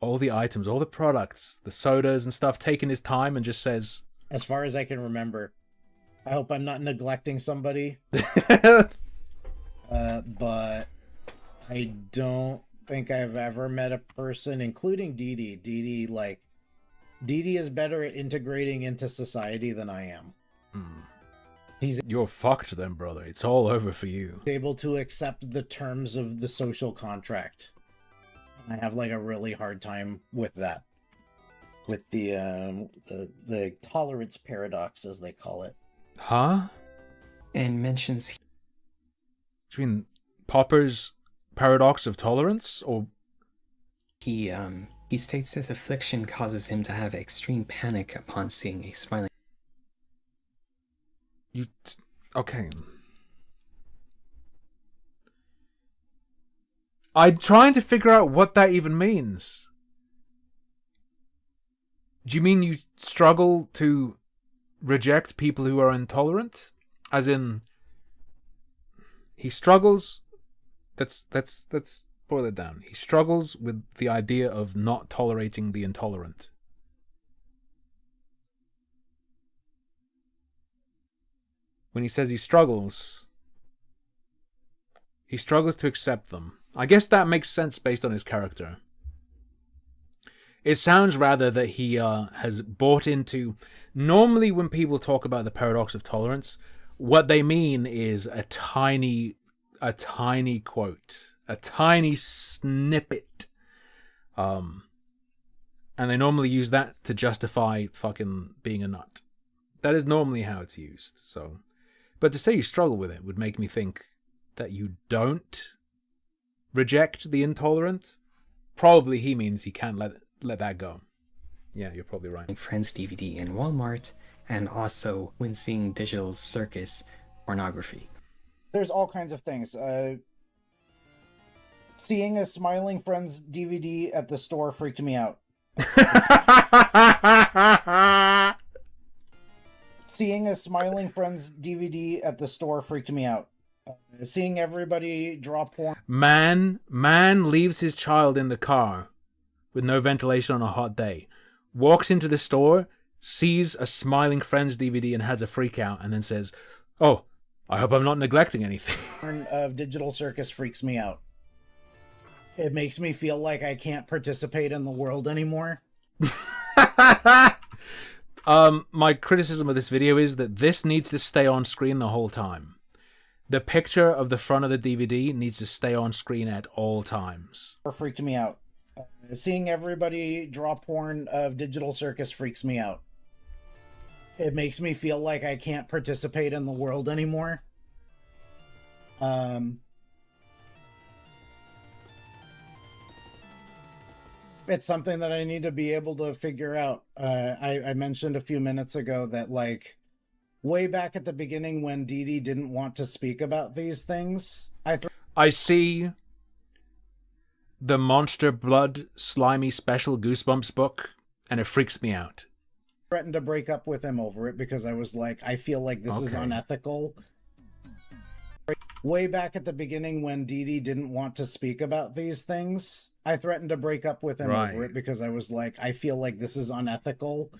All the products, the sodas and stuff, taking his time and just says, As far as I can remember. I hope I'm not neglecting somebody. But I don't think I've ever met a person, including Dee Dee. Dee is better at integrating into society than I am. You're fucked then, brother. It's all over for you. Able to accept the terms of the social contract. I have like a really hard time with that. With the tolerance paradox, as they call it. Huh? And mentions between Popper's paradox of tolerance, or he states this affliction causes him to have extreme panic upon seeing a smiling. Okay. I'm trying to figure out what that even means. Do you mean you struggle to reject people who are intolerant? As in, he struggles. Let's boil it down. He struggles with the idea of not tolerating the intolerant. When he says he struggles to accept them. I guess that makes sense based on his character. It sounds rather that he has bought into... Normally when people talk about the paradox of tolerance, what they mean is a tiny quote, a tiny snippet. And they normally use that to justify fucking being a nut. That is normally how it's used. So, but to say you struggle with it would make me think that you don't reject the intolerant. Probably he means he can't let that go. Yeah, you're probably right. Friends DVD in Walmart, and also when seeing Digital Circus pornography. There's all kinds of things. Seeing a Smiling Friends DVD at the store freaked me out. Seeing a Smiling Friends DVD at the store freaked me out. Seeing everybody draw porn. Man leaves his child in the car with no ventilation on a hot day. Walks into the store, sees a Smiling Friends DVD and has a freak out, and then says, "Oh, I hope I'm not neglecting anything." Porn of Digital Circus freaks me out. It makes me feel like I can't participate in the world anymore. My criticism of this video is that this needs to stay on screen the whole time. The picture of the front of the DVD needs to stay on screen at all times. It freaked me out. Seeing everybody draw porn of Digital Circus freaks me out. It makes me feel like I can't participate in the world anymore. It's something that I need to be able to figure out. I mentioned a few minutes ago that, like, way back at the beginning when Dee Dee didn't want to speak about these things, I see the Monster Blood Slimy Special Goosebumps book, and it freaks me out. Threatened to break up with him over it because I was like, I feel like this is unethical. Way back at the beginning when Dee Dee didn't want to speak about these things, I threatened to break up with him over it because I was like, I feel like this is unethical.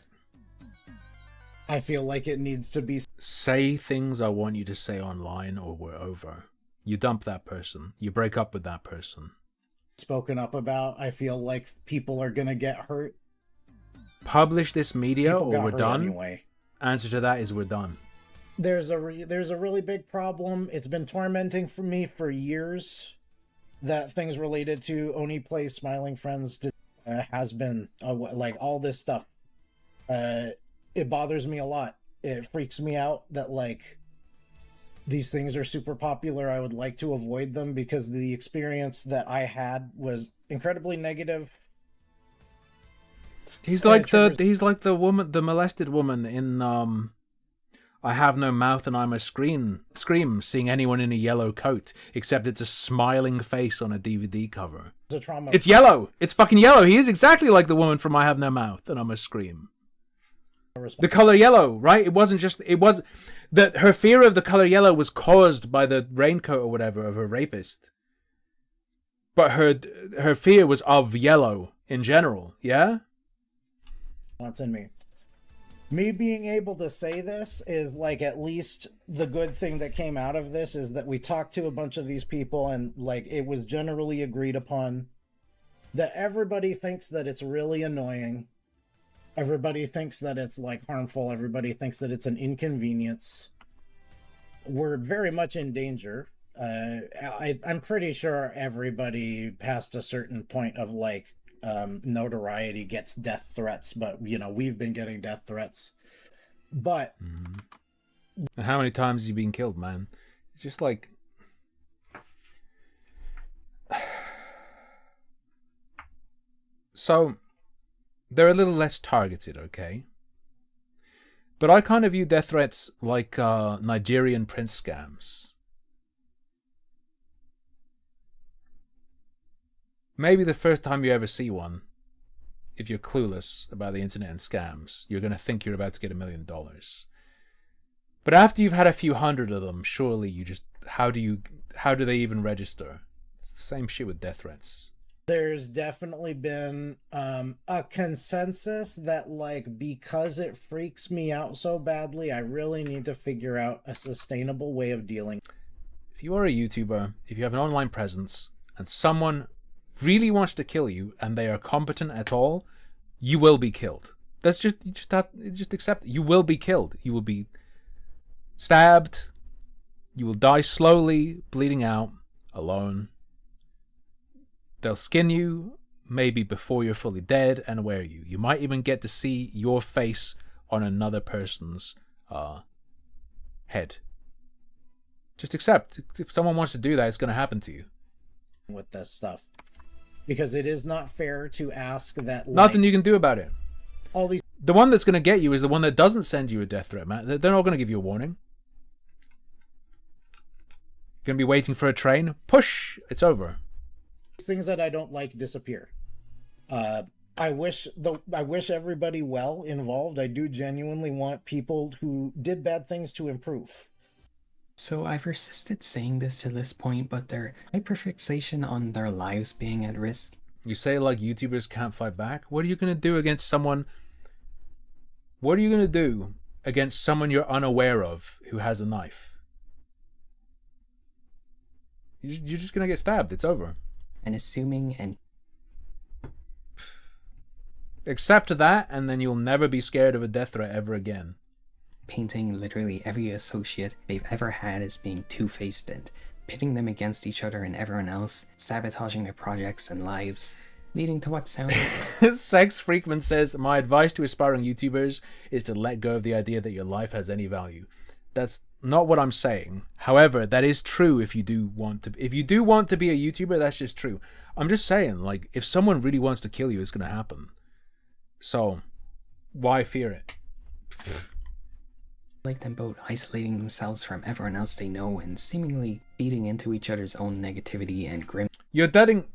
I feel like it needs to be... Say things I want you to say online or we're over. You dump that person. You break up with that person. Spoken up about. I feel like people are gonna get hurt. Publish this media People or we're done. Anyway. Answer to that is we're done. There's a really big problem. It's been tormenting for me for years. That things related to Oneyplays, Smiling Friends has been like all this stuff. It bothers me a lot. It freaks me out that like these things are super popular. I would like to avoid them because the experience that I had was incredibly negative. He's like the woman, the molested woman in I Have No Mouth and I Must Scream, seeing anyone in a yellow coat, except it's a smiling face on a DVD cover. It's yellow. It's fucking yellow. He is exactly like the woman from I Have No Mouth and I Must Scream. The color yellow, right? It wasn't just, it was that her fear of the color yellow was caused by the raincoat or whatever of her rapist. But her fear was of yellow in general, yeah? What's in me? Me being able to say this is like at least the good thing that came out of this is that we talked to a bunch of these people and like it was generally agreed upon that everybody thinks that it's really annoying. Everybody thinks that it's like harmful. Everybody thinks that it's an inconvenience. We're very much in danger. I'm pretty sure everybody past a certain point of like notoriety gets death threats, but you know, we've been getting death threats. But And how many times have you been killed, man? It's just like so they're a little less targeted, okay? But I kind of view death threats like Nigerian prince scams. Maybe the first time you ever see one, if you're clueless about the internet and scams, you're going to think you're about to get $1 million. But after you've had a few hundred of them, surely you just... How do they even register? It's the same shit with death threats. there's definitely been a consensus that, like, because it freaks me out so badly, I really need to figure out a sustainable way of dealing. If you are a YouTuber, if you have an online presence, and someone really wants to kill you, and they are competent at all, you will be killed. That's just, you just accept it. You will be killed. You will be stabbed. You will die slowly, bleeding out, alone. They'll skin you, maybe before you're fully dead, and wear you. You might even get to see your face on another person's head. Just accept. If someone wants to do that, it's going to happen to you. With this stuff. Because it is not fair to ask that... Nothing you can do about it. All these... The one that's going to get you is the one that doesn't send you a death threat, man. They're not going to give you a warning. You're going to be waiting for a train. Push! It's over. Things that I don't like disappear. I wish everybody well involved. I do genuinely want people who did bad things to improve. So I've resisted saying this to this point, but their hyperfixation on their lives being at risk. You say like YouTubers can't fight back? What are you going to do against someone... What are you going to do against someone you're unaware of who has a knife? You're just going to get stabbed. It's over. And assuming and... Accept that, and then you'll never be scared of a death threat ever again. Painting literally every associate they've ever had as being two-faced and pitting them against each other and everyone else, sabotaging their projects and lives, leading to what sounds like... Sex Freakman says, my advice to aspiring YouTubers is to let go of the idea that your life has any value. That's not what I'm saying. However, that is true if you do want to. If you do want to be a YouTuber, that's just true. I'm just saying, like, if someone really wants to kill you, it's going to happen. So, why fear it? Like them both isolating themselves from everyone else they know and seemingly feeding into each other's own negativity and grim. You're deading...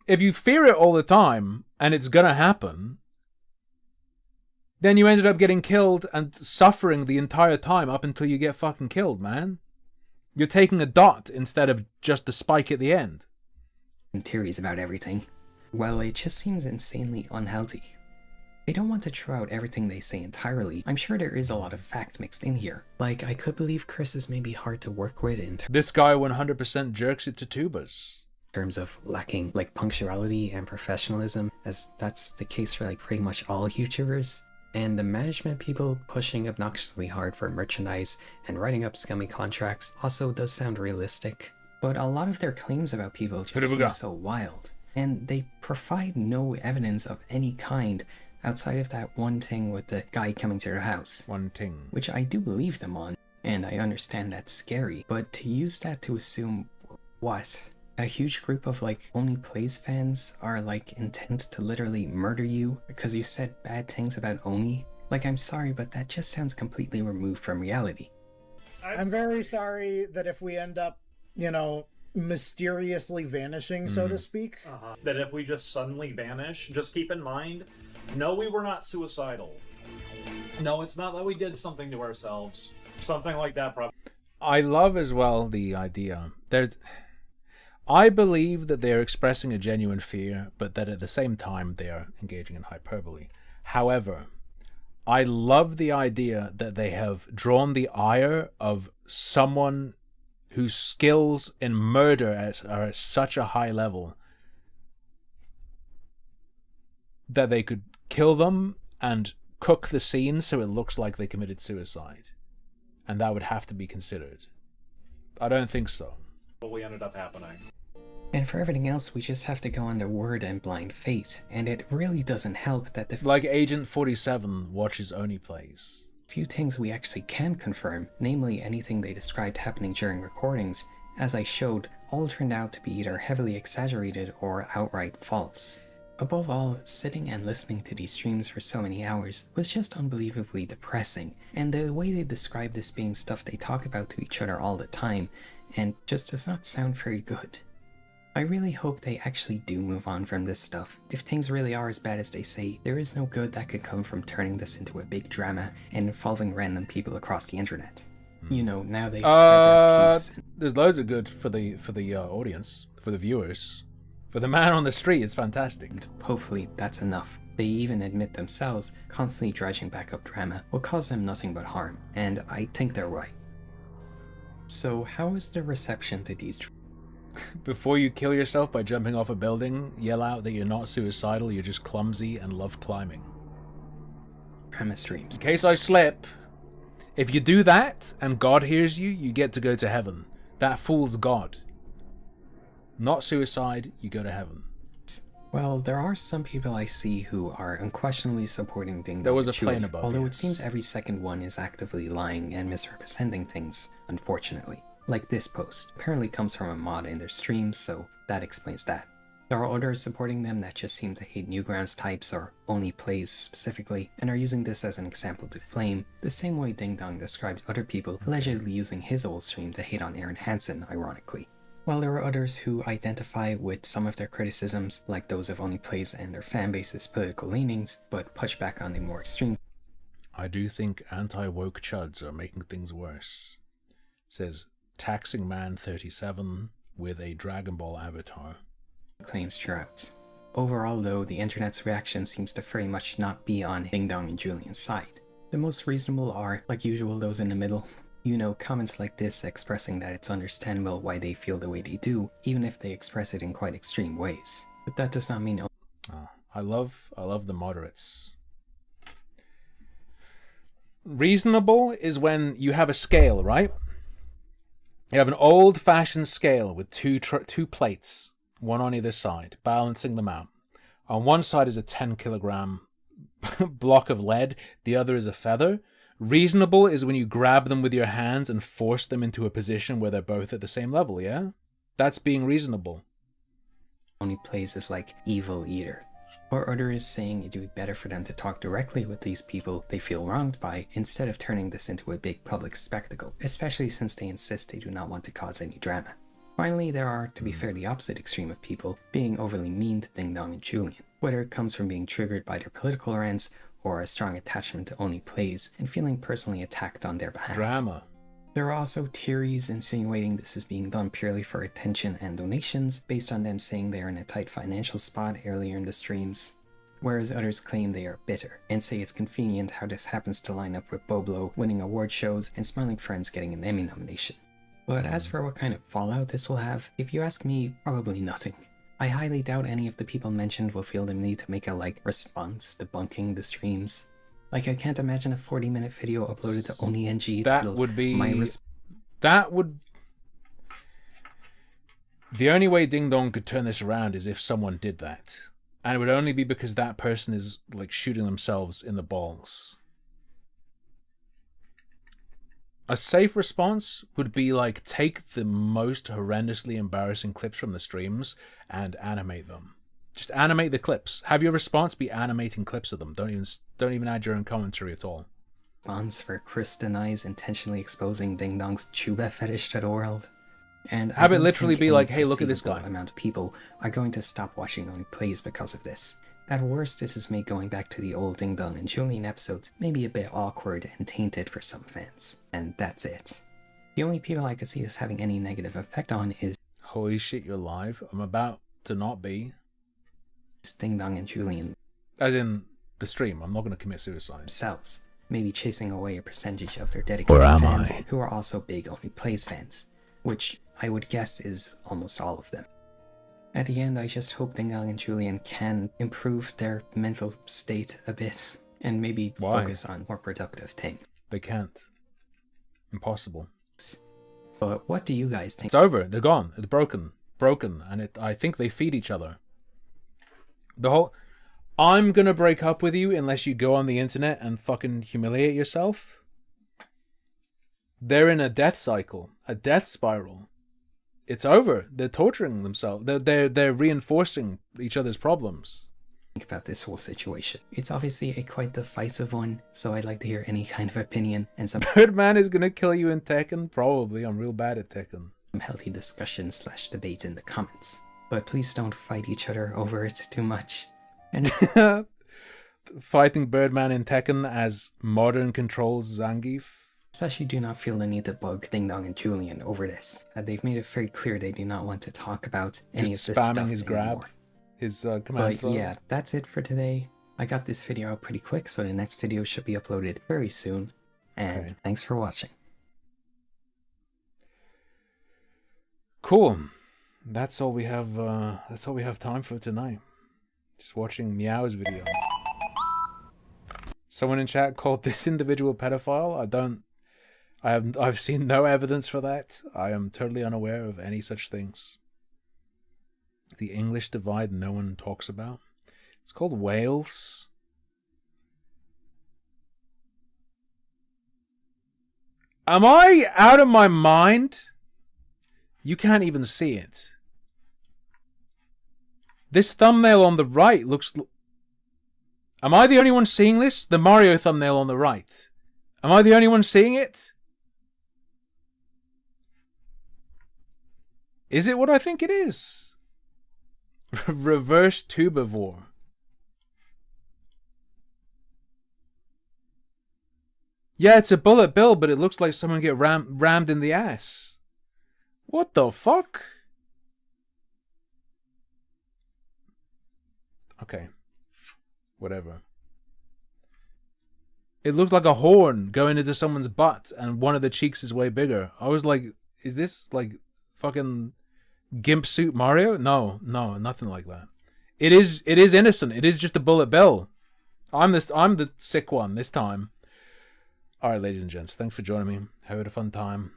If you fear it all the time, and it's gonna happen, then you ended up getting killed and suffering the entire time up until you get fucking killed, man. You're taking a dot instead of just the spike at the end. And theories about everything. Well, it just seems insanely unhealthy. They don't want to throw out everything they say entirely. I'm sure there is a lot of fact mixed in here. Like, I could believe Chris is maybe hard to work with in This guy 100% jerks it to tubas. terms of lacking, like, punctuality and professionalism, as that's the case for, like, pretty much all YouTubers. And the management people pushing obnoxiously hard for merchandise and writing up scummy contracts also does sound realistic. But a lot of their claims about people just seem so wild. And they provide no evidence of any kind outside of that one thing with the guy coming to their house. One thing. Which I do believe them on, and I understand that's scary, but to use that to assume what? A huge group of, like, Oneyplays fans are, like, intent to literally murder you because you said bad things about Oni? Like, I'm sorry, but that just sounds completely removed from reality. I'm very sorry that if we end up, you know, mysteriously vanishing, so to speak. That if we just suddenly vanish, just keep in mind, no, we were not suicidal. No, it's not that we did something to ourselves. Something like that, probably. I love as well the idea. I believe that they're expressing a genuine fear, but that at the same time they are engaging in hyperbole. However, I love the idea that they have drawn the ire of someone whose skills in murder are at such a high level that they could kill them and cook the scene so it looks like they committed suicide. And that would have to be considered. I don't think so. What ended up happening. And for everything else, we just have to go on their word and blind faith. And it really doesn't help that the like Agent 47 watches Oneyplays. Few things we actually can confirm, namely anything they described happening during recordings, as I showed, all turned out to be either heavily exaggerated or outright false. Above all, sitting and listening to these streams for so many hours was just unbelievably depressing, and the way they describe this being stuff they talk about to each other all the time, and just does not sound very good. I really hope they actually do move on from this stuff. If things really are as bad as they say, there is no good that could come from turning this into a big drama and involving random people across the internet. You know, now they've said their piece. There's loads of good for the audience, for the viewers. For the man on the street, it's fantastic. Hopefully that's enough. They even admit themselves constantly dredging back up drama will cause them nothing but harm, and I think they're right. So how is the reception to these Before you kill yourself by jumping off a building, yell out that you're not suicidal, you're just clumsy and love climbing. drama streams? In case I slip, if you do that and God hears you, you get to go to heaven. That fools God. Not suicide, you go to heaven. Well, there are some people I see who are unquestionably supporting Ding Dong. There was a Chewy, plane above, although yes. it seems every second one is actively lying and misrepresenting things, unfortunately. Like this post, apparently comes from a mod in their streams, so that explains that. There are others supporting them that just seem to hate Newgrounds types or Oneyplays specifically, and are using this as an example to flame, the same way Ding Dong described other people allegedly using his old stream to hate on Aaron Hansen, ironically. While there are others who identify with some of their criticisms, like those of Oneyplays and their fanbase's political leanings, but push back on the more extreme. I do think anti-woke chuds are making things worse. Says Taxing Man 37 with a Dragon Ball avatar. Claims throughout. Overall though, the internet's reaction seems to very much not be on Ding Dong and Julian's side. The most reasonable are, like usual, those in the middle. You know, comments like this expressing that it's understandable why they feel the way they do, even if they express it in quite extreme ways. But that does not mean I love the moderates. Reasonable is when you have a scale, right? You have an old-fashioned scale with two plates, one on either side, balancing them out. On one side is a 10-kilogram block of lead, the other is a feather. Reasonable is when you grab them with your hands and force them into a position where they're both at the same level, yeah? That's being reasonable. Oneyplays is like evil eater. Or others saying it would be better for them to talk directly with these people they feel wronged by, instead of turning this into a big public spectacle, especially since they insist they do not want to cause any drama. Finally, there are, to be fair, the opposite extreme of people being overly mean to Ding Dong and Julian, whether it comes from being triggered by their political rants or a strong attachment to Oneyplays and feeling personally attacked on their behalf. Drama. There are also theories insinuating this is being done purely for attention and donations, based on them saying they are in a tight financial spot earlier in the streams, whereas others claim they are bitter, and say it's convenient how this happens to line up with Boblo winning award shows and Smiling Friends getting an Emmy nomination. But as for what kind of fallout this will have, if you ask me, probably nothing. I highly doubt any of the people mentioned will feel the need to make a, response debunking the streams. I can't imagine a 40-minute video uploaded to OneyNG. That would be... The only way Ding Dong could turn this around is if someone did that. And it would only be because that person is, shooting themselves in the balls. A safe response would be, take the most horrendously embarrassing clips from the streams and animate them. Just animate the clips. Have your response be animating clips of them. Don't even add your own commentary at all. Response for Chris denies intentionally exposing Ding Dong's Chuba fetish to the world. And have it literally be like, hey, look at this guy. Amount of people are going to stop watching Oneyplays because of this. At worst, this has made going back to the old Ding Dong and Julian episodes maybe a bit awkward and tainted for some fans. And that's it. The only people I could see this having any negative effect on is... Holy shit, you're live? I'm about to not be. Ding Dong and Julian. As in the stream, I'm not going to commit suicide. Themselves, maybe chasing away a percentage of their dedicated fans who are also big Oneyplays fans, which I would guess is almost all of them. At the end, I just hope Ding Dong and Julian can improve their mental state a bit and maybe focus on more productive things. They can't. Impossible. But what do you guys think? It's over. They're gone. It's broken. Broken. And I think they feed each other. The whole... I'm gonna break up with you unless you go on the internet and fucking humiliate yourself. They're in a death cycle. A death spiral. It's over. They're torturing themselves. They're reinforcing each other's problems. Think about this whole situation. It's obviously a quite divisive one, so I'd like to hear any kind of opinion and some Birdman is gonna kill you in Tekken? Probably. I'm real bad at Tekken. Some healthy discussion / debate in the comments. But please don't fight each other over it too much. And fighting Birdman in Tekken as modern controls Zangief. Especially do not feel the need to bug Ding Dong and Julian over this. They've made it very clear they do not want to talk about any Just of this spamming stuff his anymore. grab. His command But throw. yeah, that's it for today. I got this video out pretty quick, so the next video should be uploaded very soon. And Okay. thanks for watching. Cool. That's all we have. That's all we have time for tonight. Just watching Meow's video. Someone in chat called this individual pedophile. I've seen no evidence for that. I am totally unaware of any such things. The English divide no one talks about. It's called Wales. Am I out of my mind? You can't even see it. This thumbnail on the right looks... Am I the only one seeing this? The Mario thumbnail on the right. Am I the only one seeing it? Is it what I think it is? Reverse tubivore. Yeah, it's a bullet bill, but it looks like someone get rammed in the ass. What the fuck? Okay. Whatever. It looks like a horn going into someone's butt, and one of the cheeks is way bigger. I was like, is this like fucking Gimp Suit Mario? No, nothing like that. It is innocent. It is just a bullet bill. I'm the sick one this time. Alright, ladies and gents, thanks for joining me. Had a fun time.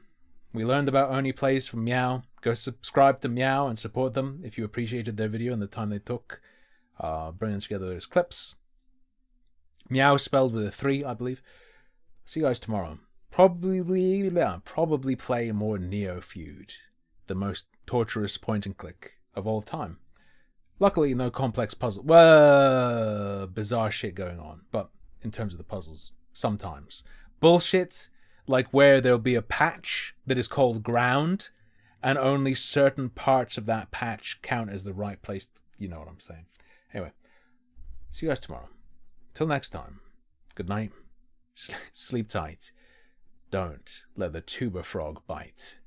We learned about Oneyplays from Meow. Go subscribe to Meow and support them if you appreciated their video and the time they took bringing together those clips. Meow spelled with a 3, I believe. See you guys tomorrow. Probably play more Neo Feud, the most torturous point and click of all time. Luckily, no complex puzzle. Well, bizarre shit going on, but in terms of the puzzles, sometimes bullshit, like where there'll be a patch that is called ground, and only certain parts of that patch count as the right place. You know what I'm saying. Anyway, see you guys tomorrow. Till next time, good night. Sleep tight. Don't let the tuber frog bite.